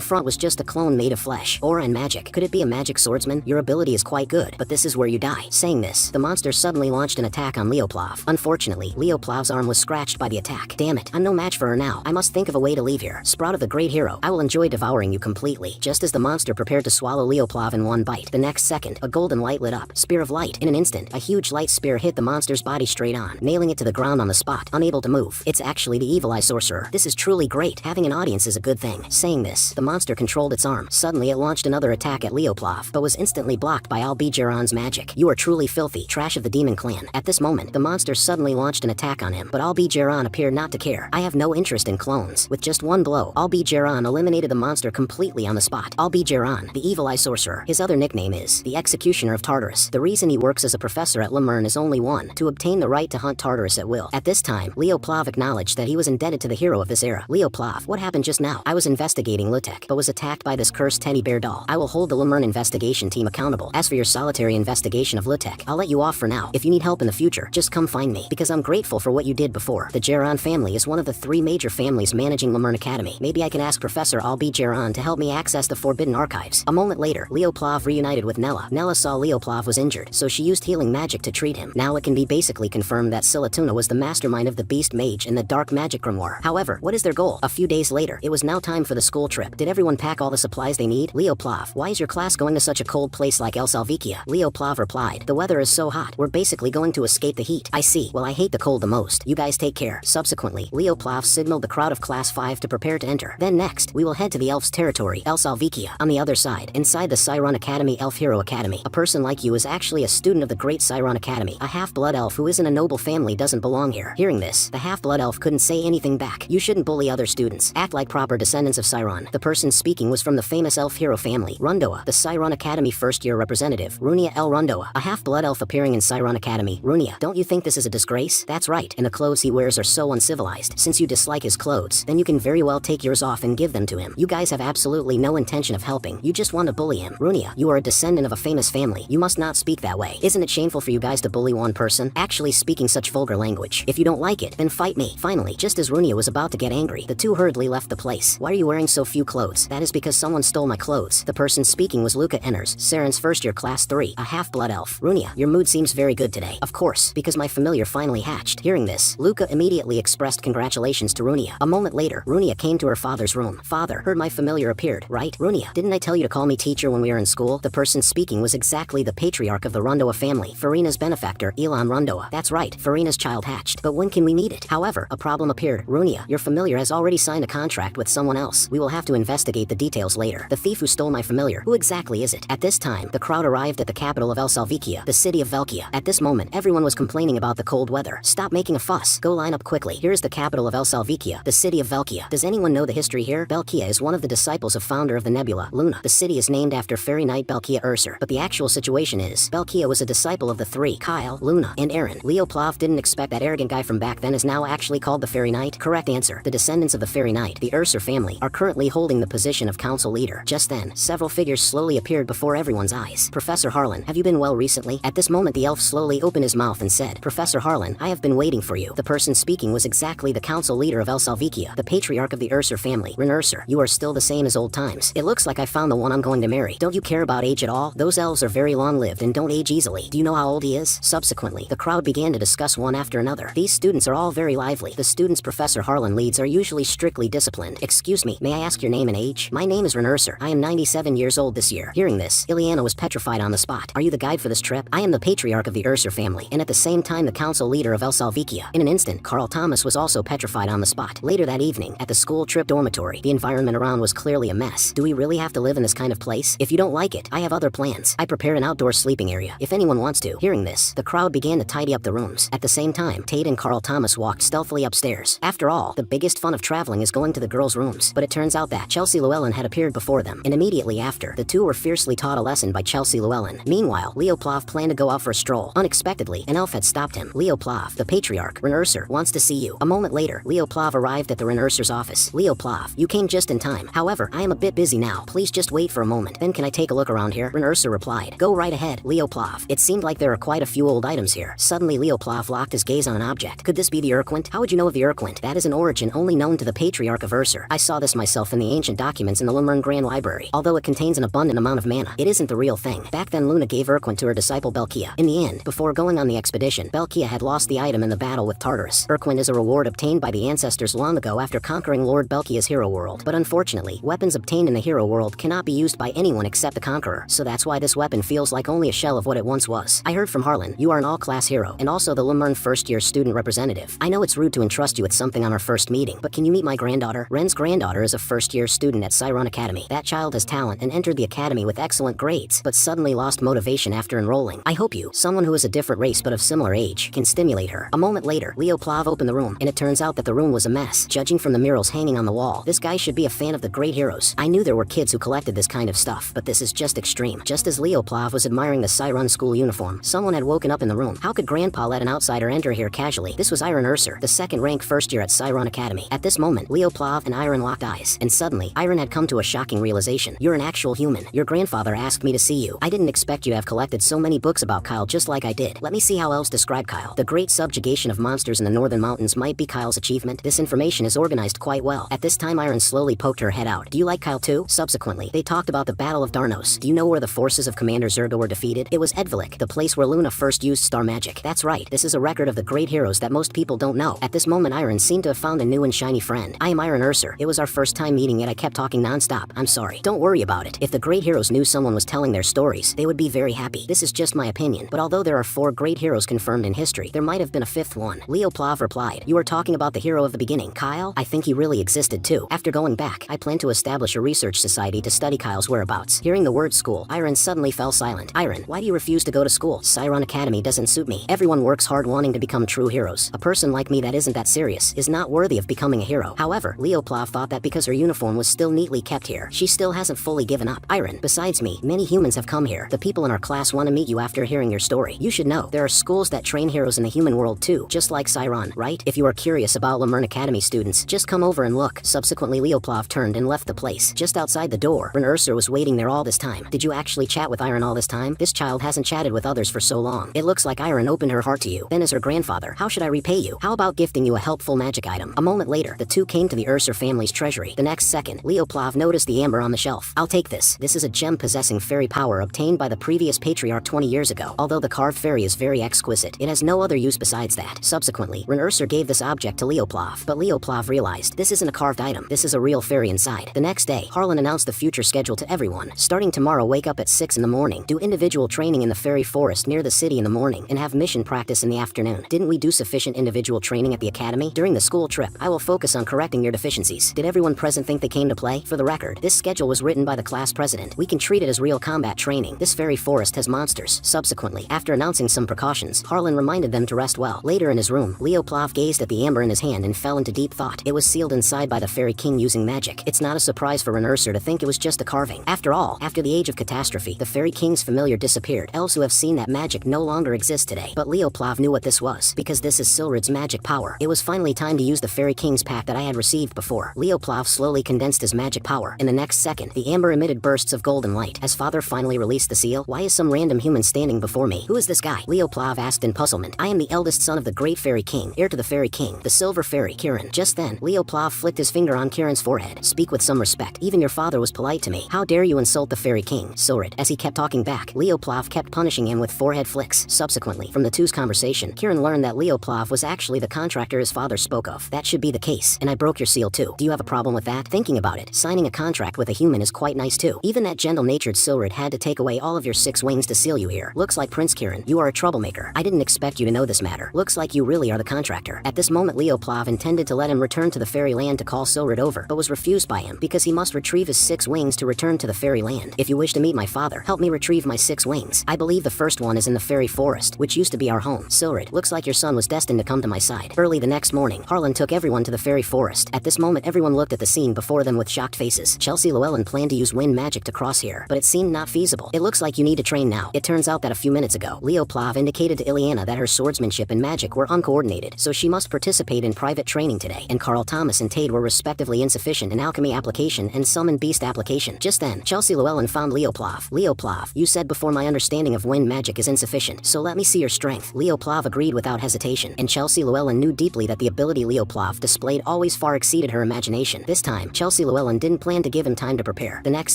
front was just a clone made of flesh, aura and magic. Could it be a magic swordsman? Your ability is quite good, but this is where you die. Saying this, the monster suddenly launched an attack on Leoplav. Unfortunately, Leoplav's arm was scratched by the attack. Damn it, I'm no match for her now. I must think of a way to leave here. Sprout of the great hero, I will enjoy devouring you completely. Just as the monster prepared to swallow Leoplav in one bite, the next second, a golden light lit up. Spear of light. In an instant, a huge light spear hit the monster's body straight on, nailing it to the ground on the spot, unable to move. It's actually the Evil Eye Sorcerer. This is truly great. Having an audience is a good thing. Saying this, the monster controlled its arm. Suddenly it launched another attack at Leoplav, but was instantly blocked by Albigeron's magic. You are truly filthy, trash of the demon clan. At this moment, the monster suddenly launched an attack on him, but Albigeron appeared not to care. I have no interest in clones. With just one blow, Albigeron eliminated the monster completely on the spot. Albigeron, the Evil Eye Sorcerer. His other nickname is the Executioner of Tartarus. The reason he works as a professor at Leern is only one: to obtain the right to hunt Tartarus at will. At this time, Leoplav acknowledged that he was indebted to the hero of this era. Leoplav, what happened just now? I was investigating Lutek, but was attacked by this cursed teddy bear doll. I will hold the Leern investigation team accountable. As for your solitary investigation of Lutek, I'll let you off for now. If you need help in the future, just come find me, because I'm grateful for what you did before. The Geron family is one of the 3 major families managing Leern Academy. Maybe I can ask Professor Albigeron to help me access the forbidden archives. A moment later, Leoplav reunited with Nella. Nella saw Leoplav was injured, so she used healing magic to treat him. Now it can be basically confirmed that Silatuna was the mastermind of the Beast Mage and the Dark Magic Grimoire. However, what is their goal? A few days later, it was now time for the school trip. Did everyone pack all the supplies they need? Leoplav, why is your class going to such a cold place like El Salvikia? Leoplav replied, the weather is so hot, we're basically going to escape the heat. I see. Well, I hate the cold the most. You guys take care. Subsequently, Leoplav signaled the crowd of Class 5 to prepare to enter. Then next, we will head to the elf's territory, El Salvikia. On the other side, inside the Siron Academy Elf Hero Academy, a person like you is actually a student of the Great Siron Academy. A half-blood elf who isn't a noble family doesn't belong here. Hearing this, the half-blood elf couldn't say anything back. You shouldn't bully other students. Act like proper descendants of Siron. The person speaking was from the famous elf hero family, Rundoa, the Siron Academy first-year representative, Runia El Rundoa, a half-blood elf appearing in Siron Academy. Runia, don't you think this is a disgrace? That's right, and the clothes he wears are so uncivilized. Since you dislike his clothes, then you can very well take yours off and give them to him. You guys have absolutely no intention of helping. You just want to bully him. Runia, you are a descendant of a famous family. You must not speak that way. Isn't it shameful for you guys to bully one person, actually speaking such vulgar language? If you don't like it, then fight me. Finally, just as Runia was about to get angry, the two hurriedly left the place. Why are you wearing so few clothes? That is because someone stole my clothes. The person speaking was Luca Enners, Saren's first-year Class 3, a half-blood elf. Runia, your mood seems very good today. Of course, because my familiar finally hatched. Hearing this, Luca immediately expressed congratulations to Runia. A moment later, Runia came to her father's room. Father, heard my familiar appeared, right? Runia, didn't I tell you to call me teacher when we were in school? The person speaking was exactly the patriarch of the Rundoa family, Farina's benefactor, Elon Rundoa. That's right, Farina's child hatched. But when can we meet it? However, a problem appeared. Runia, your familiar has already signed a contract with someone else. We will have to investigate the details later. The thief who stole my familiar, who exactly is it? At this time, the crowd arrived at the capital of El Salvikia, the city of Velkia. At this moment, everyone was complaining about the cold weather. Stop making a fuss. Go line up quickly. Here is the capital of El Salvikia, the city of Velkia. Does anyone know the history here? Velkia is one of the disciples of founder of the nebula, Luna. The city is named after fairy knight Belkia Urser, but the actual situation is, Belkia was a disciple of the 3, Kyle, Luna, and Aaron. Leoplav didn't expect that arrogant guy from back then is now actually called the fairy knight. Correct answer. The descendants of the fairy knight, the Urser family, are currently holding the position of council leader. Just then, several figures slowly appeared before everyone's eyes. Professor Harlan, have you been well recently? At this moment, the elf slowly opened his mouth and said, Professor Harlan, I have been waiting for you. The person speaking was exactly the council leader of El Salvikia, the patriarch of the Urser family, Reborn Urser. You are still the same as old times. It looks like I found the one I'm going to marry. Don't you care about age at all? Those elves are very long-lived and don't age easily. Do you know how old he is? Subsequently, the crowd began to discuss one after another. These students are all very lively. The students Professor Harlan leads are usually strictly disciplined. Excuse me, may I ask your name and age? My name is Urser. I am 97 years old this year. Hearing this, Ileana was petrified on the spot. Are you the guide for this trip? I am the patriarch patriarch of the Urser family, and at the same time the council leader of El Salvikia. In an instant, Carl Thomas was also petrified on the spot. Later that evening, at the school trip dormitory, the environment around was clearly a mess. Do we really have to live in this kind of place? If you don't like it, I have other plans. I prepared an outdoor sleeping area, if anyone wants to. Hearing this, the crowd began to tidy up the rooms. At the same time, Tate and Carl Thomas walked stealthily upstairs. After all, the biggest fun of traveling is going to the girls' rooms. But it turns out that Chelsea Llewellyn had appeared before them, and immediately after, the two were fiercely taught a lesson by Chelsea Llewellyn. Meanwhile, Leo Plov planned to go out for a stroll. Unexpectedly, an elf had stopped him. Leo Plov, the patriarch, Urser, wants to see you. A moment later, Leo Plov arrived at the Urser's office. Leo Plov, you came just in time. However, I am a bit busy now. Please just wait for a moment. Then can I take a look around here? Urser replied. Go right ahead, Leo Plov. It seemed like there are quite a few old items here. Suddenly, Leo Plov locked his gaze on an object. Could this be the Urquint? How would you know of the Urquint? That is an origin only known to the patriarch of Urser. I saw this myself in the ancient documents in the Leern Grand Library. Although it contains an abundant amount of mana, it isn't the real thing. Back then, Luna gave Urquint to her disciple Belkia. In the end, before going on the expedition, Belkia had lost the item in the battle with Tartarus. Urquint is a reward obtained by the ancestors long ago after conquering Lord Belkia's hero world. But unfortunately, weapons obtained in the hero world cannot be used by anyone except the conqueror, so that's why this weapon feels like only a shell of what it once was. I heard from Harlan, you are an all-class hero, and also the Leern first-year student representative. I know it's rude to entrust you with something on our first meeting, but can you meet my granddaughter? Ren's granddaughter is a first-year student at Leern Academy. That child has talent and entered the academy with excellent grades, but suddenly lost motivation after enrolling. I hope you, someone who is a different race but of similar age, can stimulate her. A moment later, Leo Plov opened the room, and it turns out that the room was a mess. Judging from the murals hanging on the wall, this guy should be a fan of the great heroes. I knew there were kids who collected this kind of stuff, but this is just extreme. Just as Leo Plov was admiring the Leern school uniform, someone had woken up in the room. How could Grandpa let an outsider enter here casually? This was Urser, the second-ranked first year at Leern Academy. At this moment, Leo Plov and Iron locked eyes, and suddenly, Iron had come to a shocking realization. You're an actual human. Your grandfather asked me to see you. I didn't expect you to have collected so many books about Kyle just like I did. Let me see how else describe Kyle. The great subjugation of monsters in the northern mountains might be Kyle's achievement. This information is organized quite well. At this time, Iron slowly poked her head out. Do you like Kyle too? Subsequently, they talked about the Battle of Darnos. Do you know where the forces of Commander Zerga were defeated? It was Edvalik, the place where Luna first used star magic. That's right, this is a record of the great heroes that most people don't know. At this moment, Iron seemed to have found a new and shiny friend. I am Urser. It was our first time meeting, yet I kept talking non-stop. I'm sorry. Don't worry about it. If the great heroes knew someone was telling their stories, they would be very happy. This is just my opinion, but although there are 4 great heroes confirmed in history, there might have been a 5th one. Leo Plov replied. You are talking about the hero of the beginning, Kyle? I think he really existed too. After going back, I plan to establish a research society to study Kyle's whereabouts. Hearing the word school, Iron suddenly fell silent. Iron, why do you refuse to go to school? Leern Academy doesn't suit me. Everyone works hard wanting to become true heroes. A person like me that isn't that serious is not worthy of becoming a hero. However, Leo Plov thought that because her uniform was still neatly kept here, she still hasn't fully given up. Iron, besides me, many humans have come here. The people in our class want to meet you after hearing your story. You should know, there are schools that train heroes in the human world too, just like Leern, right? If you are curious about Leern Academy students, just come over and look. Subsequently, Leo Plov turned and left the place. Just outside the door, Urser was waiting there all this time. Did you actually chat with Iron all this time? This child hasn't chatted with others for so long. It looks like Iron opened her heart to you. Then as her grandfather, how should I repay you? How about gifting you a helpful magic item? A moment later, the two came to the Urser family's treasury. The next second, Leo Plov noticed the amber on the shelf. I'll take this. This is a gem possessing fairy power obtained by the previous patriarch 20 years ago. Although the carved fairy is very exquisite, it has no other use besides that. Subsequently, Urser gave this object to Leo Plov, but Leo Plov realized this isn't a carved item. This is a real fairy inside. The next day, Harlan announced the future schedule to everyone. Starting tomorrow, wake up at 6 in the morning, do individual training in the fairy forest near the city in the morning, and have mission practice in the afternoon. Didn't we do sufficient individual training at the academy? During the school trip, I will focus on correcting your deficiencies. Did everyone present think they came to play? For the record, this schedule was written by the class president. We can treat it as real combat training. This fairy forest has monsters. Subsequently, after announcing some precautions, Harlan reminded them to rest well. Later in his room, Leo Plov gazed at the amber in his hand and fell into deep thought. It was sealed inside by the fairy king using magic. It's not a surprise for Urser to think it was just a carving. After all, after the age of catastrophe, the fairy king's familiar disappeared. Elves who have seen that magic no longer exist today. But Leo Plov knew what this was, because this is Silrid's magic power. It was finally time to use the fairy king's pack that I had received before. Leo Plov slowly condensed his magic power. In the next second, the amber emitted bursts of golden light. As father finally released the seal, why is some random human standing before me? Who is this guy? Leo Plov asked in puzzlement. I am the eldest son of the great fairy king, heir to the fairy king, the silver fairy, Kiran. Just then, Leo Plov flicked his finger on Kiran's forehead. Speak with some respect. Even your father was polite to me. How dare you insult the fairy king, Silrid? As he kept talking back, Leo Plov kept punishing him with forehead flicks. Subsequently, from the two's conversation, Kiran learned that Leo Plov was actually the contractor his father spoke of. That should be the case, and I broke your seal too. Do you have a problem with that? Thinking about it, signing a contract with a human is quite nice too. Even that gentle-natured Silrid had to take away all of your 6 wings to seal you here. Looks like Prince Kirin, you are a troublemaker. I didn't expect you to know this matter. Looks like you really are the contractor. At this moment Leoplav intended to let him return to the fairyland to call Silrid over, but was refused by him because he must retrieve his 6 wings to return to the fairyland. If you wish to meet my father, help me retrieve my 6 wings. I believe the first one is in the fairy forest, which used to be our home. Silrid, looks like your son was destined to come to my side. Early the next morning, Harlan took everyone to the fairy forest. At this moment everyone looked at the scene before them with shocked faces. Chelsea Llewellyn planned to use wind magic to cross here, but it seemed not feasible. It looks like you need to train now. It turns out that a few minutes ago, Leoplav indicated to Ileana that her swordsmanship and magic were uncoordinated, so she must participate in private training today, and Carl Thomas and Tade were respectively insufficient in alchemy application and summon beast application. Just then, Chelsea Llewellyn found Leoplav. Leoplav, you said before my understanding of wind magic is insufficient, so let me see your strength. Leoplav agreed without hesitation, and Chelsea Llewellyn knew deeply that the ability Leoplav displayed always far exceeded her imagination. This time, Chelsea Llewellyn didn't plan to give him time to prepare. The next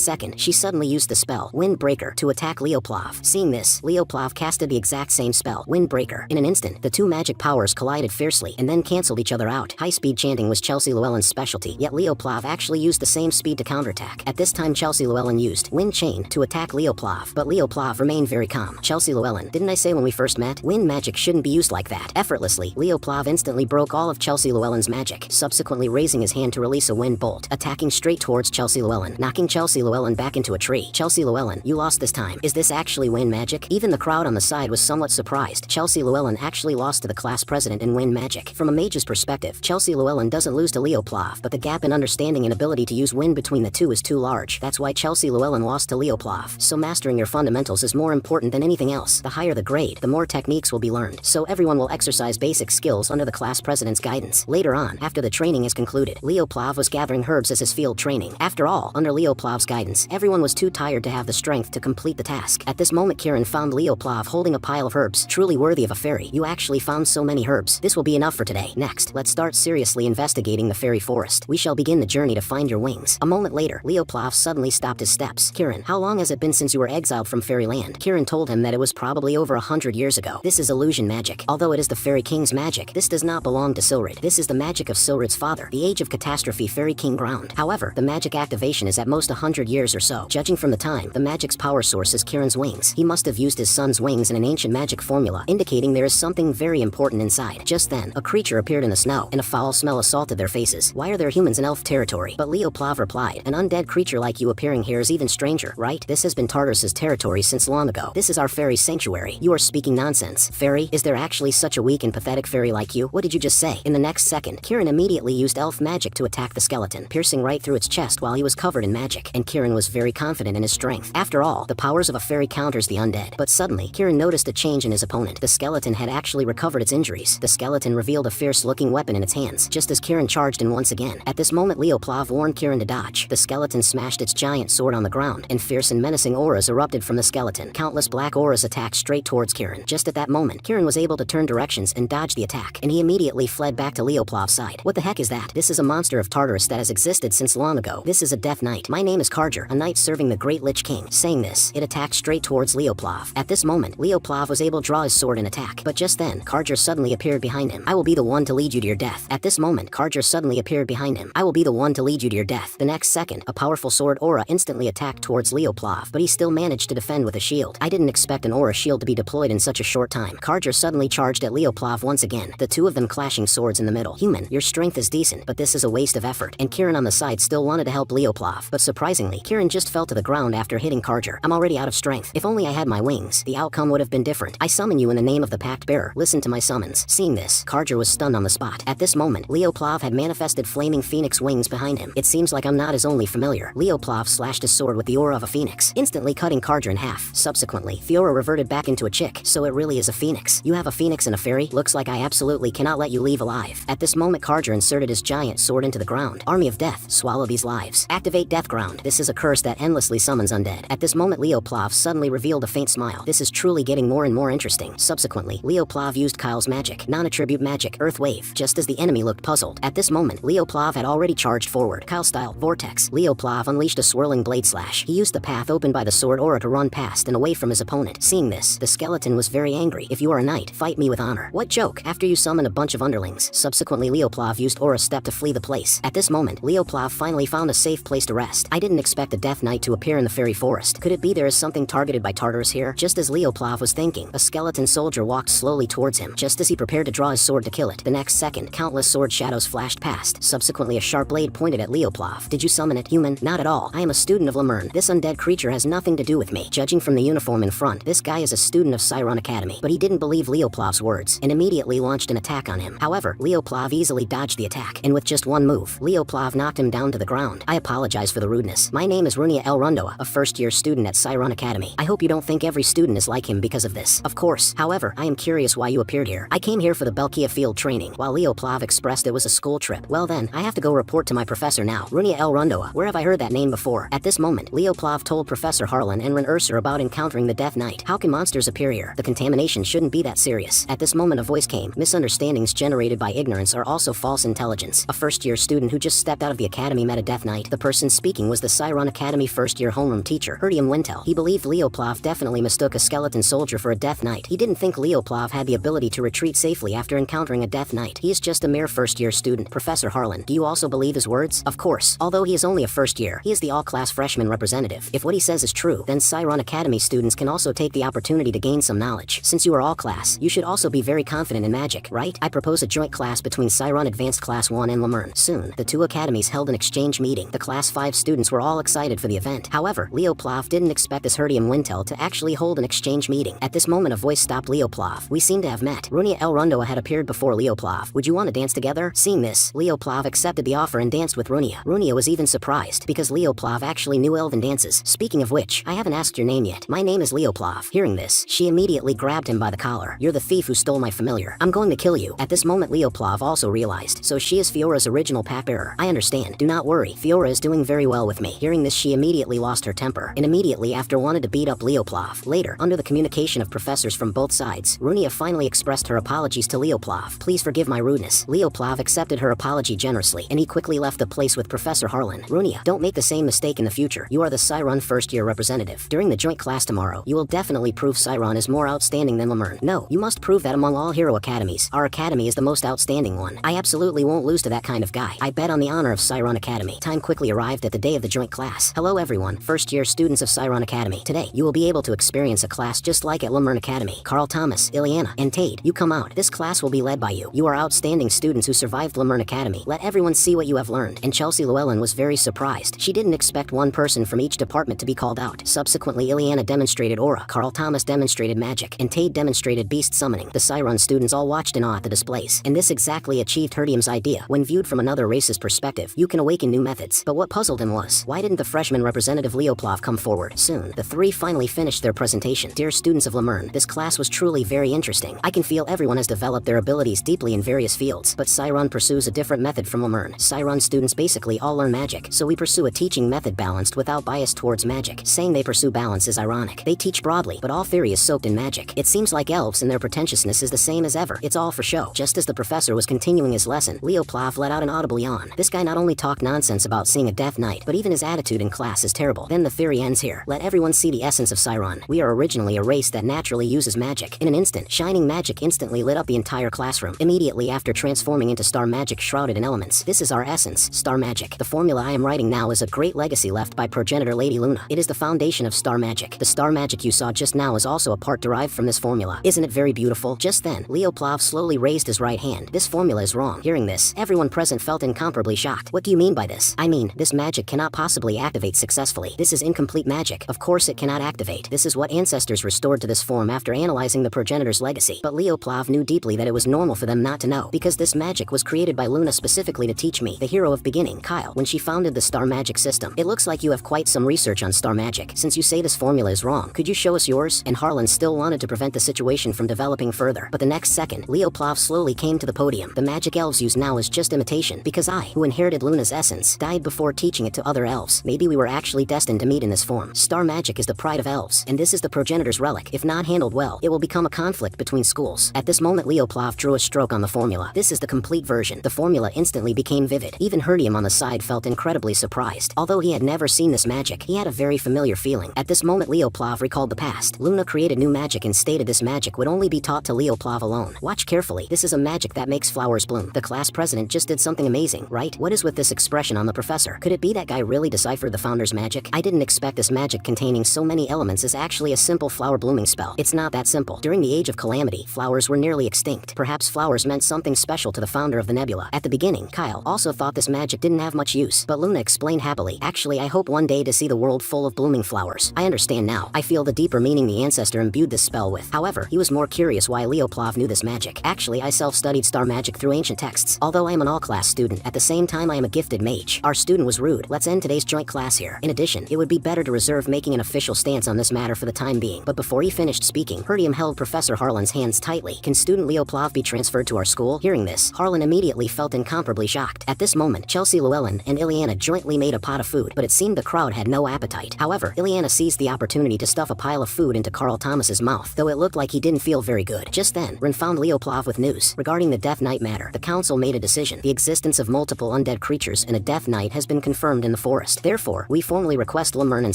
second, she suddenly used the spell, Windbreaker, to attack Leoplav. Seeing this, Leoplav casted the exact same spell, Windbreaker. In an instant, the two magic powers collided fiercely and then cancelled each other out. High-speed chanting was Chelsea Llewellyn's specialty, yet Leoplav actually used the same speed to counterattack. At this time Chelsea Llewellyn used Wind Chain to attack Leoplav, but Leoplav remained very calm. Chelsea Llewellyn, didn't I say when we first met, wind magic shouldn't be used like that? Effortlessly, Leoplav instantly broke all of Chelsea Llewellyn's magic, subsequently raising his hand to release a wind bolt, attacking straight towards Chelsea Llewellyn, knocking Chelsea Llewellyn back into a tree. Chelsea Llewellyn, you lost this time. Is this actually wind magic? Even the crowd on the side was somewhat surprised. Chelsea Llewellyn actually lost to the class president in wind magic. From a mage's perspective, Chelsea Llewellyn doesn't lose to Leoplav, but the gap in understanding and ability to use wind between the two is too large. That's why Chelsea Llewellyn lost to Leoplav. So mastering your fundamentals is more important than anything else. The higher the grade, the more techniques will be learned. So everyone will exercise basic skills under the class president's guidance. Later on, after the training is concluded, Leoplav was gathering herbs as his field training. After all, under Leoplav's guidance, everyone was too tired to have the strength to complete the task. At this moment Kirin found Leoplav holding a pile of herbs, truly worthy of a fairy. You actually found so many herbs. This will be enough for today. Next, let's start seriously investigating the fairy forest. We shall begin the journey to find your wings. A moment later, Leoplav suddenly stopped his steps. Kirin, how long has it been since you were exiled from fairyland? Kirin told him that it was probably over 100 years ago. This is illusion magic. Although it is the fairy king's magic, this does not belong to Silrid. This is the magic of Silrid's father, the age of catastrophe fairy king ground. However, the magic activation is at most 100 years or so. Judging from the time, the magic's power source is Kirin's wings. He must have used his son's wings in an ancient magic formula, indicating there is something very important inside. Just then, a creature appeared in the snow, and a foul smell assaulted their faces. Why are there humans in elf territory? But Leoplav replied, an undead creature like you appearing here is even stranger, right? This has been Tartarus's territory since long ago. This is our fairy's sanctuary. You are speaking nonsense. Fairy, is there actually such a weak and pathetic fairy like you? What did you just say? In the next second, Kirin immediately used elf magic to attack the skeleton, piercing right through its chest while he was covered in magic, and Kirin was very confident in his strength. After all, the powers of a fairy counters the undead. But suddenly, Kirin noticed a change in his opponent. The skeleton had actually recovered its injuries. The skeleton revealed a fierce-looking weapon in its hands, just as Kirin charged in once again. At this moment, Leoplav warned Kirin to dodge. The skeleton smashed its giant sword on the ground, and fierce and menacing auras erupted from the skeleton. Countless black auras attacked straight towards Kirin. Just at that moment, Kirin was able to turn directions and dodge the attack, and he immediately fled back to Leoplav's side. What the heck is that? This is a monster of Tartarus that has existed since long ago. This is a death knight. My name is Karger, a knight serving the great Lich King. Saying this, it attacked straight towards Leoplav. At this moment, Leoplav was able to draw his sword and attack, but just then, Karger suddenly appeared behind him. I will be the one to lead you to your death. At this moment, Karger suddenly appeared behind him. I will be the one to lead you to your death. The next second, a powerful sword aura instantly attacked towards Leoplav, but he still managed to defend with a shield. I didn't expect an aura shield to be deployed in such a short time. Karger suddenly charged at Leoplav once again, the two of them clashing swords in the middle. Human, your strength is decent, but this is a waste of effort. And Kirin on the side still wanted to help Leoplav, but surprisingly, Kirin just fell to the ground after hitting Karger. I'm already out of strength. If only I had my wings, the outcome would have been different. I summon you in the name of the Pact Bearer. Listen to my summons. Seeing this, Karger was stunned on the spot. At this moment, Leoplav had manifested flaming phoenix wings behind him. It seems like I'm not his only familiar. Leoplav slashed his sword with the aura of a phoenix, instantly cutting Karger in half. Subsequently, the aura reverted back into a chick, so it really is a phoenix. You have a phoenix and a fairy? Looks like I absolutely cannot let you leave alive. At this moment, Karger inserted his giant sword into the ground. Army of Death, swallow these lives. Activate Death Ground. This is a curse that endlessly summons undead. At this moment, Leoplav suddenly revealed a faint smile. This is truly getting more and more interesting. Subsequently, Leoplav used Kyle's magic, non-attribute magic, Earth Wave, just as the enemy looked puzzled. At this moment, Leoplav had already charged forward. Kyle-style, Vortex. Leoplav unleashed a swirling blade slash. He used the path opened by the sword aura to run past and away from his opponent. Seeing this, the skeleton was very angry. If you are a knight, fight me with honor. What joke? After you summon a bunch of underlings. Subsequently, Leoplav used Aura Step to flee the place. At this moment, Leoplav finally found a safe place to rest. I didn't expect a death knight to appear in the fairy forest. Could it be there is something targeted by Tartarus here? Just as as Leoplav was thinking, a skeleton soldier walked slowly towards him. Just as he prepared to draw his sword to kill it, the next second, countless sword shadows flashed past. Subsequently, a sharp blade pointed at Leoplav. Did you summon it, human? Not at all. I am a student of Leern. This undead creature has nothing to do with me. Judging from the uniform in front, this guy is a student of Leern Academy. But he didn't believe Leoplav's words, and immediately launched an attack on him. However, Leoplav easily dodged the attack, and with just one move, Leoplav knocked him down to the ground. I apologize for the rudeness. My name is Runia Elrundoa, a first-year student at Leern Academy. I hope you don't think every student is like him because of this. Of course. However, I am curious why you appeared here. I came here for the Belkia field training. While Leoplav expressed it was a school trip. Well then, I have to go report to my professor now. Runia Elrundoa, where have I heard that name before? At this moment, Leoplav told Professor Harlan and Urser about encountering the Death Knight. How can monsters appear here? The contamination shouldn't be that serious. At this moment a voice came. Misunderstandings generated by ignorance are also false intelligence. A first-year student who just stepped out of the academy met a Death Knight. The person speaking was the Leern Academy first-year homeroom teacher, Herdium Wintel. He believed Leoplav definitely mistook a skeleton soldier for a Death Knight. He didn't think Leoplav had the ability to retreat safely after encountering a Death Knight. He is just a mere first-year student. Professor Harlan, do you also believe his words? Of course. Although he is only a first year, he is the all-class freshman representative. If what he says is true, then Leern Academy students can also take the opportunity to gain some knowledge. Since you are all class, you should also be very confident in magic, right? I propose a joint class between Leern Advanced Class 1 and Leern. Soon, the two academies held an exchange meeting. The Class 5 students were all excited for the event. However, Leoplav didn't expect this Herdium Wintel to actually hold an exchange meeting. At this moment a voice stopped Leoplav. We seem to have met. Runia Elrundoa had appeared before Leoplav. Would you want to dance together? Seeing this, Leoplav accepted the offer and danced with Runia. Runia was even surprised, because Leoplav actually knew elven dances. Speaking of which, I haven't asked your name yet. My name is Leoplav. Hearing this, she immediately grabbed him by the collar. You're the thief who stole my familiar. I'm going to kill you. At this moment Leoplav also realized, so she is Fiora's original pack-bearer. I understand. Do not worry. Fiora is doing very well with me. Hearing this she immediately lost her temper, and immediately after wanted to beat up Leoplav. Later, under the communication of professors from both sides, Runia finally expressed her apologies to Leoplav. Please forgive my rudeness. Leoplav accepted her apology generously, and he quickly left the place with Professor Harlan. Runia, don't make the same mistake in the future. You are the Leern first-year representative. During the joint class tomorrow, you will definitely prove Leern is more outstanding than Leern. No, you must prove that among all hero academies, our academy is the most outstanding one. I absolutely won't lose to that kind of guy. I bet on the honor of Leern Academy. Time quickly arrived at the day of the joint class. Hello everyone, first-year students of Leern Academy. Today, you will be able to experience a class just like at Leern Academy. Carl Thomas, Ileana, and Tade, you come out. This class will be led by you. You are outstanding students who survived Leern Academy. Let everyone see what you have learned. And Chelsea Llewellyn was very surprised. She didn't expect one person from each department to be called out. Subsequently, Ileana demonstrated aura, Carl Thomas demonstrated magic, and Tade demonstrated beast summoning. The Leern students all watched in awe at the displays, and this exactly achieved Herdium's idea. When viewed from another race's perspective, you can awaken new methods. But what puzzled him was, why didn't the freshman representative Leoplav come forward? Soon, the three finally finished their presentation. Dear students of Leern, this class was truly very interesting. I can feel everyone has developed their abilities deeply in various fields, but Leern pursues a different method from Leern. Leern students basically all learn magic, so we pursue a teaching method balanced without bias towards magic. Saying they pursue balance is ironic. They teach broadly, but all theory is soaked in magic. It seems like elves and their pretentiousness is the same as ever. It's all for show. Just as the professor was continuing his lesson, Leoplav let out an audible yawn. This guy not only talked nonsense about seeing a Death Knight, but even his attitude in class is terrible. Then the theory ends here. Let everyone see the essence of Leern. We are originally a race that naturally uses magic. In an instant, shining magic instantly lit up the entire classroom, immediately after transforming into star magic shrouded in elements. This is our essence, star magic. The formula I am writing now is a great legacy left by progenitor Lady Luna. It is the foundation of star magic. The star magic you saw just now is also a part derived from this formula. Isn't it very beautiful? Just then, Leoplav slowly raised his right hand. This formula is wrong. Hearing this, everyone present felt incomparably shocked. What do you mean by this? I mean, this magic cannot possibly activate successfully. This is incomplete magic. Of course it cannot activate. This is what ancestors restored to this form after analyzing the progenitor's legacy. But Leoplav knew deeply that it was normal for them not to know, because this magic was created by Luna specifically to teach me, the hero of beginning, Kyle, when she founded the star magic system. It looks like you have quite some research on star magic. Since you say this formula is wrong, could you show us yours? And Harlan still wanted to prevent the situation from developing further. But the next second, Leoplav slowly came to the podium. The magic elves use now is just imitation, because I, who inherited Luna's essence, died before teaching it to other elves. Maybe we were actually destined to meet in this form. Star magic is the pride of elves, and this is the progenitor's relic. If not handled well, it will become a conflict between schools. At this moment Leoplav drew a stroke on the formula. This is the complete version. The formula instantly became vivid. Even Herdium on the side felt incredibly surprised. Although he had never seen this magic, he had a very familiar feeling. At this moment Leoplav recalled the past. Luna created new magic and stated this magic would only be taught to Leoplav alone. Watch carefully. This is a magic that makes flowers bloom. The class president just did something amazing, right? What is with this expression on the professor? Could it be that guy really deciphered the founder's magic? I didn't expect this magic containing so many elements is actually a simple simple flower blooming spell. It's not that simple. During the Age of Calamity, flowers were nearly extinct. Perhaps flowers meant something special to the founder of the nebula. At the beginning, Kyle also thought this magic didn't have much use, but Luna explained happily, "Actually, I hope one day to see the world full of blooming flowers. I understand now. I feel the deeper meaning the ancestor imbued this spell with." However, he was more curious why Leoplav knew this magic. "Actually, I self-studied star magic through ancient texts. Although I am an all-class student, at the same time I am a gifted mage." Our student was rude. Let's end today's joint class here. In addition, it would be better to reserve making an official stance on this matter for the time being. But before he finished speaking, Herdium held Professor Harlan's hands tightly. "Can student Leoplav be transferred to our school?" Hearing this, Harlan immediately felt incomparably shocked. At this moment, Chelsea Llewellyn and Ileana jointly made a pot of food, but it seemed the crowd had no appetite. However, Ileana seized the opportunity to stuff a pile of food into Carl Thomas's mouth, though it looked like he didn't feel very good. Just then, Ren found Leoplav with news. Regarding the Death Knight matter, the council made a decision. The existence of multiple undead creatures and a Death Knight has been confirmed in the forest. Therefore, we formally request Leern and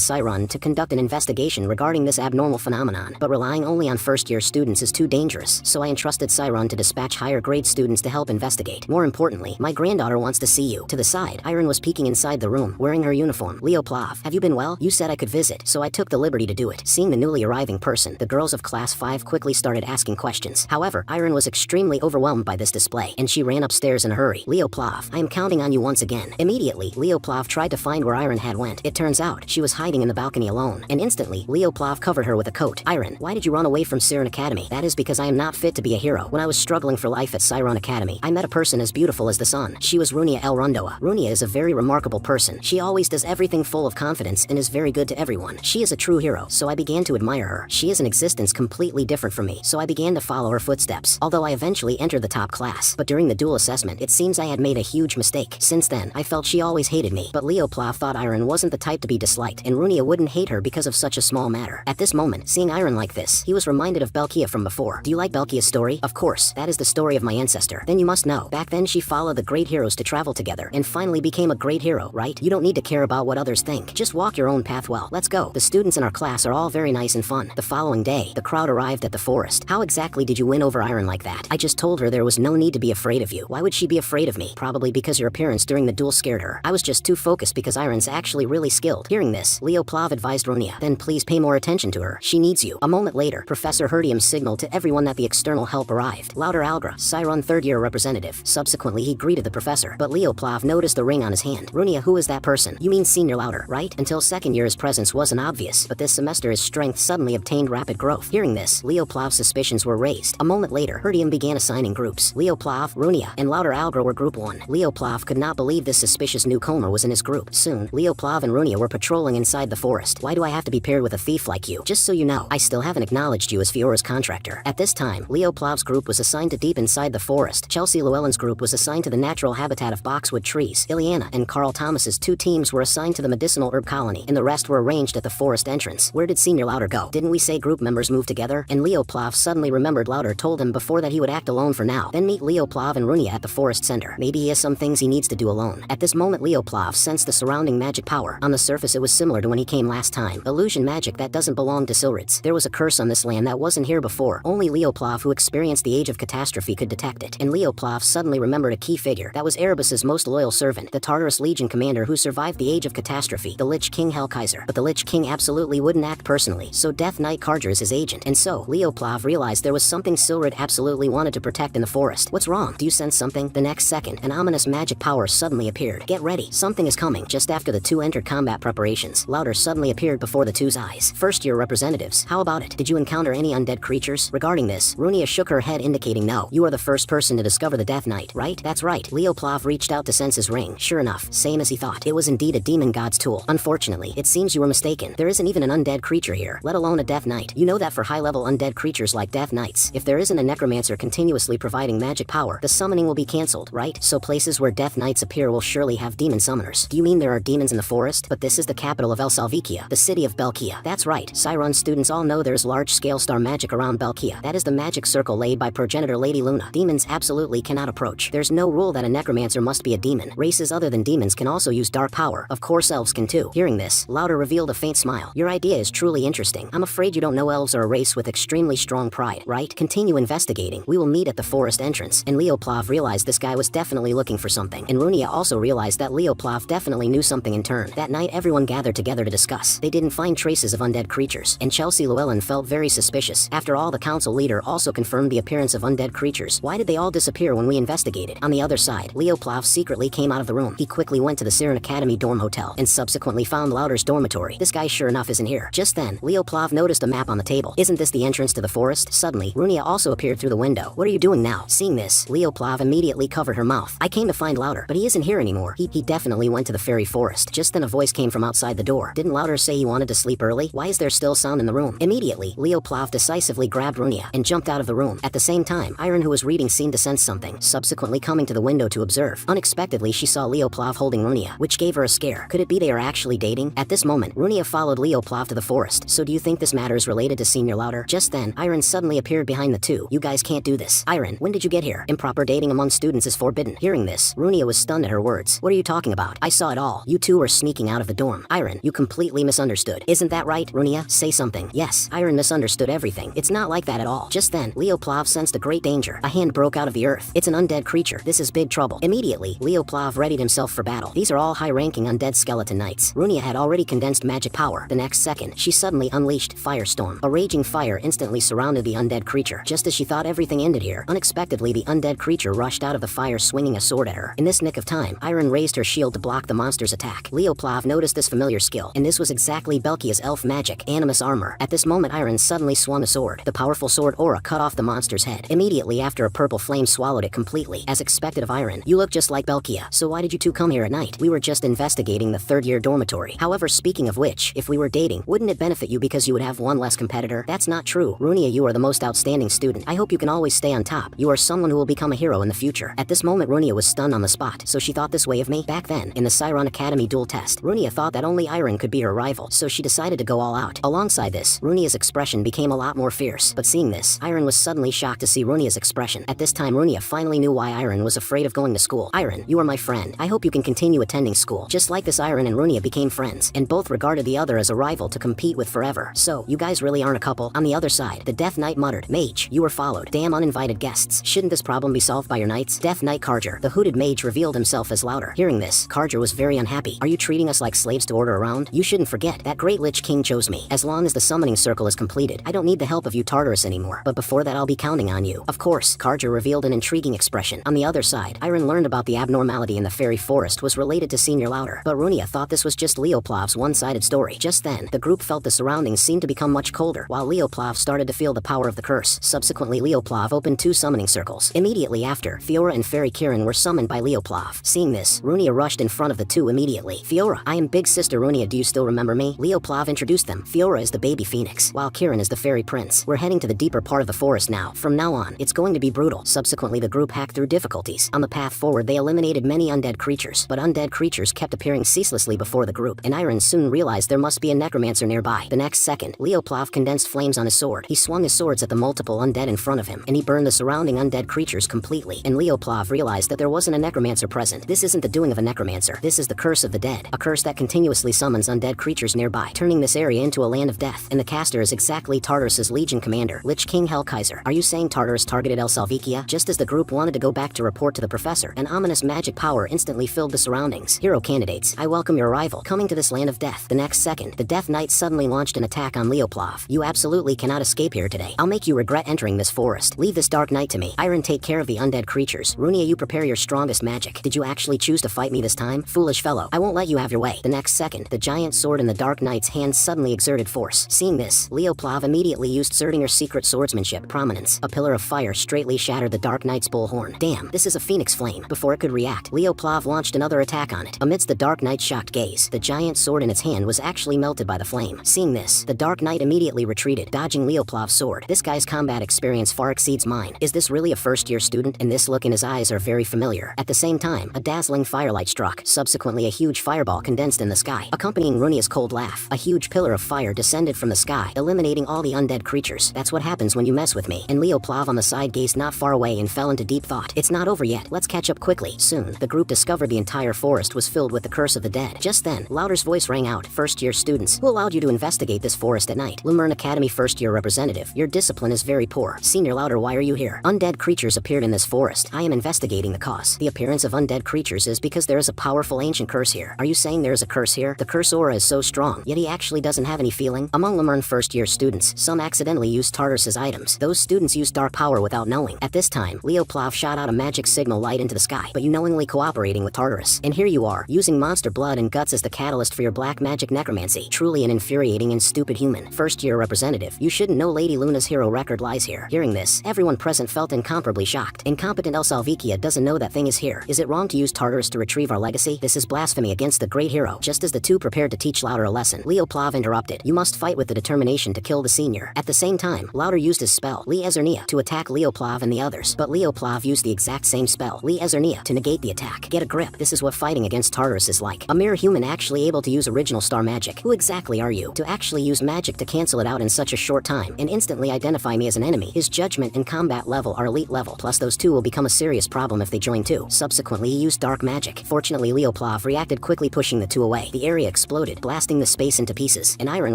Siron to conduct an investigation regarding this abnormal phenomenon. But relying only on first-year students is too dangerous, so I entrusted Siron to dispatch higher-grade students to help investigate. More importantly, my granddaughter wants to see you. To the side, Iron was peeking inside the room, wearing her uniform. "Leoplav, have you been well? You said I could visit, so I took the liberty to do it." Seeing the newly arriving person, the girls of Class 5 quickly started asking questions. However, Iron was extremely overwhelmed by this display, and she ran upstairs in a hurry. "Leoplav, I am counting on you once again." Immediately, Leoplav tried to find where Iron had went. It turns out, she was hiding in the balcony alone, and instantly, Leoplav covered her with a coat. "Iron, why did you run away from Leern Academy?" "That is because I am not fit to be a hero. When I was struggling for life at Leern Academy, I met a person as beautiful as the sun. She was Runia El Rondoa. Runia is a very remarkable person. She always does everything full of confidence and is very good to everyone. She is a true hero, so I began to admire her. She is an existence completely different from me, so I began to follow her footsteps, although I eventually entered the top class. But during the dual assessment, it seems I had made a huge mistake. Since then, I felt she always hated me, but Leoplav thought Iron wasn't the type to be disliked, and Runia wouldn't hate her because of such a small matter." At this moment, seeing Iron like this, he was reminded of Belkia from before. "Do you like Belkia's story?" "Of course, that is the story of my ancestor." "Then you must know, back then she followed the great heroes to travel together, and finally became a great hero, right? You don't need to care about what others think. Just walk your own path well. Let's go." The students in our class are all very nice and fun. The following day, the crowd arrived at the forest. "How exactly did you win over Iron like that?" "I just told her there was no need to be afraid of you." "Why would she be afraid of me?" "Probably because your appearance during the duel scared her. I was just too focused because Iron's actually really skilled." Hearing this, Leoplav advised Runia, "Then please pay more attention to her. She needs you." A moment later, Professor Herdium signaled to everyone that the external help arrived. Louder Algra, Siron third-year representative. Subsequently, he greeted the professor, but Leoplav noticed the ring on his hand. "Runia, who is that person?" "You mean Senior Louder, right? Until second year his presence wasn't obvious, but this semester his strength suddenly obtained rapid growth." Hearing this, Leoplav's suspicions were raised. A moment later, Herdium began assigning groups. Leoplav, Runia, and Louder Algra were group 1. Leoplav could not believe this suspicious newcomer was in his group. Soon, Leoplav and Runia were patrolling inside the forest. "Why do I have to be paired with a thief like you? Just so you know, I still haven't acknowledged you as Fiora's contractor." At this time, Leoplav's group was assigned to deep inside the forest. Chelsea Llewellyn's group was assigned to the natural habitat of boxwood trees. Ileana and Carl Thomas's 2 teams were assigned to the medicinal herb colony, and the rest were arranged at the forest entrance. "Where did Senior Louder go? Didn't we say group members move together?" And Leoplav suddenly remembered Louder told him before that he would act alone for now, then meet Leoplav and Runia at the forest center. Maybe he has some things he needs to do alone. At this moment, Leoplav sensed the surrounding magic power. On the surface, it was similar to when he came last time. Illusion magic that doesn't belong to Silrids. There was a curse on this land that wasn't here before. Only Leoplav, who experienced the Age of Catastrophe, could detect it. And Leoplav suddenly remembered a key figure. That was Erebus's most loyal servant, the Tartarus Legion commander who survived the Age of Catastrophe, the Lich King Hellkaiser. But the Lich King absolutely wouldn't act personally, so Death Knight Karger is his agent. And so, Leoplav realized there was something Silrid absolutely wanted to protect in the forest. "What's wrong? Do you sense something?" The next second, an ominous magic power suddenly appeared. "Get ready, something is coming." Just after the 2 entered combat preparations, Louder suddenly appeared before the 2's eyes. "First-year representatives, how about it? Did you encounter any undead creatures?" Regarding this, Runia shook her head indicating no. "You are the first person to discover the Death Knight, right?" "That's right." Leoplav reached out to sense his ring. Sure enough, same as he thought. It was indeed a demon god's tool. "Unfortunately, it seems you were mistaken. There isn't even an undead creature here, let alone a Death Knight. You know that for high-level undead creatures like Death Knights, if there isn't a necromancer continuously providing magic power, the summoning will be cancelled, right? So places where Death Knights appear will surely have demon summoners." "Do you mean there are demons in the forest?" "But this is the capital of El Salvikia, the city of Belkia." "That's right. Siron students all know there's large-scale star magic around Belkia. That is the magic circle laid by progenitor Lady Luna. Demons absolutely cannot approach. There's no rule that a necromancer must be a demon. Races other than demons can also use dark power. Of course elves can too." Hearing this, Louder revealed a faint smile. "Your idea is truly interesting. I'm afraid you don't know elves are a race with extremely strong pride, right? Continue investigating. We will meet at the forest entrance." And Leoplav realized this guy was definitely looking for something. And Runia also realized that Leoplav definitely knew something in turn. That night, everyone gathered together to discuss. They didn't find traces of undead creatures. creatures, and Chelsea Llewellyn felt very suspicious. After all, the council leader also confirmed the appearance of undead creatures. Why did they all disappear when we investigated? On the other side, Leoplov secretly came out of the room. He quickly went to the Leern Academy dorm hotel and subsequently found Lauder's dormitory. This guy sure enough isn't here. Just then, Leoplov noticed a map on the table. Isn't this the entrance to the forest? Suddenly, Runia also appeared through the window. What are you doing now? Seeing this, Leoplov immediately covered her mouth. I came to find Lauder, but he isn't here anymore. He definitely went to the fairy forest. Just then a voice came from outside the door. Didn't Lauder say he wanted to sleep early? Why is there still sound in the room? Immediately, Leoplov decisively grabbed Runia and jumped out of the room. At the same time, Iron, who was reading, seemed to sense something, subsequently coming to the window to observe. Unexpectedly, she saw Leoplov holding Runia, which gave her a scare. Could it be they are actually dating? At this moment, Runia followed Leoplov to the forest. So do you think this matter is related to Senior Lauder? Just then, Iron suddenly appeared behind the two. You guys can't do this. Iron, when did you get here? Improper dating among students is forbidden. Hearing this, Runia was stunned at her words. What are you talking about? I saw it all. You two were sneaking out of the dorm. Iron, you completely misunderstood. Isn't that right, Runia? Say something. Yes, Iron misunderstood everything. It's not like that at all. Just then, Leoplov sensed a great danger. A hand broke out of the earth. It's an undead creature. This is big trouble. Immediately, Leoplov readied himself for battle. These are all high-ranking undead skeleton knights. Runia had already condensed magic power. The next second, she suddenly unleashed Firestorm. A raging fire instantly surrounded the undead creature. Just as she thought everything ended here, unexpectedly the undead creature rushed out of the fire swinging a sword at her. In this nick of time, Iron raised her shield to block the monster's attack. Leoplov noticed this familiar skill, and this was exactly Belkia's elf magic, Animus Armor. At this moment, Iron suddenly swung a sword. The powerful sword aura cut off the monster's head. Immediately after, a purple flame swallowed it completely. As expected of Iron, you look just like Belkia, so why did you two come here at night? We were just investigating the third-year dormitory. However, speaking of which, if we were dating, wouldn't it benefit you because you would have one less competitor? That's not true. Runia, you are the most outstanding student. I hope you can always stay on top. You are someone who will become a hero in the future. At this moment, Runia was stunned on the spot, so she thought this way of me. Back then, in the Leern Academy duel test, Runia thought that only Iron could be her rival, so she decided to go all out. Alongside this, Runia's expression became a lot more fierce, but seeing this, Iron was suddenly shocked to see Runia's expression. At this time, Runia finally knew why Iron was afraid of going to school. Iron, you are my friend. I hope you can continue attending school. Just like this, Iron and Runia became friends, and both regarded the other as a rival to compete with forever. So, you guys really aren't a couple? On the other side, the Death Knight muttered, Mage, you were followed. Damn uninvited guests. Shouldn't this problem be solved by your knights? Death Knight Karger, the hooded mage, revealed himself as Lauder. Hearing this, Karger was very unhappy. Are you treating us like slaves to order around? You shouldn't forget, that great Lich King chose me. As long as the summoning circle is completed, I don't need the help of you Tartarus anymore. But before that, I'll be counting on you. Of course, Karger revealed an intriguing expression. On the other side, Iron learned about the abnormality in the fairy forest was related to Senior Lauder, but Runia thought this was just Leoplov's one-sided story. Just then, the group felt the surroundings seemed to become much colder, while Leoplov started to feel the power of the curse. Subsequently, Leoplov opened 2 summoning circles. Immediately after, Fiora and Fairy Kirin were summoned by Leoplov. Seeing this, Runia rushed in front of the two immediately. Fiora, I am Big Sister Runia, do you still remember me? Leoplov introduced them. Fiora is the baby phoenix, while Kirin is the fairy prince. We're heading to the deeper part of the forest now. From now on, it's going to be brutal. Subsequently, the group hacked through difficulties. On the path forward, they eliminated many undead creatures, but undead creatures kept appearing ceaselessly before the group, and Iron soon realized there must be a necromancer nearby. The next second, Leoplov condensed flames on his sword. He swung his swords at the multiple undead in front of him, and he burned the surrounding undead creatures completely. And Leoplov realized that there wasn't a necromancer present. This isn't the doing of a necromancer. This is the curse of the dead, a curse that continuously summons undead creatures nearby, turning this area into a land of death. And the caster is exactly Tartarus's legion commander, Lich King Hellkaiser. Are you saying Tartarus targeted El Salvikia? Just as the group wanted to go back to report to the professor, an ominous magic power instantly filled the surroundings. Hero candidates, I welcome your arrival, coming to this land of death. The next second, the Death Knight suddenly launched an attack on Leoplov. You absolutely cannot escape here today. I'll make you regret entering this forest. Leave this dark night to me. Iron, take care of the undead creatures. Runia, you prepare your strongest magic. Did you actually choose to fight me this time? Foolish fellow, I won't let you have your way. The next second, the giant sword in the Dark Knight's hand suddenly exerted force. Seeing this, Leoplov immediately used Zeringer's secret swordsmanship prominence. A pillar of fire straightly shattered the Dark Knight's bullhorn. Damn, this is a phoenix flame. Before it could react, Leoplov launched another attack on it. Amidst the Dark Knight's shocked gaze, the giant sword in its hand was actually melted by the flame. Seeing this, the Dark Knight immediately retreated, dodging Leoplov's sword. This guy's combat experience far exceeds mine. Is this really a first-year student? And this look in his eyes are very familiar. At the same time, a dazzling firelight struck. Subsequently, a huge fireball condensed in the sky. Accompanying Runia's cold laugh, a huge pillar of fire descended from the sky, eliminating all the undead creatures. That's what happens when you mess with me. And Leoplov on the side gazed not far away and fell into deep thought. It's not over yet. Let's catch up quickly. Soon, the group discovered the entire forest was filled with the curse of the dead. Just then, Lauder's voice rang out. First-year students, who allowed you to investigate this forest at night? Leern Academy first-year representative. Your discipline is very poor. Senior Lauder, why are you here? Undead creatures appeared in this forest. I am investigating the cause. The appearance of undead creatures is because there is a powerful ancient curse here. Are you saying there is a curse here? The curse aura is so strong, yet he actually doesn't have any feelings stealing? Among Leern first-year students, some accidentally used Tartarus's items. Those students used dark power without knowing. At this time, Leoplav shot out a magic signal light into the sky, but you knowingly cooperating with Tartarus. And here you are, using monster blood and guts as the catalyst for your black magic necromancy. Truly an infuriating and stupid human. First-year representative, you shouldn't know Lady Luna's hero record lies here. Hearing this, everyone present felt incomparably shocked. Incompetent El Salvikia doesn't know that thing is here. Is it wrong to use Tartarus to retrieve our legacy? This is blasphemy against the great hero. Just as the two prepared to teach Louder a lesson, Leoplav interrupted. You must fight with the determination to kill the senior. At the same time, Louder used his spell, Lee Ezernia, to attack Leoplav and the others. But Leoplav used the exact same spell, Lee Ezernia, to negate the attack. Get a grip. This is what fighting against Tartarus is like. A mere human actually able to use original star magic. Who exactly are you to actually use magic to cancel it out in such a short time and instantly identify me as an enemy? His judgment and combat level are elite level, plus those two will become a serious problem if they join too. Subsequently, he used dark magic. Fortunately, Leoplav reacted quickly, pushing the two away. The area exploded, blasting the space into pieces, and Iron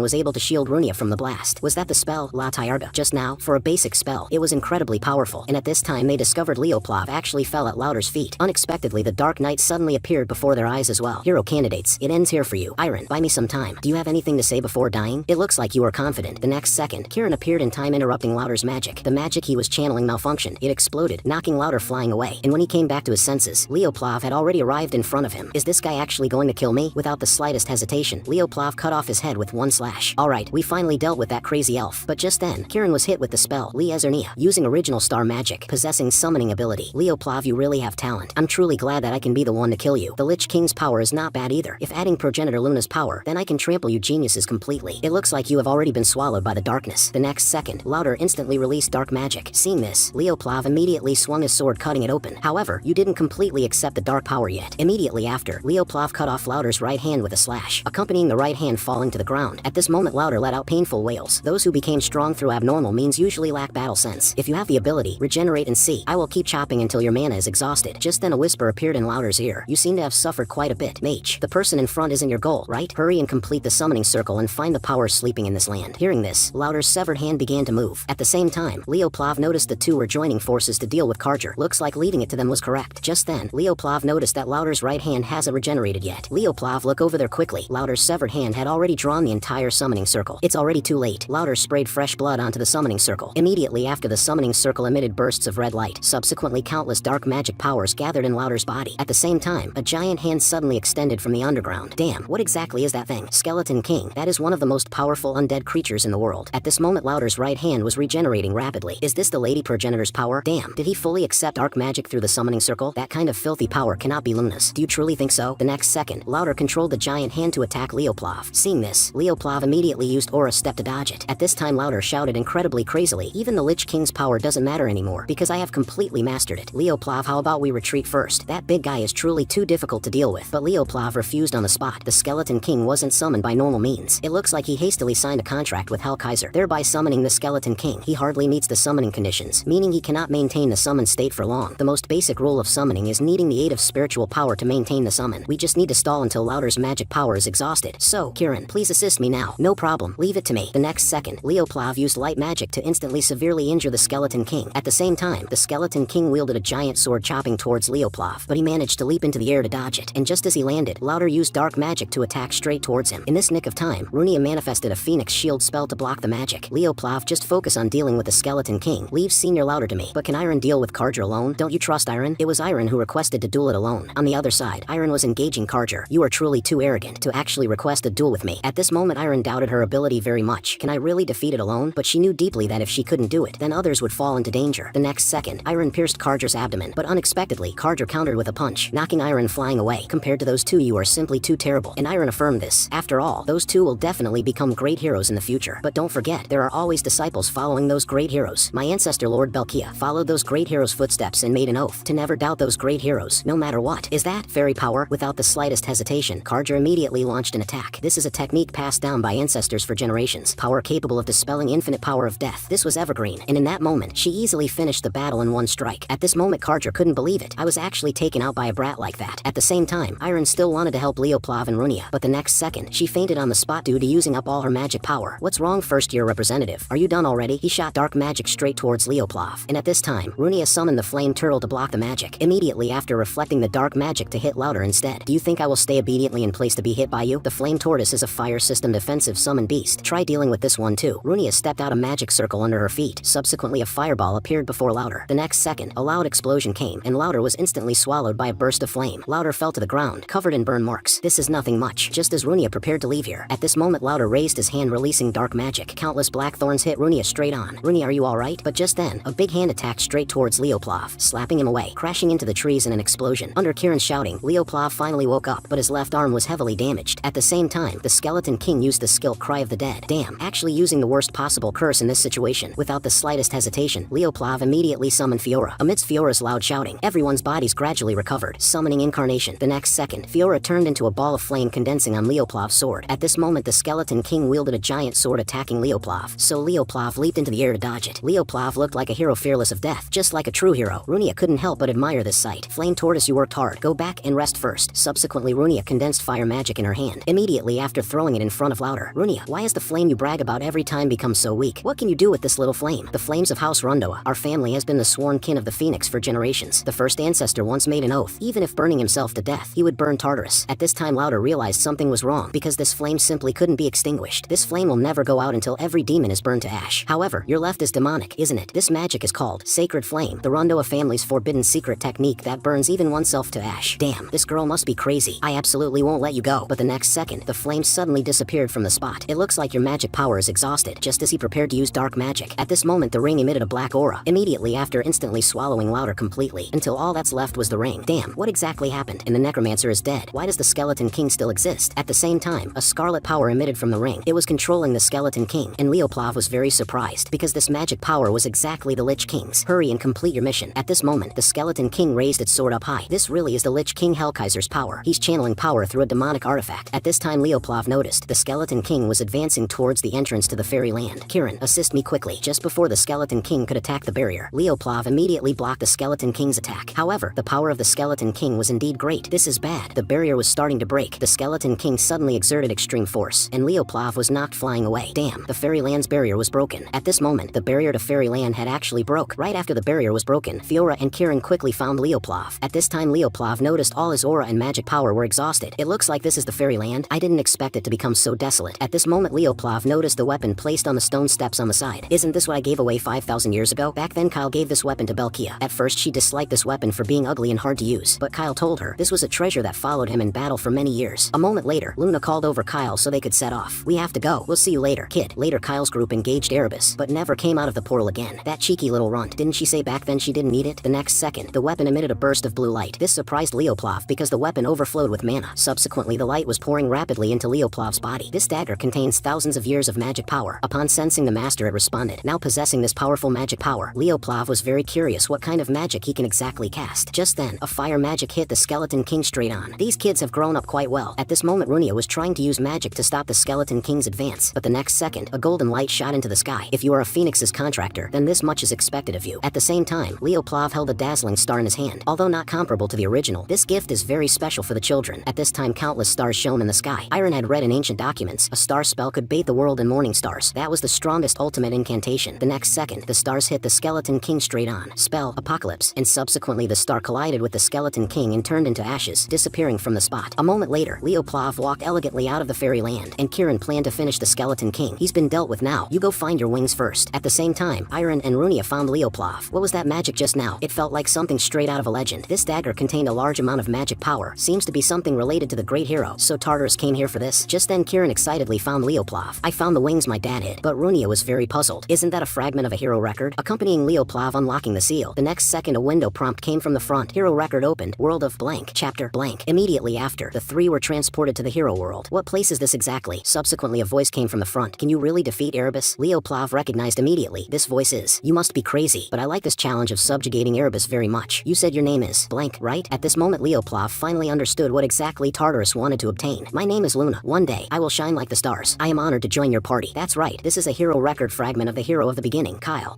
was able to shield Runia from the blast. Was that the spell, La Tiarga? Just now, for a basic spell, it was incredibly powerful, and at this time they discovered Leoplav actually fell at Louder's feet. Unexpectedly, the Dark Knight suddenly appeared before their eyes as well. Hero candidates, it ends here for you. Iron, buy me some time. Do you have anything to say before dying? It looks like you are confident. The next second, Kieran appeared in time, interrupting Louder's magic. The magic he was channeling malfunctioned. It exploded, knocking Louder flying away, and when he came back to his senses, Leoplav had already arrived in front of him. Is this guy actually going to kill me? Without the slightest hesitation, Leoplav cut off his head with one slash. Alright, we finally dealt with that crazy elf. But just then, Kieran was hit with the spell, Lee Ezernia, using original star magic, possessing summoning ability. Leoplav, you really have talent. I'm truly glad that I can be the one to kill you. The Lich King's power is not bad either. If adding Progenitor Luna's power, then I can trample you geniuses completely. It looks like you have already been swallowed by the darkness. The next second, Louder instantly released dark magic. Seeing this, Leoplav immediately swung his sword, cutting it open. However, you didn't completely accept the dark power yet. Immediately after, Leoplav cut off Louder's right hand with a slash, accompanying the right hand falling to the ground. At this moment, Louder let out painful wails. Those who became strong through abnormal means usually lack battle sense. If you have the ability, regenerate and see. I will keep chopping until your mana is exhausted. Just then a whisper appeared in Louder's ear. You seem to have suffered quite a bit. Mage, the person in front isn't your goal, right? Hurry and complete the summoning circle and find the powers sleeping in this land. Hearing this, Louder's severed hand began to move. At the same time, Leoplav noticed the two were joining forces to deal with Karger. Looks like leading it to them was correct. Just then, Leoplav noticed that Louder's right hand hasn't regenerated yet. Leoplav looked over there quickly. Louder's severed hand had already drawn the entire summoning circle. It's already too late. Louder sprayed fresh blood onto the summoning circle. Immediately after, the summoning circle emitted bursts of red light. Subsequently, countless dark magic powers gathered in Louder's body. At the same time, a giant hand suddenly extended from the underground. Damn, what exactly is that thing? Skeleton King. That is one of the most powerful undead creatures in the world. At this moment, Louder's right hand was regenerating rapidly. Is this the Lady Progenitor's power? Damn, did he fully accept dark magic through the summoning circle? That kind of filthy power cannot be Luna's. Do you truly think so? The next second, Louder controlled the giant hand to attack Leoplav. Seeing this, Leoplav immediately used Aura Step to dodge it. At this time, Louder shouted incredibly crazily, even the Lich King's power doesn't matter anymore, because I have completely mastered it. Leoplav, how about we retreat first? That big guy is truly too difficult to deal with. But Leoplav refused on the spot. The Skeleton King wasn't summoned by normal means. It looks like he hastily signed a contract with Hellkaiser, thereby summoning the Skeleton King. He hardly meets the summoning conditions, meaning he cannot maintain the summoned state for long. The most basic rule of summoning is needing the aid of spiritual power to maintain the summon. We just need to stall until Louder's magic power is exhausted. So, Kieran, please assist me now. No problem. Leave it to me. The next second, Leoplav used light magic to instantly severely injure the Skeleton King. At the same time, the Skeleton King wielded a giant sword chopping towards Leoplav, but he managed to leap into the air to dodge it. And just as he landed, Louder used dark magic to attack straight towards him. In this nick of time, Runia manifested a Phoenix Shield spell to block the magic. Leoplav, just focus on dealing with the Skeleton King. Leave Senior Louder to me. But can Iron deal with Karger alone? Don't you trust Iron? It was Iron who requested to duel it alone. On the other side, Iron was engaging Karger. You are truly too arrogant to actually request a duel with me. At this moment, Iron doubted her ability very much. Can I really defeat it alone? But she knew deeply that if she couldn't do it, then others would fall into danger. The next second, Iron pierced Karger's abdomen, but unexpectedly, Karger countered with a punch, knocking Iron flying away. Compared to those two, you are simply too terrible. And Iron affirmed this. After all, those two will definitely become great heroes in the future. But don't forget, there are always disciples following those great heroes. My ancestor Lord Belkia followed those great heroes' footsteps and made an oath to never doubt those great heroes, no matter what. Is that fairy power? Without the slightest hesitation, Karger immediately launched an attack. This is a technique passed down by ancestors for generations. Power capable of dispelling infinite power of death. This was evergreen, and in that moment, she easily finished the battle in one strike. At this moment, Karger couldn't believe it. I was actually taken out by a brat like that. At the same time, Iron still wanted to help Leoplav and Runia, but the next second, she fainted on the spot due to using up all her magic power. What's wrong, first-year representative? Are you done already? He shot dark magic straight towards Leoplav, and at this time, Runia summoned the flame turtle to block the magic, immediately after reflecting the dark magic to hit Louder instead. Do you think I will stay obediently in place to be hit by you? The flame tortoise is a fire system defensive massive summon beast. Try dealing with this one too. Runia stepped out a magic circle under her feet. Subsequently, a fireball appeared before Louder. The next second, a loud explosion came, and Louder was instantly swallowed by a burst of flame. Louder fell to the ground, covered in burn marks. This is nothing much. Just as Runia prepared to leave here, at this moment Louder raised his hand, releasing dark magic. Countless black thorns hit Runia straight on. Runia, are you alright? But just then, a big hand attacked straight towards Leoplav, slapping him away, crashing into the trees in an explosion. Under Kieran's shouting, Leoplav finally woke up, but his left arm was heavily damaged. At the same time, the Skeleton King used the skill Cry of the Dead. Damn, actually using the worst possible curse in this situation. Without the slightest hesitation, Leoplav immediately summoned Fiora. Amidst Fiora's loud shouting, everyone's bodies gradually recovered, summoning Incarnation. The next second, Fiora turned into a ball of flame, condensing on Leoplav's sword. At this moment, the Skeleton King wielded a giant sword, attacking Leoplav, so Leoplav leaped into the air to dodge it. Leoplav looked like a hero fearless of death, just like a true hero. Runia couldn't help but admire this sight. Flame Tortoise, you worked hard. Go back and rest first. Subsequently, Runia condensed fire magic in her hand, immediately after throwing it in front of Louder. Runia, why is the flame you brag about every time become so weak? What can you do with this little flame? The flames of House Rundoa. Our family has been the sworn kin of the Phoenix for generations. The first ancestor once made an oath, even if burning himself to death, he would burn Tartarus. At this time, Louder realized something was wrong, because this flame simply couldn't be extinguished. This flame will never go out until every demon is burned to ash. However, your left is demonic, isn't it? This magic is called Sacred Flame, the Rundoa family's forbidden secret technique that burns even oneself to ash. Damn, this girl must be crazy. I absolutely won't let you go. But the next second, the flame suddenly disappeared from the spot. It looks like your magic power is exhausted, just as he prepared to use dark magic. At this moment, the ring emitted a black aura, immediately after instantly swallowing Louder completely, until all that's left was the ring. Damn, what exactly happened? And the necromancer is dead. Why does the Skeleton King still exist? At the same time, a scarlet power emitted from the ring. It was controlling the Skeleton King, and Leoplav was very surprised, because this magic power was exactly the Lich King's. Hurry and complete your mission. At this moment, the Skeleton King raised its sword up high. This really is the Lich King Hellkaiser's power. He's channeling power through a demonic artifact. At this time, Leoplav noticed the Skeleton King was advancing towards the entrance to the fairyland. Kieran, assist me quickly. Just before the Skeleton King could attack the barrier, Leoplav immediately blocked the Skeleton King's attack. However, the power of the Skeleton King was indeed great. This is bad. The barrier was starting to break. The Skeleton King suddenly exerted extreme force, and Leoplav was knocked flying away. Damn, the fairyland's barrier was broken. At this moment, the barrier to fairyland had actually broke. Right after the barrier was broken, Fiora and Kieran quickly found Leoplav. At this time, Leoplav noticed all his aura and magic power were exhausted. It looks like this is the fairyland. I didn't expect it to become so desolate. At this moment, Leoplav noticed the weapon placed on the stone steps on the side. Isn't this what I gave away 5,000 years ago? Back then, Kyle gave this weapon to Belkia. At first, she disliked this weapon for being ugly and hard to use, but Kyle told her this was a treasure that followed him in battle for many years. A moment later, Luna called over Kyle so they could set off. We have to go. We'll see you later, kid. Later, Kyle's group engaged Erebus, but never came out of the portal again. That cheeky little runt. Didn't she say back then she didn't need it? The next second, the weapon emitted a burst of blue light. This surprised Leoplav because the weapon overflowed with mana. Subsequently, the light was pouring rapidly into Leoplav's body. This dagger contains thousands of years of magic power. Upon sensing the master, it responded. Now possessing this powerful magic power, Leoplav was very curious what kind of magic he can exactly cast. Just then, a fire magic hit the Skeleton King straight on. These kids have grown up quite well. At this moment, Runia was trying to use magic to stop the Skeleton King's advance, but the next second, a golden light shot into the sky. If you are a Phoenix's contractor, then this much is expected of you. At the same time, Leoplav held a dazzling star in his hand. Although not comparable to the original, this gift is very special for the children. At this time, countless stars shone in the sky. Iron had read in ancient documents, a star spell could bathe the world in morning stars. That was the strongest ultimate incantation. The next second, the stars hit the Skeleton King straight on. Spell, Apocalypse, and subsequently the star collided with the Skeleton King and turned into ashes, disappearing from the spot. A moment later, Leoplav walked elegantly out of the fairyland, and Kieran planned to finish the Skeleton King. He's been dealt with now. You go find your wings first. At the same time, Iron and Runia found Leoplav. What was that magic just now? It felt like something straight out of a legend. This dagger contained a large amount of magic power. Seems to be something related to the great hero. So Tartarus came here for this? Just then, Kieran excitedly found Leoplav. I found the wings my dad hid. But Runia was very puzzled. Isn't that a fragment of a hero record? Accompanying Leoplav unlocking the seal. The next second, a window prompt came from the front. Hero record opened. World of blank. Chapter blank. Immediately after, the three were transported to the hero world. What place is this exactly? Subsequently, a voice came from the front. Can you really defeat Erebus? Leoplav recognized immediately. This voice is, you must be crazy, but I like this challenge of subjugating Erebus very much. You said your name is blank, right? At this moment, Leoplav finally understood what exactly Tartarus wanted to obtain. My name is Luna. One day, I will shine like the stars. I am honored to join your party. That's right, this is a hero record fragment of the hero of the beginning, Kyle.